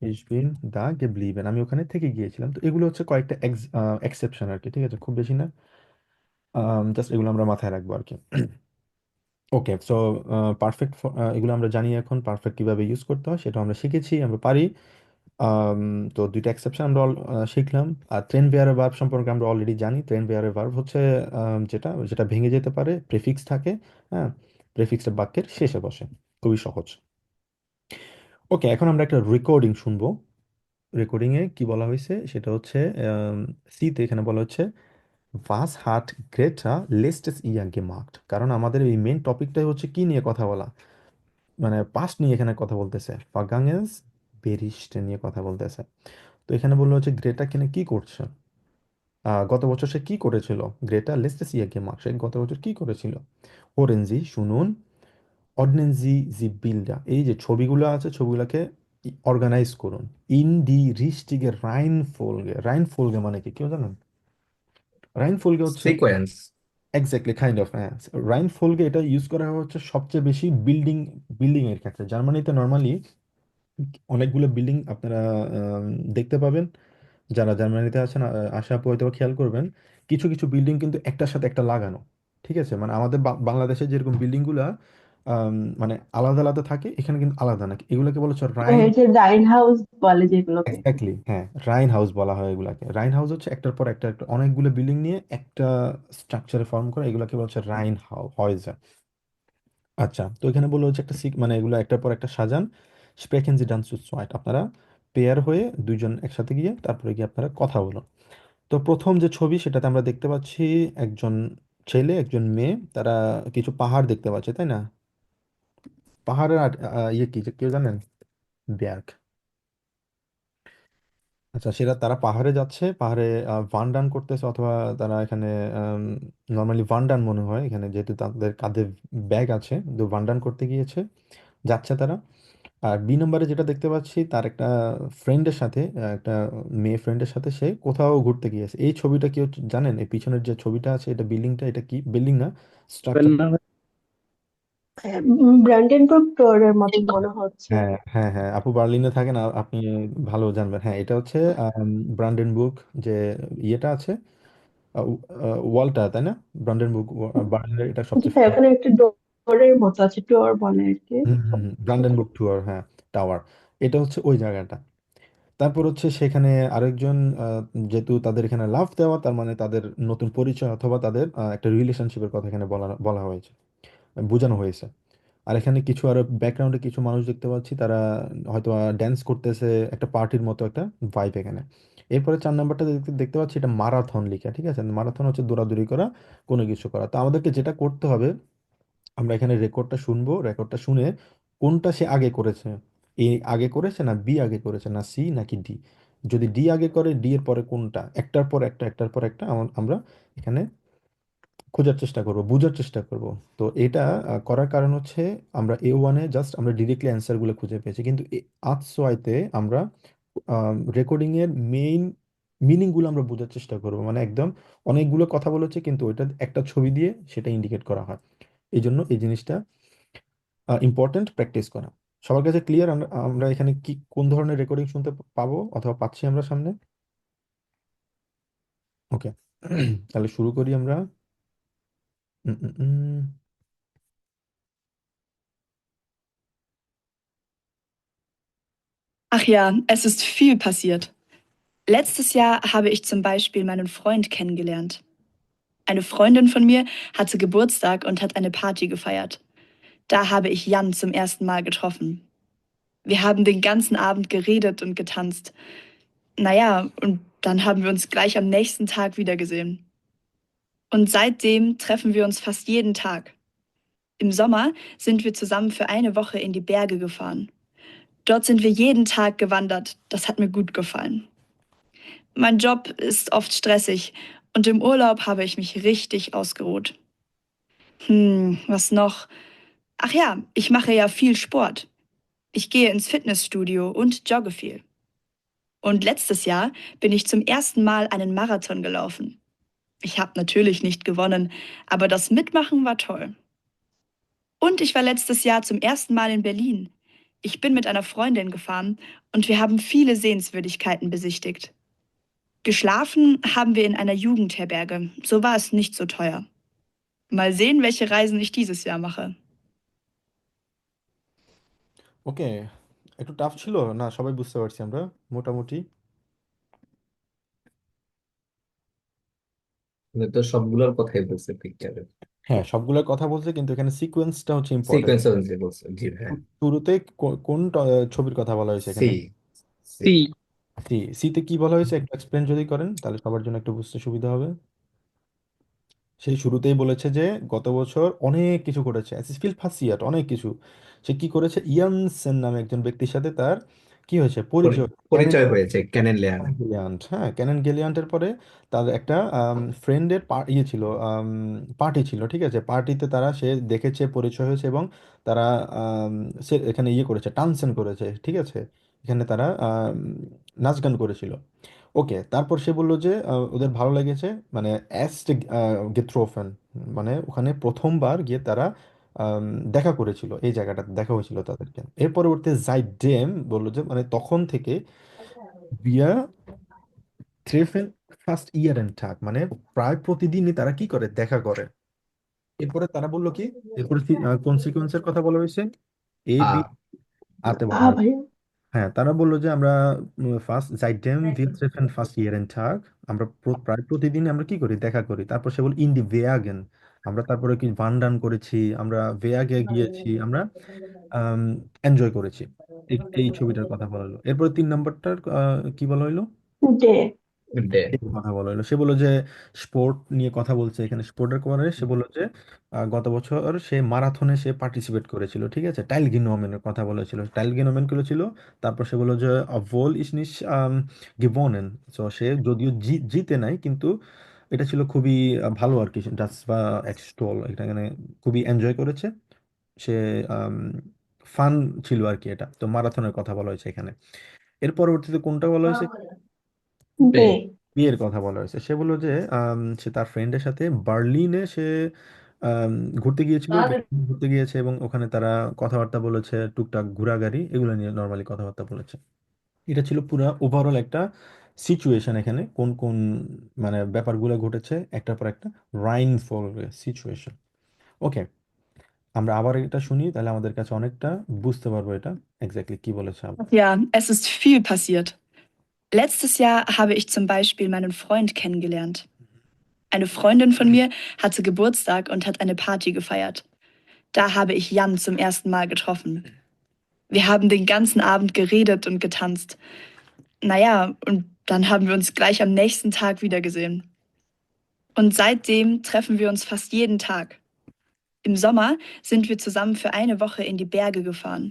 ইসবিন দা গেব্লিবেন, আমি ওখানে থেকে গিয়েছিলাম। তো এগুলো হচ্ছে কয়েকটা এক্সেপশন আর কি। ঠিক আছে, খুব বেশি না, জাস্ট এগুলো আমরা মাথায় রাখবো আর কি। ওকে, সো পারফেক্ট, এগুলো আমরা জানি। এখন পারফেক্ট কিভাবে ইউজ করতে হয় সেটা আমরা শিখেছি, আমরা পারি। আম, তো দুইটা এক্সেপশন আমরা শিখলাম। আর ট্রেন বেয়ারের ভার্ব সম্পর্কে আমরা অলরেডি জানি। ট্রেন বেয়ারের ভার্ব হচ্ছে যেটা যেটা ভেঙে যেতে পারে, প্রিফিক্স থাকে। হ্যাঁ, প্রেফিক্সটা বাক্যের শেষে বসে। খুবই সহজ। ওকে, এখন আমরা একটা রেকর্ডিং শুনবো। রেকর্ডিংয়ে কি বলা হয়েছে সেটা হচ্ছে সিতে এখানে বলা হচ্ছে ভাস হাট গ্রেটা লেস্টেস ইয়া গেমার্কড, কারণ আমাদের এই মেন টপিকটাই হচ্ছে কি নিয়ে কথা বলা, মানে পাস্ট নিয়ে এখানে কথা বলতেছে, ফাগাঙ্গেস বেরিস্টে নিয়ে কথা বলতেছে। তো এখানে বললো হচ্ছে গ্রেটা কিনে কি করছে, গত বছর সে কি করেছিল, গ্রেটা লেস্টেস ইয়া গেমার্কড, সে গত বছর কি করেছিল। ওরেনজি শুনুন, অর্ডিনেন্সি জি বিল্ডা, এই যে ছবিগুলো আছে ছবিগুলোকে অর্গানাইজ করুন। ইন ডি রিস্টিগে রাইনফোলগে, রাইনফোলগে মানে কি কেউ জানেন? রাইনফোলগে হচ্ছে সিকোয়েন্স। এক্স্যাক্টলি কাইন্ড অফ, হ্যাঁ। রাইনফোলগে এটা ইউজ করা হয় হচ্ছে সবচেয়ে বেশি বিল্ডিং এর ক্ষেত্রে। জার্মানিতে নর্মালি অনেকগুলো বিল্ডিং আপনারা আম, দেখতে পাবেন। যারা জার্মানিতে আছেন আশা আপু হয়তো খেয়াল করবেন, কিছু কিছু বিল্ডিং কিন্তু একটার সাথে একটা লাগানো। ঠিক আছে, মানে আমাদের বাংলাদেশে যেরকম বিল্ডিং গুলা মানে আলাদা আলাদা থাকে, এখানে কিন্তু আলাদা না, এগুলোকে বলা হচ্ছে রাইন। এই যে ডাইন হাউস বলে যেগুলোকে। এক্স্যাক্টলি, হ্যাঁ, রাইন হাউস বলা হয় এগুলাকে। রাইন হাউস হচ্ছে একটার পর একটা একটা অনেকগুলো বিল্ডিং নিয়ে একটা স্ট্রাকচারে ফর্ম করে, এগুলোকে বলা হচ্ছে রাইন হাউস। আচ্ছা, তো এখানে বললো হচ্ছে একটা মানে এগুলো একটার পর একটা সাজান। স্প্রেকেন জি ডান চু সোয়াইট, আপনারা পেয়ার হয়ে দুইজন একসাথে গিয়ে তারপরে গিয়ে আপনারা কথা বলুন। তো প্রথম যে ছবি সেটাতে আমরা দেখতে পাচ্ছি একজন ছেলে একজন মেয়ে, তারা কিছু পাহাড় দেখতে পাচ্ছে, তাই না? পাহাড়ের ইয়ে কি কেউ জানেন? ব্যাগ। আচ্ছা, সেটা তারা পাহাড়ে যাচ্ছে, পাহাড়ে ভান ডান করতেছে, অথবা তারা এখানে নর্মালি ভান ডান মনে হয় এখানে, যেহেতু তাদের কাঁধে ব্যাগ আছে, তো ভান ডান করতে গিয়েছে, যাচ্ছে তারা। আর বি নম্বরে যেটা দেখতে পাচ্ছি, তার একটা ফ্রেন্ডের সাথে একটা মেয়ে ফ্রেন্ডের সাথে সে কোথাও ঘুরতে গিয়েছে। এই ছবিটা কেউ জানেন? এই পিছনের যে ছবিটা আছে, এটা বিল্ডিংটা, এটা কি বিল্ডিং না, স্ট্রাকচার? ব্র্যান্ডেনবুর্গ ট্যুরের মতো মনে হচ্ছে। হ্যাঁ হ্যাঁ হ্যাঁ, আপু বার্লিনে থাকেন, আপনি ভালো জানবেন। হ্যাঁ, এটা হচ্ছে ব্রান্ডেনবুর্গ যে ইয়েটা আছে, ওয়ালটা, তাই না? ব্রান্ডেনবুর্গ বার্লিনের এটা জি সবচেয়ে ভাই, famous। ওখানে একটা ডোরের মতো আছে, ট্যুর বলে আর কি। ব্রান্ডেনবুর্গ টুয়ার, হ্যাঁ, টাওয়ার। এটা হচ্ছে ওই জায়গাটা। তারপর হচ্ছে সেখানে আরেকজন, যেহেতু তাদের এখানে লাভ দেওয়া, তার মানে তাদের নতুন পরিচয় অথবা তাদের একটা রিলেশনশিপের কথা এখানে বলা বলা হয়েছে, বোঝানো হয়েছে। আর এখানে কিছু আরো ব্যাকগ্রাউন্ডে কিছু মানুষ দেখতে পাচ্ছি, তারা হয়তো ড্যান্স করতেছে, একটা পার্টির মতো একটা ভাইব এখানে। এরপরে 4 নাম্বারটা দেখতে দেখতে পাচ্ছি, এটা মারাথন লিখা, ঠিক আছে? মারাথন হচ্ছে দৌড়াদৌড়ি করা, কোনো কিছু করা। তো আমাদেরকে যেটা করতে হবে, আমরা এখানে রেকর্ডটা শুনবো, রেকর্ডটা শুনে কোনটা সে আগে করেছে, এ আগে করেছে না বি আগে করেছে না সি নাকি ডি। যদি ডি আগে করে, ডি এর পরে কোনটা, একটার পর একটা একটার পর একটা আমরা এখানে খোঁজার চেষ্টা করব, বোঝার চেষ্টা করব। তো এটা করার কারণ হচ্ছে আমরা A1-এ জাস্ট আমরা ডিরেক্টলি অ্যান্সারগুলো খুঁজে পেয়েছি, কিন্তু আতসোয়াইতে আমরা রেকর্ডিং এর মেইন মিনিংগুলো আমরা বোঝার চেষ্টা করব, মানে একদম অনেকগুলো কথা বলেছে কিন্তু ওইটা একটা ছবি দিয়ে সেটা ইন্ডিকেট করা হয়। এই জন্য এই জিনিসটা ইম্পর্টেন্ট, প্র্যাকটিস করা। সবার কাছে ক্লিয়ার? আমরা আমরা এখানে কি কোন ধরনের রেকর্ডিং শুনতে পাবো অথবা পাচ্ছি আমরা সামনে? ওকে, তাহলে শুরু করি আমরা। উম, উম, উম। Ach ja, es ist viel passiert. Letztes Jahr habe ich zum Beispiel meinen Freund kennengelernt. Eine Freundin von mir hatte Geburtstag und hat eine Party gefeiert. Da habe ich Jan zum ersten Mal getroffen. Wir haben den ganzen Abend geredet und getanzt. Naja, und dann haben wir uns gleich am nächsten Tag wiedergesehen. Und seitdem treffen wir uns fast jeden Tag. Im Sommer sind wir zusammen für eine Woche in die Berge gefahren. Dort sind wir jeden Tag gewandert. Das hat mir gut gefallen. Mein Job ist oft stressig und im Urlaub habe ich mich richtig ausgeruht. Was noch? Ach ja, ich mache ja viel Sport. Ich gehe ins Fitnessstudio und jogge viel. Und letztes Jahr bin ich zum ersten Mal einen Marathon gelaufen. Ich habe natürlich nicht gewonnen, aber das Mitmachen war toll. Und ich war letztes Jahr zum ersten Mal in Berlin. Ich bin mit einer Freundin gefahren und wir haben viele Sehenswürdigkeiten besichtigt. Geschlafen haben wir in einer Jugendherberge. So war es nicht so teuer. Mal sehen, welche Reisen ich dieses Jahr mache. ওকে, একটু tough ছিল না? সবাই বুঝতে পারছি আমরা মোটামুটি। তো সবগুলোর কথাই বলছে পিকচারে। হ্যাঁ, সবগুলোর কথা বলছে, কিন্তু এখানে সিকোয়েন্সটা হচ্ছে ইম্পর্টেন্ট। সিকোয়েন্স অনুযায়ী বলছে, জি ভাইয়া। শুরুতে কোন ছবির কথা বলা হয়েছে সি। এখানে? সি। সি। সিতে কি বলা হয়েছে একটু এক্সপ্লেন যদি করেন তাহলে সবার জন্য একটু বুঝতে সুবিধা হবে। সেই শুরুতেই বলেছে যে গত বছর অনেক কিছু করেছে, ফিল ফাসিয়াট অনেক কিছু। সে কি করেছে, ইয়ানসেন নামে একজন ব্যক্তির সাথে তার কি হয়েছে, পরিচয়। ক্যানেন পরিচয় হয়েছে ক্যানেন লেয়ার। গেলিয়ান্ট, হ্যাঁ ক্যানেন গেলিয়ান্টের পরে তার একটা ফ্রেন্ডের ইয়ে ছিল, পার্টি ছিল, ঠিক আছে। পার্টিতে সে দেখেছে, পরিচয় হয়েছে, এবং তারা সে এখানে ইয়ে করেছে, টানসেন করেছে, ঠিক আছে। এখানে তারা নাচ গান করেছিল। ওকে, তারপর সে বললো যে ওদের ভালো লেগেছে, মানে অ্যাস্ট গেথ্রোফেন, মানে ওখানে প্রথমবার গিয়ে তারা আম, দেখা করেছিল, এই জায়গাটাতে দেখা হয়েছিল তাদেরকে। এর পরবর্তী জাইডেম বললো যে মানে তখন থেকে বিয়া ট্রেফেন ফার্স্ট ইয়ার অ্যান্ড থাক, মানে প্রায় প্রতিদিনই তারা কি করে, দেখা করে। এরপরে তারা বললো কি, এরপরে কোন সিকোয়েন্সের কথা বলা হয়েছে, এ আ। বি আতে বলা हाँ হয়েছে। भैया। হ্যাঁ, তারা বললো যে আমরা first জাইডেম wir treffen fast jeden Tag, আমরা প্রায় প্রতিদিন আমরা কি করি, দেখা করি। তারপর সে বল ইন দি ভেয়াগেন, আমরা তারপরে কি ভান্ডান করেছি, আমরা ভেয়াগে গিয়েছি, আমরা এনজয় করেছি। এই ছবিটার কথা বলা হলো। এরপর 3 নম্বরটার কি বলা হলো, डे। ডে। এর কথা বলা হলো। সে বললো যে স্পোর্ট নিয়ে কথা বলছে, এখানে স্পোর্টের কথা। সে বললো যে গত বছর সে মারাথনে সে পার্টিসিপেট করেছিল, ঠিক আছে। টাইলগিনোমেনের কথা বলেছিল, টাইলগিনোমেন করেছিল। তারপর সে বললো যে ভোল ইস নিশ গিভনেন, তো সে যদিও জিতে নাই, কিন্তু এটা ছিল খুবই ভালো আর কি। ডাচ বা এক্সটল এটা এখানে খুবই এনজয় করেছে সে, ফান ছিল আর কি। এটা তো মারাথনের কথা বলা হয়েছে এখানে। এর পরবর্তীতে কোনটা বলা হয়েছে, ডে। डे। বিয়ের কথা বলা হয়েছে। সে বললো যে সে তার ফ্রেন্ডের সাথে বার্লিনে সে আম, ঘুরতে গিয়েছিল, বেশিদিন ঘুরতে গিয়েছে, এবং ওখানে তারা কথাবার্তা বলেছে, টুকটাক ঘোরাঘুরি এগুলো নিয়ে নর্মালি কথাবার্তা বলেছে। এটা ছিল পুরো ওভারঅল একটা সিচুয়েশন, এখানে কোন কোন মানে ব্যাপারগুলো ঘটেছে একটার পর একটা, রাইনফল সিচুয়েশন। ওকে, আমরা আবার এটা শুনি, তাহলে আমাদের কাছে অনেকটা বুঝতে পারবো এটা এক্স্যাক্টলি কি বলেছে আবার। Ja, es ist viel passiert. Letztes Jahr habe ich zum Beispiel meinen Freund kennengelernt. Eine Freundin von mir hatte Geburtstag und hat eine Party gefeiert. Da habe ich Jan zum ersten Mal getroffen. Wir haben den ganzen Abend geredet und getanzt. Naja, und dann haben wir uns gleich am nächsten Tag wiedergesehen. Und seitdem treffen wir uns fast jeden Tag. Im Sommer sind wir zusammen für eine Woche in die Berge gefahren.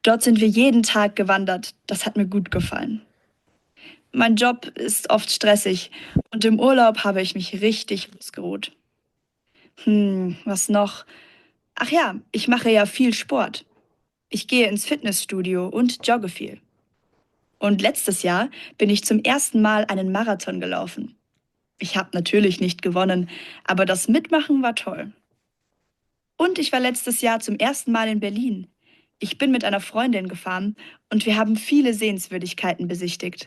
Dort sind wir jeden Tag gewandert. Das hat mir gut gefallen. Mein Job ist oft stressig und im Urlaub habe ich mich richtig ausgeruht. Was noch? Ach ja, ich mache ja viel Sport. Ich gehe ins Fitnessstudio und jogge viel. Und letztes Jahr bin ich zum ersten Mal einen Marathon gelaufen. Ich habe natürlich nicht gewonnen, aber das Mitmachen war toll. Und ich war letztes Jahr zum ersten Mal in Berlin. Ich bin mit einer Freundin gefahren und wir haben viele Sehenswürdigkeiten besichtigt.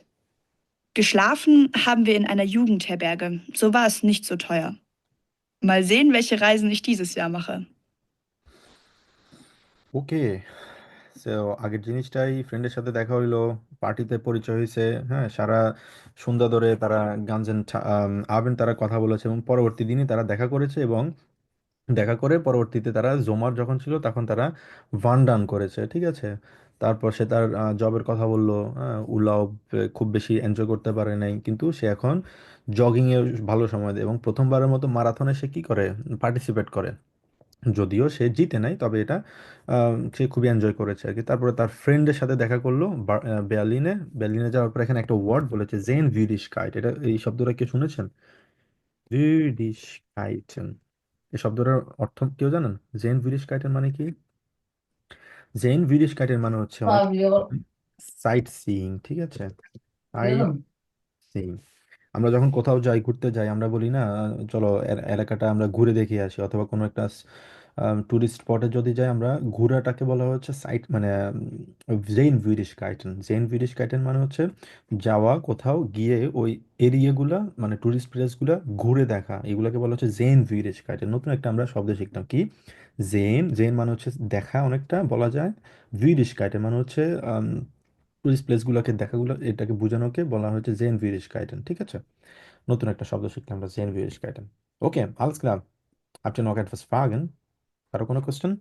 Geschlafen haben wir in einer Jugendherberge. So war es nicht so teuer. Mal sehen, welche Reisen ich dieses Jahr mache. Okay, so আগের জিনিসটাই, ফ্রেন্ডের সাথে দেখা হইলো, পার্টিতে পরিচয় হয়েছে, হ্যাঁ সারা সন্ধ্যা ধরে তারা গানজেন আবেন তারা কথা বলেছে, এবং পরবর্তী দিনই তারা দেখা করেছে, এবং দেখা করে পরবর্তীতে তারা জোমার যখন ছিল তখন তারা ভান ডান করেছে, ঠিক আছে। তারপর সে তার জবের কথা বললো, উলাও খুব বেশি এনজয় করতে পারে নাই, কিন্তু সে এখন জগিংয়ে ভালো সময় দেয়, এবং প্রথমবারের মতো মারাথনে সে কি করে, পার্টিসিপেট করে। যদিও সে জিতে নাই, তবে এটা সে খুবই এনজয় করেছে আর কি। তারপরে তার ফ্রেন্ডের সাথে দেখা করলো বের্লিনে। বের্লিনে যাওয়ার পর এখানে একটা ওয়ার্ড বলেছে, জেন ভিডিশকাইট, এটা এই শব্দটা কি শুনেছেন, ভিডিশকাইটেন? এই শব্দটার অর্থ কেউ জানেন, জেন ভিডিশকাইটের মানে কি? জেন ভিডিশকাইটের মানে হচ্ছে অনেক সাইট সিইং, ঠিক আছে। সাইট সিইং, আমরা যখন কোথাও যাই, ঘুরতে যাই, আমরা বলি না চলো এলাকাটা আমরা ঘুরে দেখে আসি, অথবা কোনো একটা টুরিস্ট স্পটে যদি যাই, আমরা ঘোরাটাকে বলা হচ্ছে সাইট, মানে জেইন ভিডিশকাইটেন। জেইন ভিডিশকাইটেন মানে হচ্ছে যাওয়া, কোথাও গিয়ে ওই এরিয়াগুলা, মানে টুরিস্ট প্লেসগুলা ঘুরে দেখা, এগুলোকে বলা হচ্ছে জেইন ভিডিশকাইটেন। নতুন একটা আমরা শব্দ শিখলাম, কি জেইন, জেইন মানে হচ্ছে দেখা অনেকটা বলা যায়, ভিডিশকাইটেন মানে হচ্ছে টুরিস্ট প্লেসগুলোকে দেখাগুলো, এটাকে বোঝানোকে বলা হচ্ছে জেন ভিডিশকাইটেন, ঠিক আছে। নতুন একটা শব্দ শিখলাম আমরা, জেন ভিডিশকাইটেন। ওকে, alles klar. Habt ihr noch etwas Fragen? কারো কোনো কোয়েশ্চেন?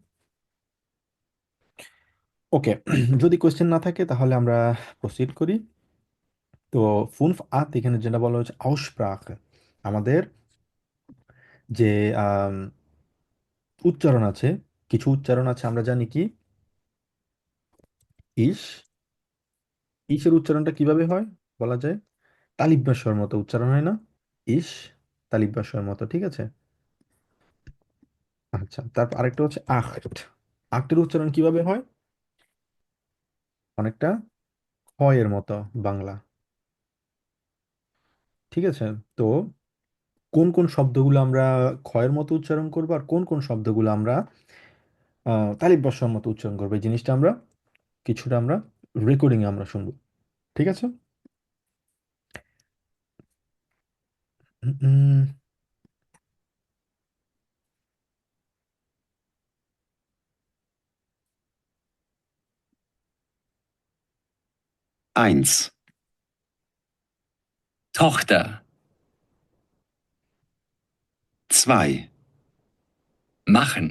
ওকে, যদি কোয়েশ্চেন না থাকে তাহলে আমরা প্রসিড করি। তো 5a এখানে যেটা বলা হচ্ছে Aussprache, আমাদের যে আম, উচ্চারণ আছে, কিছু উচ্চারণ আছে আমরা জানি কি ইস, ইসের উচ্চারণটা কিভাবে হয় বলা যায়, তালিব স্বর মতো উচ্চারণ হয় না? ইস তালিব স্বর মতো, ঠিক আছে। আচ্ছা, তারপর আরেকটা হচ্ছে আখট, আখটের উচ্চারণ কিভাবে হয়? অনেকটা হয় এর মতো বাংলা, ঠিক আছে। তো কোন কোন শব্দগুলো আমরা ক্ষয়ের মতো উচ্চারণ করবো আর কোন কোন শব্দগুলো আমরা তালিব বর্ষার মতো উচ্চারণ করবো, এই জিনিসটা আমরা কিছুটা আমরা রেকর্ডিং আমরা শুনবো, ঠিক আছে। উম, 1. Tochter. 2. Machen.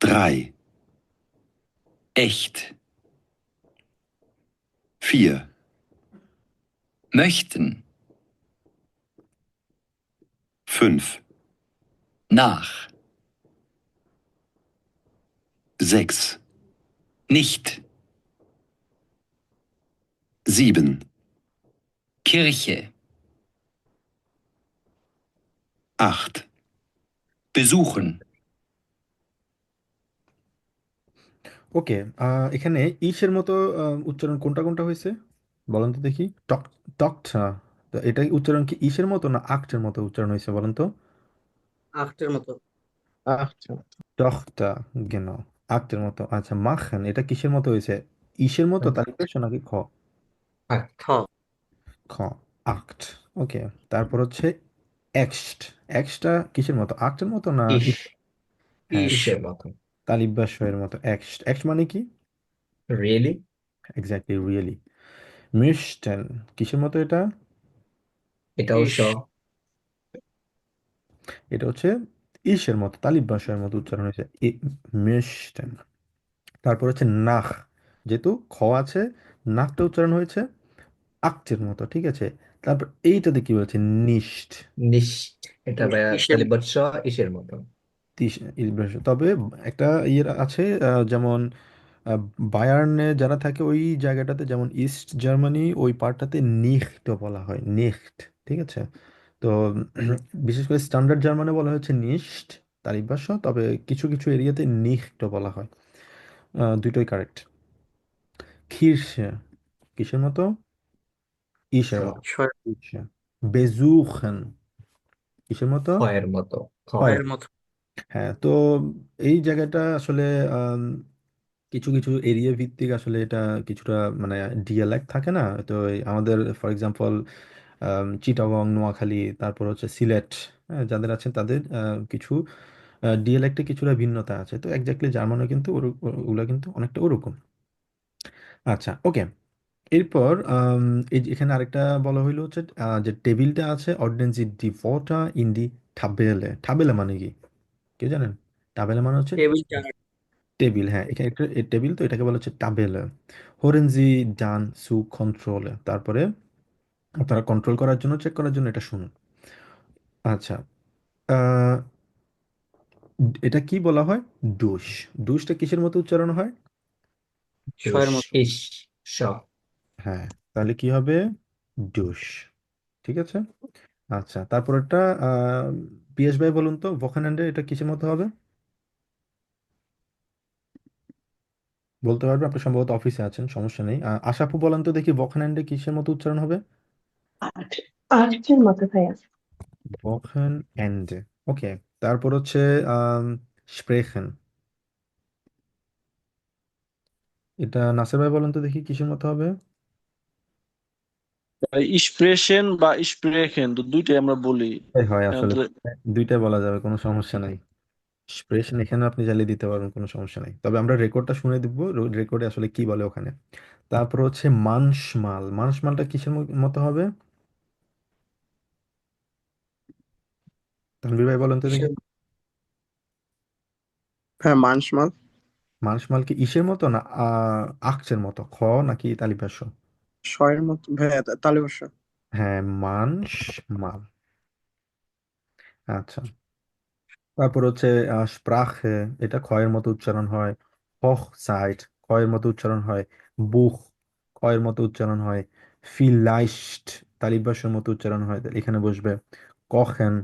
3. Echt. 4. Möchten. 5. Nach. 6. Nicht. 7. Kirche. 8. Besuchen. ওকে, এখানে ইসের মতো উচ্চারণ কোনটা কোনটা হয়েছে বলেন তো দেখি। টক, টকটা, তো এটা উচ্চারণ কি ইসের মতো না আক্টের মতো উচ্চারণ হয়েছে বলেন তো? আখটের মতো। আচ্ছা, টকটা, গেন, আক্টের মতো। আচ্ছা, মাখান এটা কিসের মতো হয়েছে, ইসের মতো তালিকা নাকি খ? খ। খ, আক্ট। ওকে, তারপর হচ্ছে এক্সট, এক্সটা কিসের মতো, আক্টের মতো না ইস, হ্যাঁ, ইস। ইসের মতো। তালিবাস্যের মতো এক্সট, এক্সট মানে কি? Really, exactly, really. মিশটেন কিসের মতো এটা? এটাও ইস। স। এটা হচ্ছে ইসের মতো, তালিব ভাষার মতো উচ্চারণ হয়েছে, মিশটেন। তারপর হচ্ছে নাখ, যেহেতু খ আছে, নাকটা উচ্চারণ হয়েছে আকচের মতো, ঠিক আছে। তারপর এইটাতে কি বলছে, নিশট, নিশ্চিত, এটা ভাইয়া ইসের তাহলে বৎস ইসের মতো। তবে একটা ইয়ে আছে, যেমন বায়ার্নে যারা থাকে ওই জায়গাটাতে, যেমন ইস্ট জার্মানি ওই পার্টটাতে নিখট বলা হয়, নিখট, ঠিক আছে। তো বিশেষ করে স্ট্যান্ডার্ড জার্মানে বলা হচ্ছে নিশট, তালিব ভাষা, তবে কিছু কিছু এরিয়াতে নিখট বলা হয়। দুটোই কারেক্ট। খিরসে কিসের মতো? স, ইসের মতো। ইসে। বেজুখেন কিসের মতো? ক্ষয়ের মতো। খ। হয়। এর মতো। হ্যাঁ, তো এই জায়গাটা আসলে আম, কিছু কিছু এরিয়া ভিত্তিক আসলে এটা কিছুটা মানে ডিয়ালেক্ট থাকে না, তো এই আমাদের ফর এক্সাম্পল চিটাগং, নোয়াখালী, তারপর হচ্ছে সিলেট, হ্যাঁ, যাদের আছেন তাদের কিছু ডিয়ালেক্টে কিছুটা ভিন্নতা আছে, তো এক্স্যাক্টলি জার্মানও কিন্তু ওগুলো কিন্তু অনেকটা ওরকম। আচ্ছা, ওকে। এরপর এই যে এখানে আরেকটা বলা হইলো হচ্ছে যে টেবিলটা আছে, অর্ডিনেন্সি ডি ভোটা ইন ডি ঠাবেলে, ঠাবেলে মানে কি কেউ জানেন? টাবেলে মানে হচ্ছে টেবিল চার্ট। টেবিল, হ্যাঁ, এখানে একটা টেবিল, তো এটাকে বলা হচ্ছে টাবেলে। হরেনজি ডান সু কন্ট্রোলে, তারপরে আপনারা কন্ট্রোল করার জন্য, চেক করার জন্য এটা শুনুন। আচ্ছা, আহ, এটা কি বলা হয়? ডুশ, ডুশটা কিসের মতো উচ্চারণ হয়? দুষ, ছয়ের মতো। ইস, স। হ্যাঁ, তাহলে কি হবে? ডুশ, ঠিক আছে। আচ্ছা, তারপর একটা পিএস ভাই বলুন তো, ভোকানান্ডে এটা কিসের মতো হবে বলতে পারবে? আপনি সম্ভবত অফিসে আছেন, সমস্যা নেই। আশাপু বলেন তো দেখি, ভোকানান্ডে কিসের মতো উচ্চারণ হবে? আর্ট, আর্টের মতো ভাইয়া। ভোকানএন্ডে, ওকে। তারপর হচ্ছে স্প্রেখেন, এটা নাসির ভাই বলেন তো দেখি কিসের মতো হবে? স্প্রেশন বা স্প্রেখেন তো দুইটাই আমরা বলি। এটাই হয় আসলে, আমাদের দুইটাই বলা যাবে, কোনো সমস্যা নাই। স্প্রেশন এখানে আপনি চালিয়ে দিতে পারবেন, কোনো সমস্যা নাই, তবে আমরা রেকর্ডটা শুনে দিব, রেকর্ডে আসলে কি বলে ওখানে। তারপর হচ্ছে মানসমাল, মানসমালটা কিসের মতো হবে? তানভীর ভাই বলেন তো দেখি। হ্যাঁ, মানসমাল। মানসমাল কি ইসের মতো না আকছের মতো, খ নাকি তালিবাস্য? শয়ের মতো ভাইয়া, তালিবাস্য। হ্যাঁ, মানসমাল। আচ্ছা, তারপর হচ্ছে স্প্রাখে, এটা ক্ষয়ের মতো উচ্চারণ হয়। হখ সাইট, ক্ষয়ের মতো উচ্চারণ হয়। বুখ, ক্ষয়ের মতো উচ্চারণ হয়। ফিলাইস্ট, তালিবাসের মতো উচ্চারণ হয়, তাহলে এখানে বসবে। কখেন,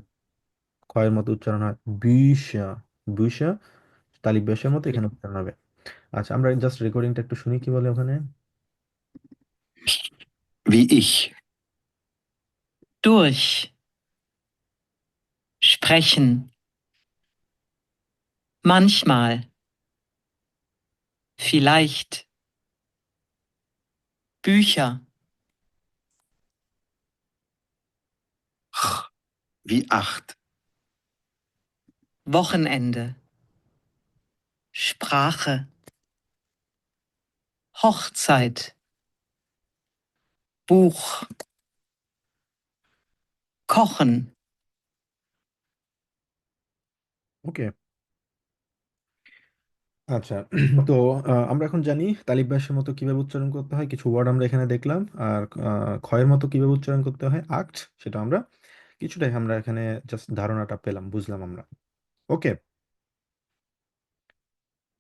ক্ষয়ের মতো উচ্চারণ হয়। bücher, bücher তালিবাসের মতো এখানে উচ্চারণ হবে। আচ্ছা, আমরা জাস্ট রেকর্ডিংটা একটু শুনি কি বলে ওখানে। Wie ich. durch, sprechen, manchmal, vielleicht, Bücher, Wie 8. Wochenende, Sprache, Hochzeit, Buch, Kochen, ওকে। আচ্ছা, তো আমরা এখন জানি তালিব ব্যাসের মতো কিভাবে উচ্চারণ করতে হয়, কিছু ওয়ার্ড আমরা এখানে দেখলাম। আর ক্ষয়ের মতো কিভাবে উচ্চারণ করতে হয় আক্ট, সেটা আমরা কিছুটাই আমরা এখানে জাস্ট ধারণাটা পেলাম, বুঝলাম আমরা। ওকে,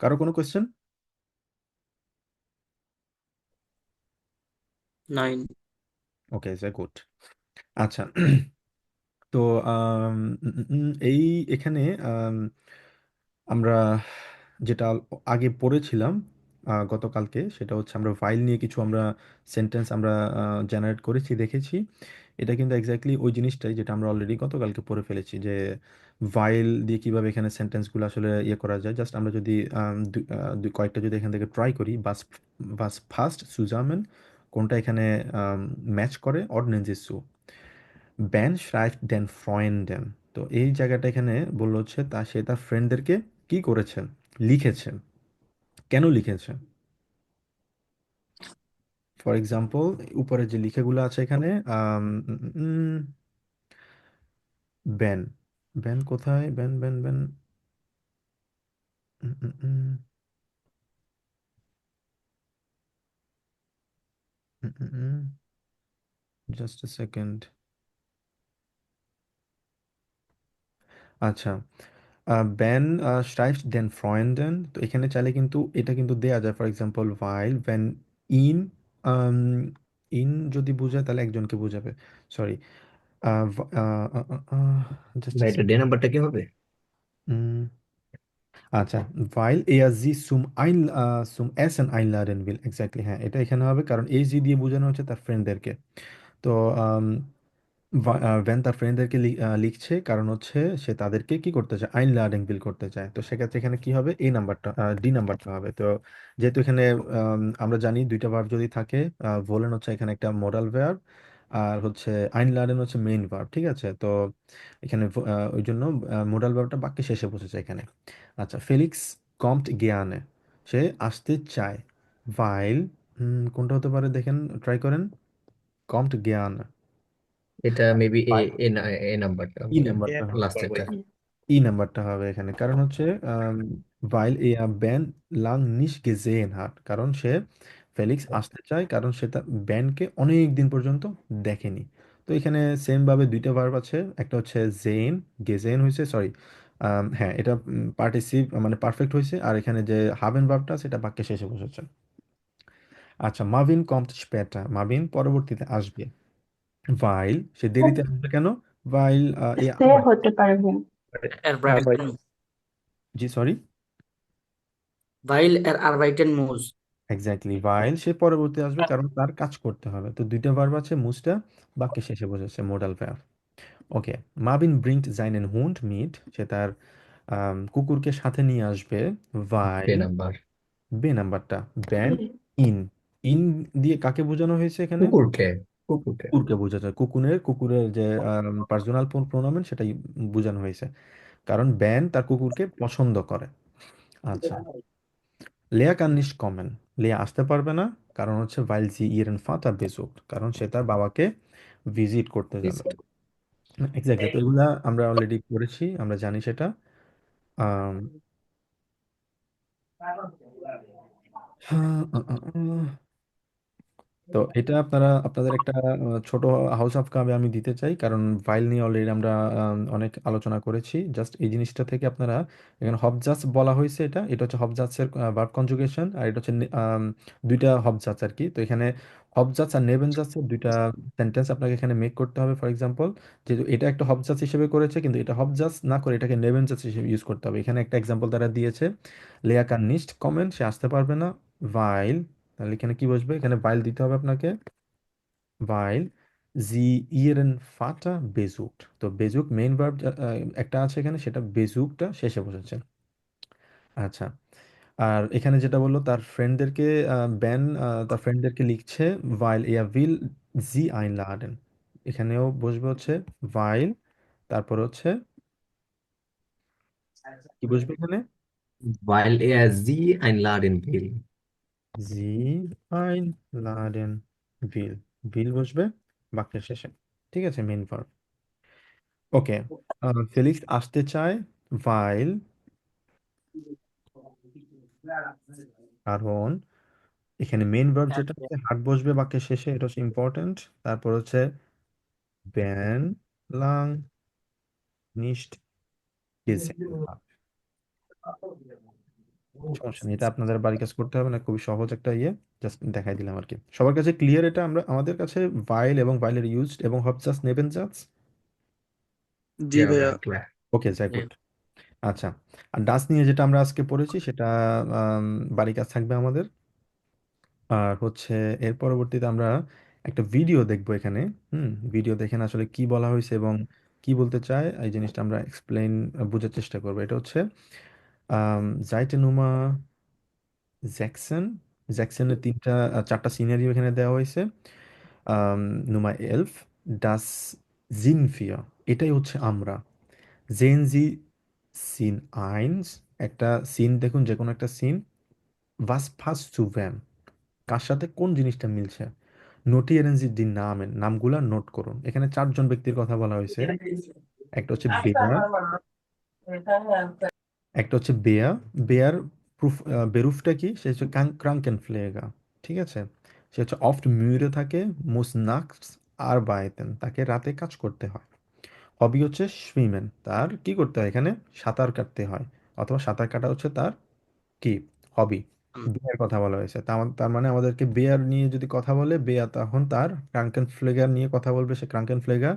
কারো কোনো কোয়েশ্চেন? 9. Okay, is good. আচ্ছা, তো এই এখানে আমরা যেটা আগে পড়েছিলাম গতকালকে, সেটা হচ্ছে আমরা ফাইল নিয়ে কিছু আমরা সেন্টেন্স আমরা জেনারেট করেছি, দেখেছি। এটা কিন্তু এক্স্যাক্টলি ওই জিনিসটাই যেটা আমরা অলরেডি গতকালকে পড়ে ফেলেছি, যে ভাইল দিয়ে কিভাবে এখানে সেন্টেন্সগুলো আসলে ইয়ে করা যায়। জাস্ট আমরা যদি কয়েকটা যদি এখান থেকে ট্রাই করি, বাস বাস ফার্স্ট সুজামেন, কোনটা এখানে ম্যাচ করে, অর্ডিনেন্স সু ব্যান schreibt den Freunden। তো এই জায়গাটা এখানে বললো হচ্ছে সে তার ফ্রেন্ডদেরকে কি করেছেন, লিখেছেন। কেন লিখেছেন? ফর এক্সাম্পল, উপরে যে লিখেগুলো আছে এখানে, ব্যান, ব্যান কোথায়, ban ban ban, just a second. আচ্ছা, ব্যান schreibt den Freunden, তো এখানে চাইলে কিন্তু এটা কিন্তু দেয়া যায়। For example, while when in, in যদি বোঝায় তাহলে একজনকে বোঝাবে। সরি, জাস্ট ভাই এটা ডে নাম্বারটা কি হবে? আচ্ছা, while er sie zum Essen einladen will, exactly হ্যাঁ, এটা এখানে হবে, কারণ এই জি দিয়ে বোঝানো হচ্ছে তার ফ্রেন্ডদেরকে। তো ভ্যান তার ফ্রেন্ডদেরকে লিখছে, কারণ হচ্ছে সে তাদেরকে কি করতে চায়, আইন লার্নিং বিল করতে চায়। তো সেক্ষেত্রে এখানে কি হবে, এই নাম্বারটা, ডি নাম্বারটা হবে। তো যেহেতু এখানে আমরা জানি দুইটা ভার্ব যদি থাকে, ভোলেন হচ্ছে এখানে একটা মোডাল ভার্ব, আর হচ্ছে আইন লার্নেন হচ্ছে মেইন ভার্ব, ঠিক আছে। তো এখানে ওই জন্য মোডাল ভার্বটা বাক্যে শেষে বসেছে এখানে। আচ্ছা, ফেলিক্স কমট গিয়ানে, সে আসতে চায়। ভাইল, কোনটা হতে পারে দেখেন, ট্রাই করেন। কমট জ্ঞান, এটা মেবি এ এ না- এ নাম্বারটা ই হবে, নাম্বারটা হবে, লাস্টেরটা। ই নাম্বারটা হবে এখানে, কারণ হচ্ছে weil er Ben lang nicht gesehen hat, কারণ সে ফেলিক্স আসতে চায়, কারণ সে তার ব্যানকে অনেক দিন পর্যন্ত দেখেনি। তো এখানে সেম ভাবে দুইটা ভার্ব আছে, একটা হচ্ছে জেন, গেজেন হয়েছে, সরি, হ্যাঁ এটা পার্টিসিপ মানে পারফেক্ট হয়েছে, আর এখানে যে হাবেন ভার্বটা সেটা বাক্যে শেষে বসেছে। আচ্ছা, মার্ভিন কমট স্প্যাটার, মার্ভিন পরবর্তীতে আসবে। ভাইল, সে দেরিতে আসবে কেন? ভাইল এ সে হতে পারবে। Arbeiten, জি sorry, weil arbeiten muss. Exactly, ভাইল সে পরবর্তী আসবে কারণ তার কাজ করতে হবে। তো দুইটা ভার্ব আছে, মুসটা বাক্যে শেষে বসেছে, মোডাল ভার্ব। ওকে, মার্ভিন ব্রিংট জাইনেন হুন্ড মিট, সে তার কুকুরকে সাথে নিয়ে আসবে। ডে ভাইল, নাম্বার। বে নাম্বারটা, ব্যান ইন, ইন দিয়ে কাকে বোঝানো হয়েছে এখানে? কুকুরকে, কুকুরকে। কুকুরকে বোঝাচ্ছে, কুকুরের যে পার্সোনাল প্রোনাউন সেটাই বোঝানো হয়েছে, কারণ ব্যান তার কুকুরকে পছন্দ করে। আচ্ছা, লেয়া কান নিস্ট কমেন, লেয়া আসতে পারবে না, কারণ হচ্ছে ভাইল জি ইরেন ফাতা বেসুক, কারণ সে তার বাবাকে ভিজিট করতে যাবে। এক্স্যাক্টলি, তো এগুলা আমরা অলরেডি করেছি, আমরা জানি সেটা। আম, হ্যাঁ, তো এটা আপনাদের একটা ছোট হাউস অফ কাবে আমি দিতে চাই, কারণ ফাইল নিয়ে অলরেডি আমরা অনেক আলোচনা করেছি। জাস্ট এই জিনিসটা থেকে আপনারা, এখানে হবজাস বলা হয়েছে, এটা এটা হচ্ছে হবজাসের ভার্ব কনজুগেশন, আর এটা হচ্ছে দুইটা হবজাস আর কি। তো এখানে হবজাস আর নেবেনজাসের দুইটা সেন্টেন্স আপনাকে এখানে মেক করতে হবে। ফর এক্সাম্পল, যেহেতু এটা একটা হবজাস হিসেবে করেছে, কিন্তু এটা হবজাস না করে এটাকে নেবেনজাস হিসেবে ইউজ করতে হবে। এখানে একটা এক্সাম্পল তারা দিয়েছে, লেয়া কান নিস্ট কমেন্ট, সে আসতে পারবে না, ভাইল, তাহলে এখানে কি বসবে? এখানে ভাইল দিতে হবে আপনাকে, weil sie ihren Vater besucht। তো বেজুক মেইন ভার্ব একটা আছে এখানে, সেটা বেজুকটা শেষে বসেছে। আচ্ছা, আর এখানে যেটা বললো, তার ফ্রেন্ডদেরকে ব্যান, তার ফ্রেন্ডদেরকে লিখছে weil er will sie einladen। এখানেও বসবে হচ্ছে weil, তারপর হচ্ছে কি বসবে এখানে? Weil er sie einladen will. sie einladen will, will বসবে বাক্যের শেষে। ঠিক আছে, মেইন ভার্ব। ওকে, ফেলিক্স আসতে চায় ভাইল, কারণ এখানে মেইন ভার্ব যেটা হচ্ছে হাট বসবে বাক্যের শেষে, এটা হচ্ছে ইম্পর্টেন্ট। তারপর হচ্ছে ব্যান লাং নিস্ট গেসেন। সমস্যা নেই, এটা আপনাদের বাড়ি কাজ করতে হবে না, খুবই সহজ একটা ইয়ে, জাস্ট দেখাই দিলাম আর কি। সবার কাছে ক্লিয়ার এটা? আমরা আমাদের কাছে ভাইল এবং ভাইলের ইউজ এবং হবজাস নেবেন জাস্ট। জি Yeah, ভাইয়া। very clear. ওকে, যাই গুড। আচ্ছা, আর ডাস নিয়ে যেটা আমরা আজকে পড়েছি সেটা আম, বাড়ি কাজ থাকবে আমাদের। আর হচ্ছে এর পরবর্তীতে আমরা একটা ভিডিও দেখবো এখানে। ভিডিও দেখেন আসলে কি বলা হয়েছে এবং কি বলতে চায়, এই জিনিসটা আমরা এক্সপ্লেইন, বোঝার চেষ্টা করবো। এটা হচ্ছে জাইটে নুমা জ্যাকসন, জ্যাকসনের চারটা সিনারিও এখানে দেওয়া হয়েছে। নুমা এলফ, ডাস জিনফিয়া, এটাই হচ্ছে আমরা। জেন জি সিন আইনস, একটা সিন দেখুন, যে কোনো একটা সিন। ভাস ফাস টু ভ্যান, কার সাথে কোন জিনিসটা মিলছে। নোটিয়েরেন জি দি নামেন, নামগুলা নোট করুন। এখানে চারজন ব্যক্তির কথা বলা হয়েছে। একটা হচ্ছে বেয়া, একটা হচ্ছে বেয়া, বেয়ার প্রুফ, বেরুফটা কি? সে হচ্ছে ক্রাঙ্কেন ফ্লেগা। ঠিক আছে, সে হচ্ছে অফট মিউরে থাকে, মুস নাক্স আর বাইতেন, তাকে রাতে কাজ করতে হয়। হবি হচ্ছে সুইমেন, তার কি করতে হয় এখানে? সাঁতার কাটতে হয়, অথবা সাঁতার কাটা হচ্ছে তার কি হবি। হুম, বেয়ার কথা বলা হয়েছে, তার মানে আমাদেরকে বেয়ার নিয়ে যদি কথা বলে, বেয়া তখন তার ক্রাঙ্কেন ফ্লেগার নিয়ে কথা বলবে, সে ক্রাঙ্কেন ফ্লেগা।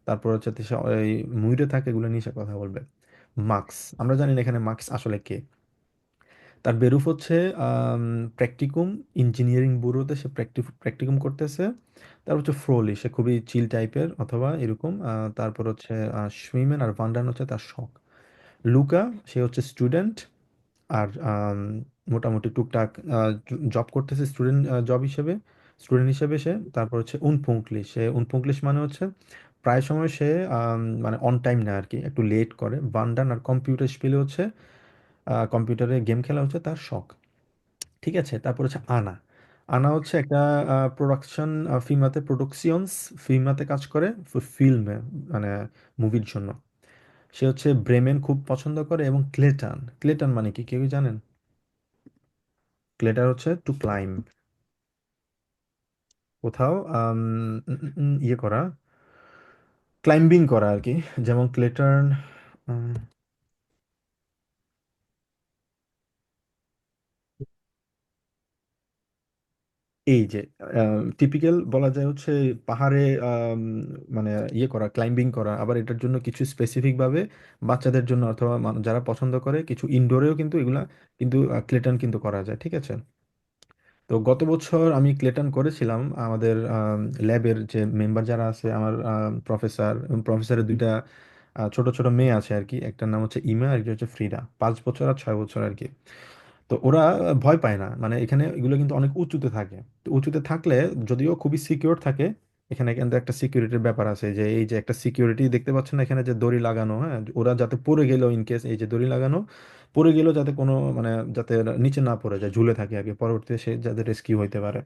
তারপর হচ্ছে সে ওই মুইরে থাকে, এগুলো নিয়ে সে কথা বলবে। মার্কস, আমরা জানি না এখানে মার্কস আসলে কে। তার বেরুফ হচ্ছে প্র্যাকটিকুম, ইঞ্জিনিয়ারিং ব্যুরোতে সে প্র্যাকটিকুম করতেছে। তারপর হচ্ছে ফ্রোলি, সে খুবই চিল টাইপের অথবা এরকম। তারপর হচ্ছে সুইমেন আর ভান্ডান হচ্ছে তার শখ। লুকা, সে হচ্ছে স্টুডেন্ট, আর মোটামুটি টুকটাক জব করতেছে, জব হিসেবে, স্টুডেন্ট হিসেবে সে। তারপর হচ্ছে উনপুঙ্কলিশ, সে উনপুঙ্কলিশ মানে হচ্ছে প্রায় সময় সে মানে অন টাইম না আর কি, একটু লেট করে। বান্ডান আর কম্পিউটার স্পিলে হচ্ছে কম্পিউটারে গেম খেলা হচ্ছে তার শখ। ঠিক আছে, তারপর হচ্ছে আনা। আনা হচ্ছে একটা প্রোডাকশন ফিল্মাতে, প্রোডাকশনস ফিল্মাতে কাজ করে, ফিল্মে মানে মুভির জন্য। সে হচ্ছে ব্রেমেন খুব পছন্দ করে। এবং ক্লেটন, ক্লেটন মানে কি কেউ জানেন? ক্লেটার হচ্ছে টু ক্লাইম্ব, কোথাও ইয়ে করা, ক্লাইম্বিং করা আর কি। যেমন ক্লেটার্ন, এই যে টিপিক্যাল বলা যায় হচ্ছে পাহাড়ে মানে ইয়ে করা, ক্লাইম্বিং করা। আবার এটার জন্য কিছু স্পেসিফিক ভাবে বাচ্চাদের জন্য অথবা যারা পছন্দ করে, কিছু ইনডোরেও কিন্তু এগুলা কিন্তু ক্লেটন কিন্তু করা যায়। ঠিক আছে, তো গত বছর আমি ক্লেটন করেছিলাম। আমাদের ল্যাবের যে মেম্বার যারা আছে, আমার প্রফেসর এবং প্রফেসরের দুইটা ছোট ছোট মেয়ে আছে আর কি। একটার নাম হচ্ছে ইমা, আর একটা হচ্ছে ফ্রিডা, 5 বছর আর 6 বছর আর কি। তো ওরা ভয় পায় না, মানে এখানে এগুলো কিন্তু অনেক উঁচুতে থাকে। তো উঁচুতে থাকলে যদিও খুবই সিকিউর থাকে, এখানে কিন্তু একটা সিকিউরিটির ব্যাপার আছে, যে এই যে একটা সিকিউরিটি দেখতে পাচ্ছেন না এখানে, যে দড়ি লাগানো। হ্যাঁ, ওরা যাতে পড়ে গেলেও ইন কেস, এই যে দড়ি লাগানো, পড়ে গেলেও যাতে কোনো মানে যাতে নিচে না পড়ে যায়, ঝুলে থাকে আগে, পরবর্তীতে সে যাতে রেস্কিউ হইতে পারে।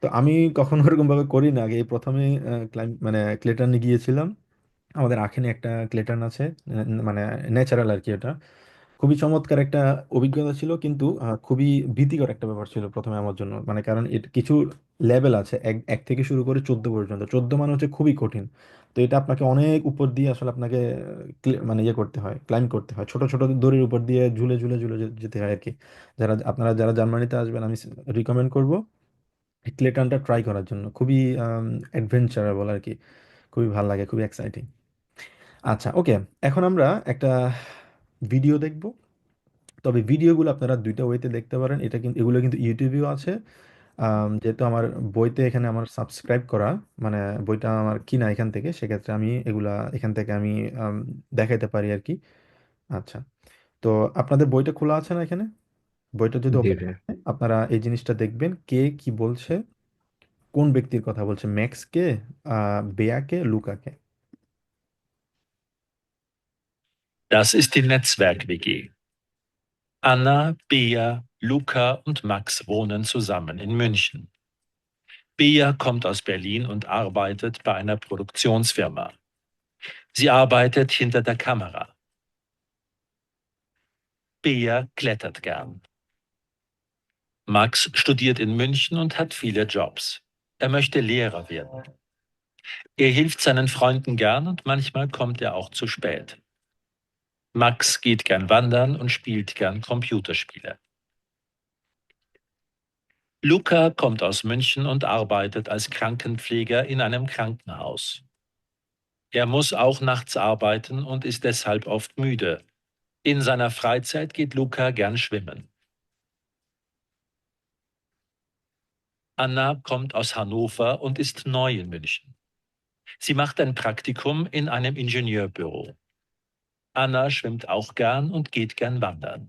তো আমি কখনো এরকম ভাবে করি না, আগে এই প্রথমে মানে ক্লেটনে গিয়েছিলাম। আমাদের আখেনে একটা ক্লেটার্ন আছে, মানে ন্যাচারাল আর কি। এটা খুবই চমৎকার একটা অভিজ্ঞতা ছিল, কিন্তু খুবই ভীতিকর একটা ব্যাপার ছিল প্রথমে আমার জন্য। মানে কারণ এর কিছু লেভেল আছে, এক এক থেকে শুরু করে 14 পর্যন্ত। 14 মানে হচ্ছে খুবই কঠিন। তো এটা আপনাকে অনেক উপর দিয়ে আসলে আপনাকে মানে ইয়ে করতে হয়, ক্লাইম্ব করতে হয়, ছোট ছোট দড়ির উপর দিয়ে ঝুলে ঝুলে ঝুলে যেতে হয় আর কি। যারা জার্মানিতে আসবেন, আমি রিকমেন্ড করব এই ক্লেটানটা ট্রাই করার জন্য। খুবই অ্যাডভেঞ্চারেবল আর কি, খুবই ভালো লাগে, খুবই এক্সাইটিং। আচ্ছা, ওকে, এখন আমরা একটা ভিডিও দেখব। তবে ভিডিওগুলো আপনারা দুইটা ওয়েতে দেখতে পারেন। এটা কিন্তু, এগুলো কিন্তু ইউটিউবেও আছে। যেহেতু আমার বইতে এখানে আমার সাবস্ক্রাইব করা, মানে বইটা আমার কিনা এখান থেকে, সেক্ষেত্রে আমি এগুলা এখান থেকে আমি দেখাইতে পারি আর কি। আচ্ছা, তো আপনাদের বইটা খোলা আছে না এখানে? বইটা যদি জি ওপেন ভাইয়া। হয়, আপনারা এই জিনিসটা দেখবেন, কে কি বলছে, কোন ব্যক্তির কথা বলছে, ম্যাক্সকে, বেয়াকে, লুকাকে। Das ist die Netzwerk-WG. Anna, Bea, Luca und Max wohnen zusammen in München. Bea kommt aus Berlin und arbeitet bei einer Produktionsfirma. Sie arbeitet hinter der Kamera. Bea klettert gern. Max studiert in München und hat viele Jobs. Er möchte Lehrer werden. Er hilft seinen Freunden gern und manchmal kommt er auch zu spät. Max geht gern wandern und spielt gern Computerspiele. Luca kommt aus München und arbeitet als Krankenpfleger in einem Krankenhaus. Er muss auch nachts arbeiten und ist deshalb oft müde. In seiner Freizeit geht Luca gern schwimmen. Anna kommt aus Hannover und ist neu in München. Sie macht ein Praktikum in einem Ingenieurbüro. Anna schwimmt auch gern und geht gern wandern.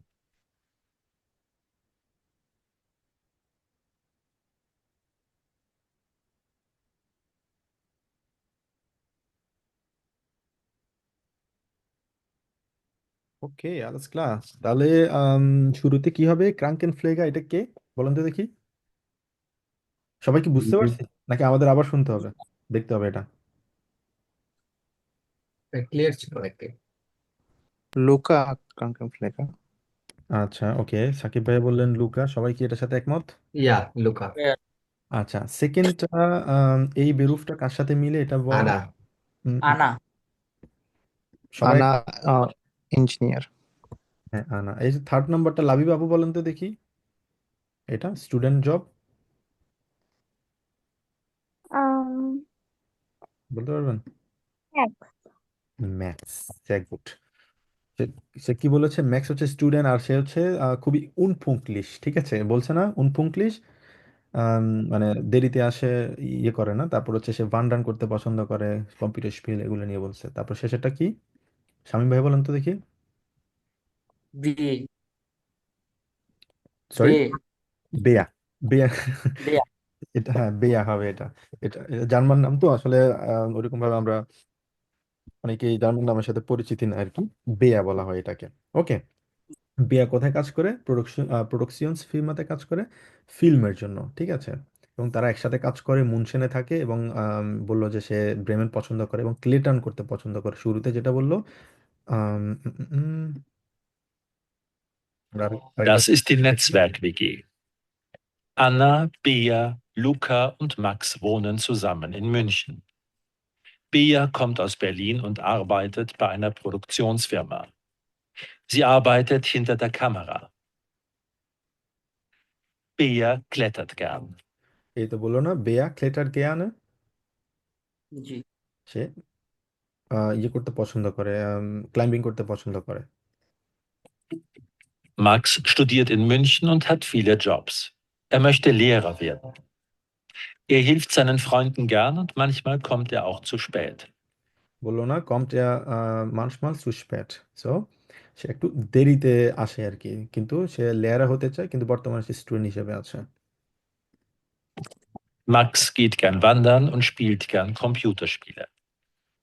Okay, আলাস class. তাহলে আম, শুরুতে কি হবে? ক্রাঙ্কেন ফ্লেগা এটা কে, বলেন তো দেখি। সবাই কি বুঝতে পারছি, নাকি আমাদের আবার শুনতে হবে, দেখতে হবে এটা? ক্লিয়ার ছিল অনেকটাই। লুকা কাঙ্কেনফ্লেকা। আচ্ছা, ওকে, সাকিব ভাই বললেন লুকা, সবাই কি এটার সাথে একমত? ইয়া, লুকা। আচ্ছা, সেকেন্ডটা, এই বেরুফটা কার সাথে মিলে এটা বলেন। আনা। আনা। সবাই। আনা ইঞ্জিনিয়ার। হ্যাঁ, আনা। এই যে থার্ড নাম্বারটা, লাবি বাবু বলেন তো দেখি, এটা স্টুডেন্ট জব, Um, বলতে পারবেন? X. Maths, good. সে সে কি বলেছে? ম্যাক্স হচ্ছে স্টুডেন্ট, আর সে হচ্ছে খুবই উনপুঙ্কলিশ, ঠিক আছে, বলছে না উনপুঙ্কলিশ, আম, মানে দেরিতে আসে, ইয়ে করে না। তারপর হচ্ছে সে ভান রান করতে পছন্দ করে, কম্পিউটার স্কিল এগুলো নিয়ে বলছে। তারপর শেষেরটা কি? শামীম ভাই বলেন তো দেখি। বি সরি, বে বেয়া। বেয়া। বেয়া। এটা, হ্যাঁ, বেয়া হবে এটা। এটা জার্মান নাম তো আসলে, ওরকম ভাবে আমরা অনেকেই জার্মান নামের সাথে পরিচিতি না আর কি। বেয়া বলা হয় এটাকে। ওকে, বেয়া কোথায় কাজ করে? প্রোডাকশনস ফিল্মাতে কাজ করে, ফিল্মের জন্য, ঠিক আছে। এবং তারা একসাথে কাজ করে, মুনশেনে থাকে, এবং বললো যে সে ব্রেমেন পছন্দ করে এবং ক্লেটন করতে পছন্দ করে শুরুতে, যেটা বললো। আম, উম, উম, উম, আরেকটা। Das ist die Netzwerk-WG. Anna, Bea, Luca und Max wohnen zusammen in München. Bea kommt aus Berlin und arbeitet bei einer Produktionsfirma. Sie arbeitet hinter der Kamera. Bea klettert gern. এই তো বললো না, বেয়া ক্লেটার গেয়ানে, জি। সে ইয়ে করতে পছন্দ করে, ক্লাইম্বিং করতে পছন্দ করে। Max studiert in München und hat viele Jobs. Er möchte Lehrer werden. Er hilft seinen Freunden gern und manchmal kommt er auch zu spät. বললো না, কমট মানসমাল সুস্পেট। সো সে একটু দেরিতে আসে আর কি, কিন্তু সে লেয়ারা হতে চায়, কিন্তু বর্তমানে সে স্টুডেন্ট হিসেবে আছে। Max geht gern wandern und spielt gern Computerspiele.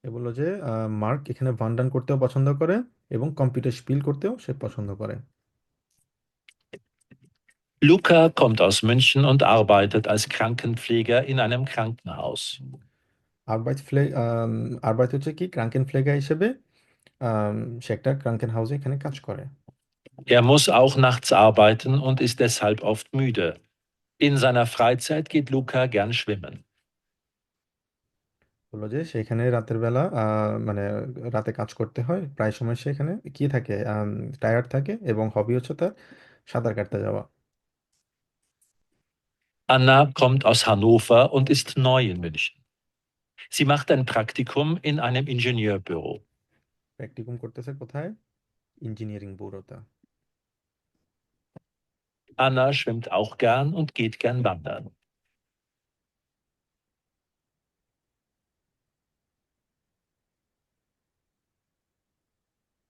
এ বললো যে মার্ক এখানে ভান্ডান করতেও পছন্দ করে এবং কম্পিউটার স্পিল করতেও সে পছন্দ করে। Luca kommt aus München und arbeitet als Krankenpfleger in einem Krankenhaus. আরবাইট ফ্লে আরবাইট হচ্ছে কি ক্রাঙ্কেন ফ্লেগার হিসেবে সে একটা ক্রাঙ্কেন হাউসে এখানে কাজ করে। Er muss auch nachts arbeiten und ist deshalb oft müde. In seiner Freizeit geht Luca gern schwimmen. বললো যে সেখানে রাতের বেলা মানে রাতে কাজ করতে হয়, প্রায় সময় সে এখানে কি থাকে, টায়ার্ড থাকে, এবং হবি হচ্ছে তার সাঁতার কাটতে যাওয়া। Anna kommt aus Hannover und ist neu in München. Sie macht ein Praktikum in einem Ingenieurbüro. প্র্যাকটিকুম করতেছে কোথায়? Engineering ব্যুরোতে। Anna schwimmt auch gern und geht gern wandern.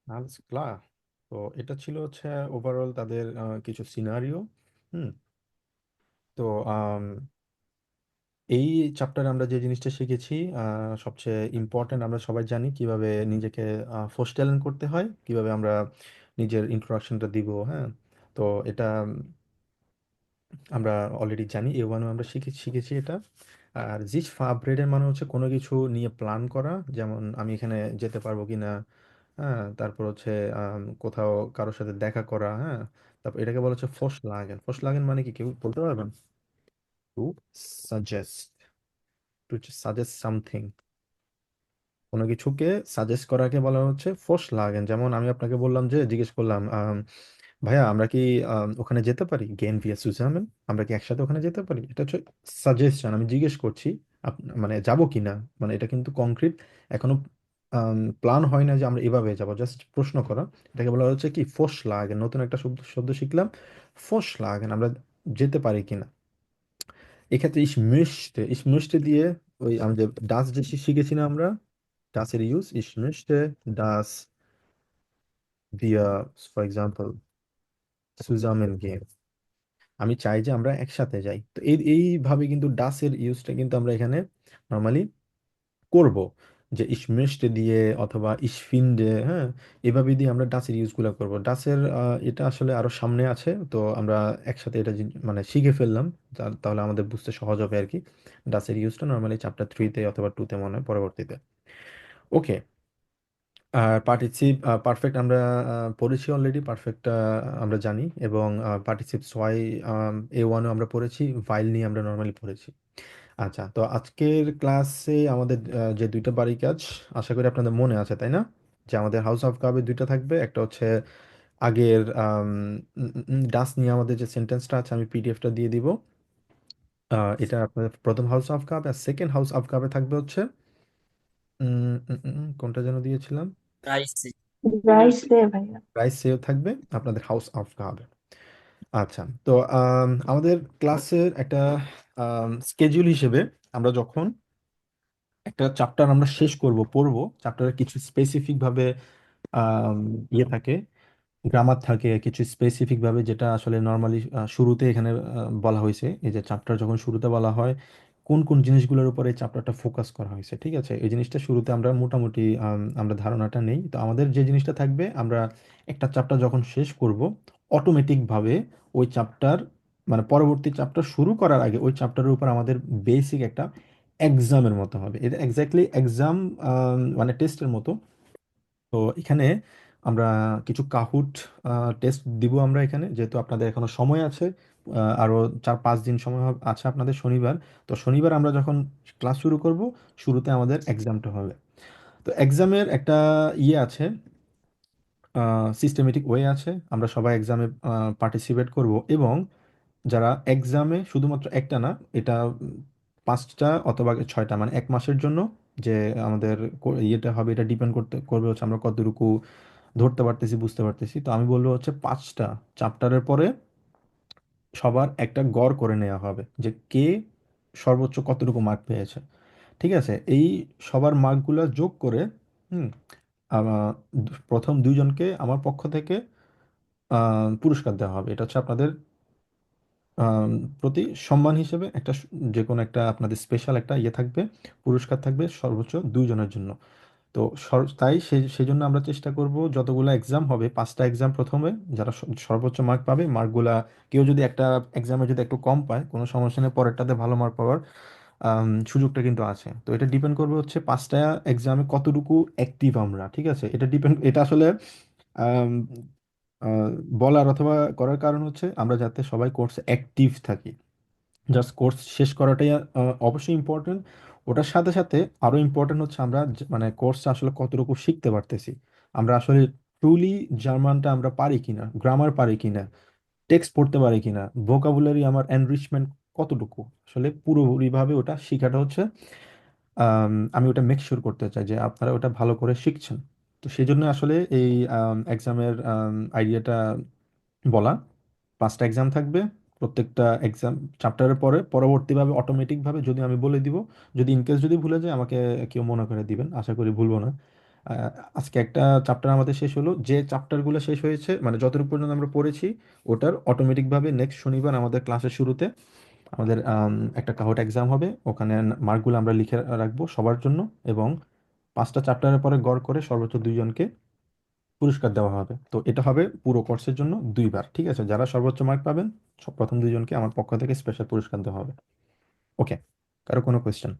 Alles klar. তো এটা ছিল হচ্ছে ওভারঅল তাদের কিছু সিনারিও। হুম। তো এই চ্যাপ্টারে আমরা যে জিনিসটা শিখেছি, সবচেয়ে ইম্পর্ট্যান্ট, আমরা সবাই জানি কিভাবে নিজেকে ফোরস্টেলেন করতে হয়, কিভাবে আমরা নিজের ইন্ট্রোডাকশনটা দিব। হ্যাঁ, তো এটা আমরা অলরেডি জানি, A1-ও আমরা শিখেছি এটা। আর জিস ফাব্রেডের মানে হচ্ছে কোনো কিছু নিয়ে প্ল্যান করা, যেমন আমি এখানে যেতে পারবো কিনা। হ্যাঁ, তারপর হচ্ছে কোথাও কারোর সাথে দেখা করা। হ্যাঁ, তারপর এটাকে বলা হচ্ছে ফোর্সলাগেন। ফোর্সলাগেন মানে কি, কেউ বলতে পারবেন? Two suggest, two suggest something, কোনো কিছুকে সাজেস্ট করাকে বলা হচ্ছে ফোর্সলাগেন। যেমন আমি আপনাকে বললাম, যে জিজ্ঞেস করলাম, ভাইয়া আমরা কি ওখানে যেতে পারি, গেন ভিয়া সুজামেন, আমরা কি একসাথে ওখানে যেতে পারি? এটা হচ্ছে সাজেশন, আমি জিজ্ঞেস করছি মানে যাবো কিনা, মানে এটা কিন্তু কংক্রিট এখনো প্ল্যান হয় না যে আমরা এভাবে যাবো, জাস্ট প্রশ্ন করা। এটাকে বলা হচ্ছে কি ফোর্সলাগেন। নতুন একটা শব্দ শব্দ শিখলাম, ফোর্সলাগেন, আমরা যেতে পারি কিনা। এক্ষেত্রে ইস মিশতে দিয়ে ওই আমি যে ডাস যে শিখেছি না আমরা, ডাসের ইউজ, ইস মিশতে ডাস wir, for example, zusammen gehen, আমি চাই যে আমরা একসাথে যাই। তো এইভাবে কিন্তু ডাসের ইউজটা কিন্তু আমরা এখানে নর্মালি করব, যে ইস মিশতে দিয়ে অথবা ইস ফিন্ডে। হ্যাঁ, এভাবে দিয়ে আমরা ডাসের ইউজগুলো করব। ডাসের এটা আসলে আরো সামনে আছে, তো আমরা একসাথে এটা মানে শিখে ফেললাম, তাহলে আমাদের বুঝতে সহজ হবে আর কি। ডাসের ইউজটা নর্মালি চ্যাপ্টার 3-তে অথবা 2-তে মনে হয় পরবর্তীতে। ওকে, আর পারফেক্ট আমরা পড়েছি অলরেডি, পারফেক্ট আমরা জানি, এবং পার্টিসিপ সোয়াই A1-ও আমরা পড়েছি, ভাইল নিয়ে আমরা নর্মালি পড়েছি। আচ্ছা, তো আজকের ক্লাসে আমাদের যে দুইটা বাড়ি কাজ আশা করি আপনাদের মনে আছে, তাই না? যে আমাদের হাউস অফ কাবে দুইটা থাকবে, একটা হচ্ছে আগের ডাস নিয়ে আমাদের যে সেন্টেন্সটা আছে, আমি পিডিএফটা দিয়ে দিব। এটা আপনাদের প্রথম হাউস অফ কাব, আর সেকেন্ড হাউস অফ কাবে থাকবে হচ্ছে কোনটা যেন দিয়েছিলাম, রাইসে রাইস দে ভাইয়া। রাইস সেও থাকবে আপনাদের হাউস অফ কাবে। আচ্ছা, তো আমাদের ক্লাসের একটা স্কেডিউল হিসেবে, আমরা যখন একটা চ্যাপ্টার আমরা শেষ করব, পড়বো, চ্যাপ্টারের কিছু স্পেসিফিক ভাবে আম, ইয়ে থাকে, গ্রামার থাকে কিছু স্পেসিফিক ভাবে, যেটা আসলে নর্মালি শুরুতে এখানে বলা হয়েছে। এই যে চ্যাপ্টার যখন শুরুতে বলা হয়, কোন কোন জিনিসগুলোর উপরে এই চ্যাপ্টারটা ফোকাস করা হয়েছে, ঠিক আছে, এই জিনিসটা শুরুতে আমরা মোটামুটি আমরা ধারণাটা নেই। তো আমাদের যে জিনিসটা থাকবে, আমরা একটা চ্যাপ্টার যখন শেষ করব, অটোমেটিক ভাবে ওই চ্যাপ্টার, মানে পরবর্তী চ্যাপ্টার শুরু করার আগে ওই চ্যাপ্টারের উপর আমাদের বেসিক একটা এক্সামের মতো হবে। এটা এক্স্যাক্টলি এক্সাম, মানে টেস্টের মতো। তো এখানে আমরা কিছু কাহুট টেস্ট দিব আমরা এখানে, যেহেতু আপনাদের এখনো সময় আছে, আরো 4-5 দিন সময় আছে আপনাদের, শনিবার। তো শনিবার আমরা যখন ক্লাস শুরু করব, শুরুতে আমাদের এক্সামটা হবে। তো এক্সামের একটা ইয়ে আছে, সিস্টেমেটিক ওয়ে আছে, আমরা সবাই এক্সামে পার্টিসিপেট করব, এবং যারা এক্সামে শুধুমাত্র একটা না, এটা 5টা অথবা 6টা, মানে 1 মাসের জন্য যে আমাদের ইয়েটা হবে, এটা ডিপেন্ড করবে হচ্ছে আমরা কতটুকু ধরতে পারতেছি, বুঝতে পারতেছি। তো আমি বলবো হচ্ছে 5টা চ্যাপ্টারের পরে সবার একটা গড় করে নেওয়া হবে, যে কে সর্বোচ্চ কতটুকু মার্ক পেয়েছে। ঠিক আছে, এই সবার মার্কগুলো যোগ করে হুম প্রথম 2জনকে আমার পক্ষ থেকে পুরস্কার দেওয়া হবে। এটা হচ্ছে আপনাদের আম, প্রতি সম্মান হিসেবে একটা যে কোনো একটা আপনাদের স্পেশাল একটা ইয়ে থাকবে, পুরস্কার থাকবে সর্বোচ্চ 2জনের জন্য। তো তাই সেই জন্য আমরা চেষ্টা করব, যতগুলো এক্সাম হবে, 5টা এক্সাম প্রথমে, যারা সর্বোচ্চ মার্ক পাবে, মার্কগুলা কেউ যদি একটা এক্সামে যদি একটু কম পায়, কোনো সমস্যা নেই, পরেরটাতে ভালো মার্ক পাওয়ার সুযোগটা কিন্তু আছে। তো এটা ডিপেন্ড করবে হচ্ছে পাঁচটা এক্সামে কতটুকু অ্যাক্টিভ আমরা, ঠিক আছে? এটা আসলে আম, আহ, বলার অথবা করার কারণ হচ্ছে আমরা যাতে সবাই কোর্সে অ্যাক্টিভ থাকি। জাস্ট কোর্স শেষ করাটাই অবশ্যই ইম্পর্টেন্ট। ওটার সাথে সাথে আরো ইম্পর্টেন্ট হচ্ছে আমরা মানে কোর্সটা আসলে কতটুকু শিখতে পারতেছি, আমরা আসলে ট্রুলি জার্মানটা আমরা পারি কিনা, গ্রামার পারি কিনা, টেক্সট পড়তে পারি কিনা, ভোকাবুলারি আমার এনরিচমেন্ট কতটুকু, আসলে পুরোপুরিভাবে ওটা শেখাটা হচ্ছে আমি ওটা মেক শিওর করতে চাই যে আপনারা ওটা ভালো করে শিখছেন। তো সেই জন্য আসলে এই এক্সামের আইডিয়াটা বলা। পাঁচটা এক্সাম থাকবে, প্রত্যেকটা এক্সাম চ্যাপ্টারের পরে পরবর্তীভাবে অটোমেটিকভাবে যদি আমি বলে দিব, যদি ইনকেস যদি ভুলে যায় আমাকে কেউ মনে করে দিবেন, আশা করি ভুলবো না। আহ, আজকে একটা চ্যাপ্টার আমাদের শেষ হলো, যে চ্যাপ্টারগুলো শেষ হয়েছে মানে যতটুকু পর্যন্ত আমরা পড়েছি ওটার অটোমেটিকভাবে নেক্সট শনিবার আমাদের ক্লাসের শুরুতে আমাদের একটা কাহট এক্সাম হবে, ওখানে মার্কগুলো আমরা লিখে রাখবো সবার জন্য, এবং পাঁচটা চ্যাপ্টারের পরে গড় করে সর্বোচ্চ দুইজনকে পুরস্কার দেওয়া হবে। তো এটা হবে পুরো কোর্সের জন্য দুইবার, ঠিক আছে? যারা সর্বোচ্চ মার্ক পাবেন প্রথম দুইজনকে আমার পক্ষ থেকে স্পেশাল পুরস্কার দেওয়া হবে। ওকে, কারো কোনো কোয়েশ্চেন?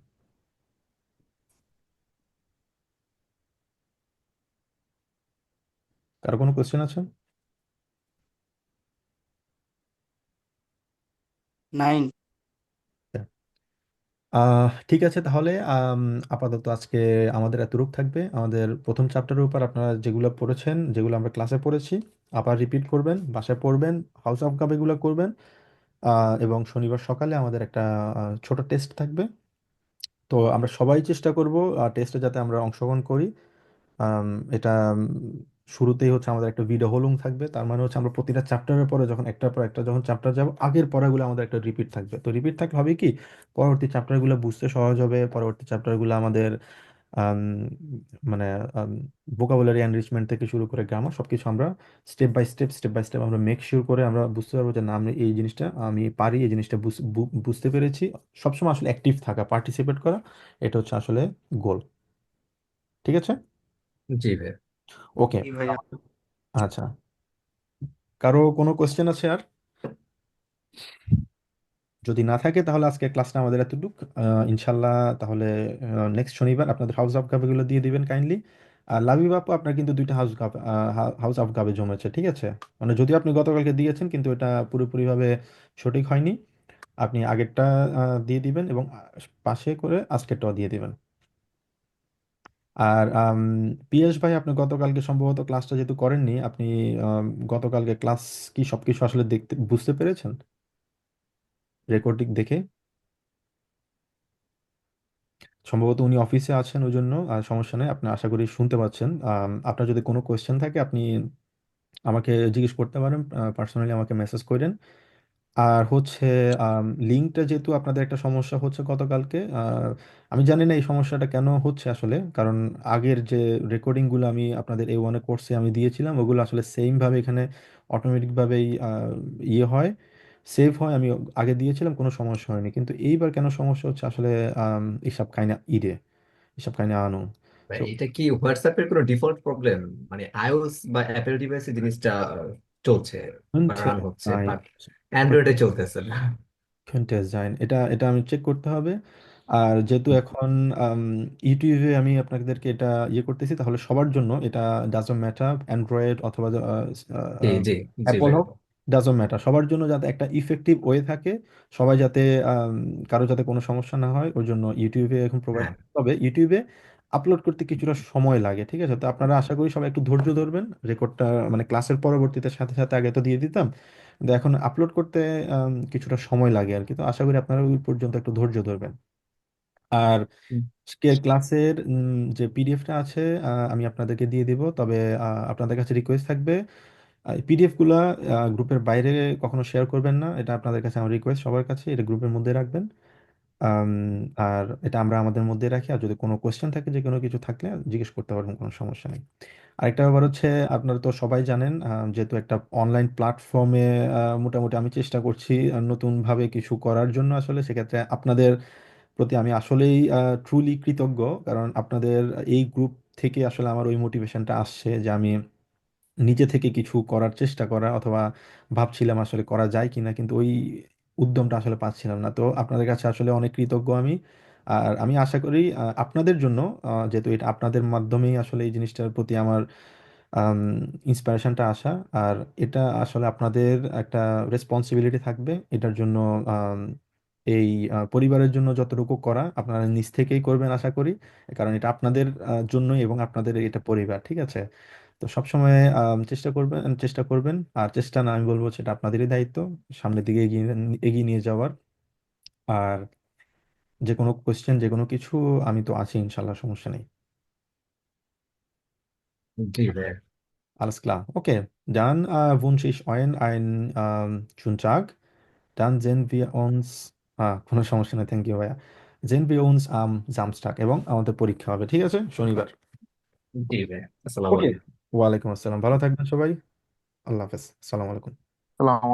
কারো কোনো কোয়েশ্চেন আছে? 9। ঠিক আছে তাহলে আপাতত আজকে আমাদের এতটুক থাকবে। আমাদের প্রথম চ্যাপ্টারের উপর আপনারা যেগুলো পড়েছেন, যেগুলো আমরা ক্লাসে পড়েছি আবার রিপিট করবেন, বাসায় পড়বেন, হাউস অফ কাপ এগুলো করবেন। এবং শনিবার সকালে আমাদের একটা ছোট টেস্ট থাকবে। তো আমরা সবাই চেষ্টা করব টেস্টে যাতে আমরা অংশগ্রহণ করি। এটা শুরুতেই হচ্ছে আমাদের একটা ভিডিও হোলুম থাকবে, তার মানে হচ্ছে আমরা প্রতিটা চ্যাপ্টারের পরে যখন একটার পর একটা যখন চ্যাপ্টার যাব আগের পড়াগুলো আমাদের একটা রিপিট থাকবে। তো রিপিট থাকলে হবে কি, পরবর্তী চ্যাপ্টারগুলো বুঝতে সহজ হবে, পরবর্তী চ্যাপ্টারগুলো আমাদের আম, মানে ভোকাবুলারি এনরিচমেন্ট থেকে শুরু করে গ্রামার সবকিছু আমরা স্টেপ বাই স্টেপ আমরা মেক শিওর করে আমরা বুঝতে পারবো যে না আমি এই জিনিসটা আমি পারি, এই জিনিসটা বুঝতে পেরেছি। সবসময় আসলে অ্যাক্টিভ থাকা, পার্টিসিপেট করা, এটা হচ্ছে আসলে গোল। ঠিক আছে? জি ভাই। ওকে। জি ভাইয়া। আচ্ছা, কারো কোনো কোশ্চেন আছে আর? যদি না থাকে তাহলে আজকে ক্লাসটা আমাদের এতটুক। ইনশাল্লাহ তাহলে নেক্সট শনিবার আপনাদের হাউস অফ গাবেগুলো দিয়ে দিবেন কাইন্ডলি। আর লাবিব আপু আপনার কিন্তু দুইটা হাউস অফ গাবে জমেছে, ঠিক আছে? মানে যদিও আপনি গতকালকে দিয়েছেন কিন্তু এটা পুরোপুরিভাবে সঠিক হয়নি। আপনি আগেরটা দিয়ে দিবেন এবং পাশে করে আজকেরটাও দিয়ে দিবেন। আর পিয়াস ভাই আপনি গতকালকে সম্ভবত ক্লাসটা যেহেতু করেননি, আপনি গতকালকে ক্লাস কি সবকিছু আসলে দেখতে বুঝতে পেরেছেন রেকর্ডিং দেখে? সম্ভবত উনি অফিসে আছেন, ওই জন্য সমস্যা নেই, আপনি আশা করি শুনতে পাচ্ছেন। আপনার যদি কোনো কোয়েশ্চেন থাকে আপনি আমাকে জিজ্ঞেস করতে পারেন, পার্সোনালি আমাকে মেসেজ করেন। আর হচ্ছে লিঙ্কটা যেহেতু আপনাদের একটা সমস্যা হচ্ছে গতকালকে, আমি জানি না এই সমস্যাটা কেন হচ্ছে আসলে, কারণ আগের যে রেকর্ডিংগুলো আমি আপনাদের A1 কোর্সে আমি দিয়েছিলাম ওগুলো আসলে সেমভাবে এখানে অটোমেটিকভাবেই ইয়ে হয়, সেভ হয়। আমি আগে দিয়েছিলাম, কোনো সমস্যা হয়নি, কিন্তু এইবার কেন সমস্যা হচ্ছে আসলে এসব কাইনা এসব কাইনা আনো। ভাই, সো এটা কি হোয়াটসঅ্যাপের কোনো ডিফল্ট প্রবলেম? মানে আইওএস বা অ্যাপেল ডিভাইসে জিনিসটা চলছে বা রান হচ্ছে, বাট অ্যান্ড্রয়েডে চলতেছে না। ডিজাইন এটা এটা আমি চেক করতে হবে। আর যেহেতু এখন ইউটিউবে আমি আপনাদেরকে এটা ইয়ে করতেছি, তাহলে সবার জন্য এটা ডাজন্ট ম্যাটার, অ্যান্ড্রয়েড অথবা জি জি জি অ্যাপল ভাই। হোক, ডাজন্ট ম্যাটার, সবার জন্য যাতে একটা ইফেক্টিভ ওয়ে থাকে, সবাই যাতে কারো যাতে কোনো সমস্যা না হয় ওই জন্য ইউটিউবে এখন প্রোভাইড। হ্যাঁ। তবে ইউটিউবে আপলোড করতে কিছুটা সময় লাগে, ঠিক আছে? তো আপনারা আশা করি সবাই একটু ধৈর্য ধরবেন। রেকর্ডটা মানে ক্লাসের পরবর্তীতে সাথে সাথে আগে তো দিয়ে দিতাম, কিন্তু এখন আপলোড করতে কিছুটা সময় লাগে আর কি। তো আশা করি আপনারা ওই পর্যন্ত একটু ধৈর্য ধরবেন। আর আজকের ক্লাসের যে পিডিএফটা আছে আমি আপনাদেরকে দিয়ে দিব, তবে আপনাদের কাছে রিকোয়েস্ট থাকবে পিডিএফ গুলা গ্রুপের বাইরে কখনো শেয়ার করবেন না, এটা আপনাদের কাছে আমার রিকোয়েস্ট, সবার কাছে এটা গ্রুপের মধ্যে রাখবেন। আম, আর এটা আমরা আমাদের মধ্যে রাখি, আর যদি কোনো কোয়েশ্চেন থাকে যে কোনো কিছু থাকলে জিজ্ঞেস করতে পারবেন, কোনো সমস্যা নেই। আরেকটা ব্যাপার হচ্ছে আপনারা তো সবাই জানেন যেহেতু একটা অনলাইন প্ল্যাটফর্মে মোটামুটি আমি চেষ্টা করছি নতুনভাবে কিছু করার জন্য, আসলে সেক্ষেত্রে আপনাদের প্রতি আমি আসলেই ট্রুলি কৃতজ্ঞ, কারণ আপনাদের এই গ্রুপ থেকে আসলে আমার ওই মোটিভেশনটা আসছে যে আমি নিজে থেকে কিছু করার চেষ্টা করা, অথবা ভাবছিলাম আসলে করা যায় কিনা, কিন্তু ওই উদ্যমটা আসলে পাচ্ছিলাম না। তো আপনাদের কাছে আসলে অনেক কৃতজ্ঞ আমি। আর আমি আশা করি আপনাদের জন্য, যেহেতু এটা আপনাদের মাধ্যমেই আসলে এই জিনিসটার প্রতি আমার ইন্সপিরেশনটা আসা, আর এটা আসলে আপনাদের একটা রেসপন্সিবিলিটি থাকবে এটার জন্য। আম, এই পরিবারের জন্য যতটুকু করা আপনারা নিজ থেকেই করবেন আশা করি, কারণ এটা আপনাদের জন্যই এবং আপনাদের এটা পরিবার, ঠিক আছে? তো সবসময় চেষ্টা করবেন, আর চেষ্টা না, আমি বলবো সেটা আপনাদেরই দায়িত্ব, সামনের দিকে এগিয়ে এগিয়ে নিয়ে যাওয়ার। আর যে কোনো কোয়েশ্চেন, যে কোনো কিছু, আমি তো আছি ইনশাল্লাহ, সমস্যা নেই। জি ভাইয়া। Alles klar. Okay, dann wünsche ich euch einen schönen Tag. Dann sehen wir uns, কোনো সমস্যা নেই, থ্যাংক ইউ ভাইয়া। sehen wir uns am Samstag, এবং আমাদের পরীক্ষা হবে, ঠিক আছে, শনিবার। জি ভাইয়া, আসসালামু ওকে, আলাইকুম। ওয়ালাইকুম আসসালাম, ভালো থাকবেন সবাই। আল্লাহ হাফেজ, আসসালামু আলাইকুম। সালাম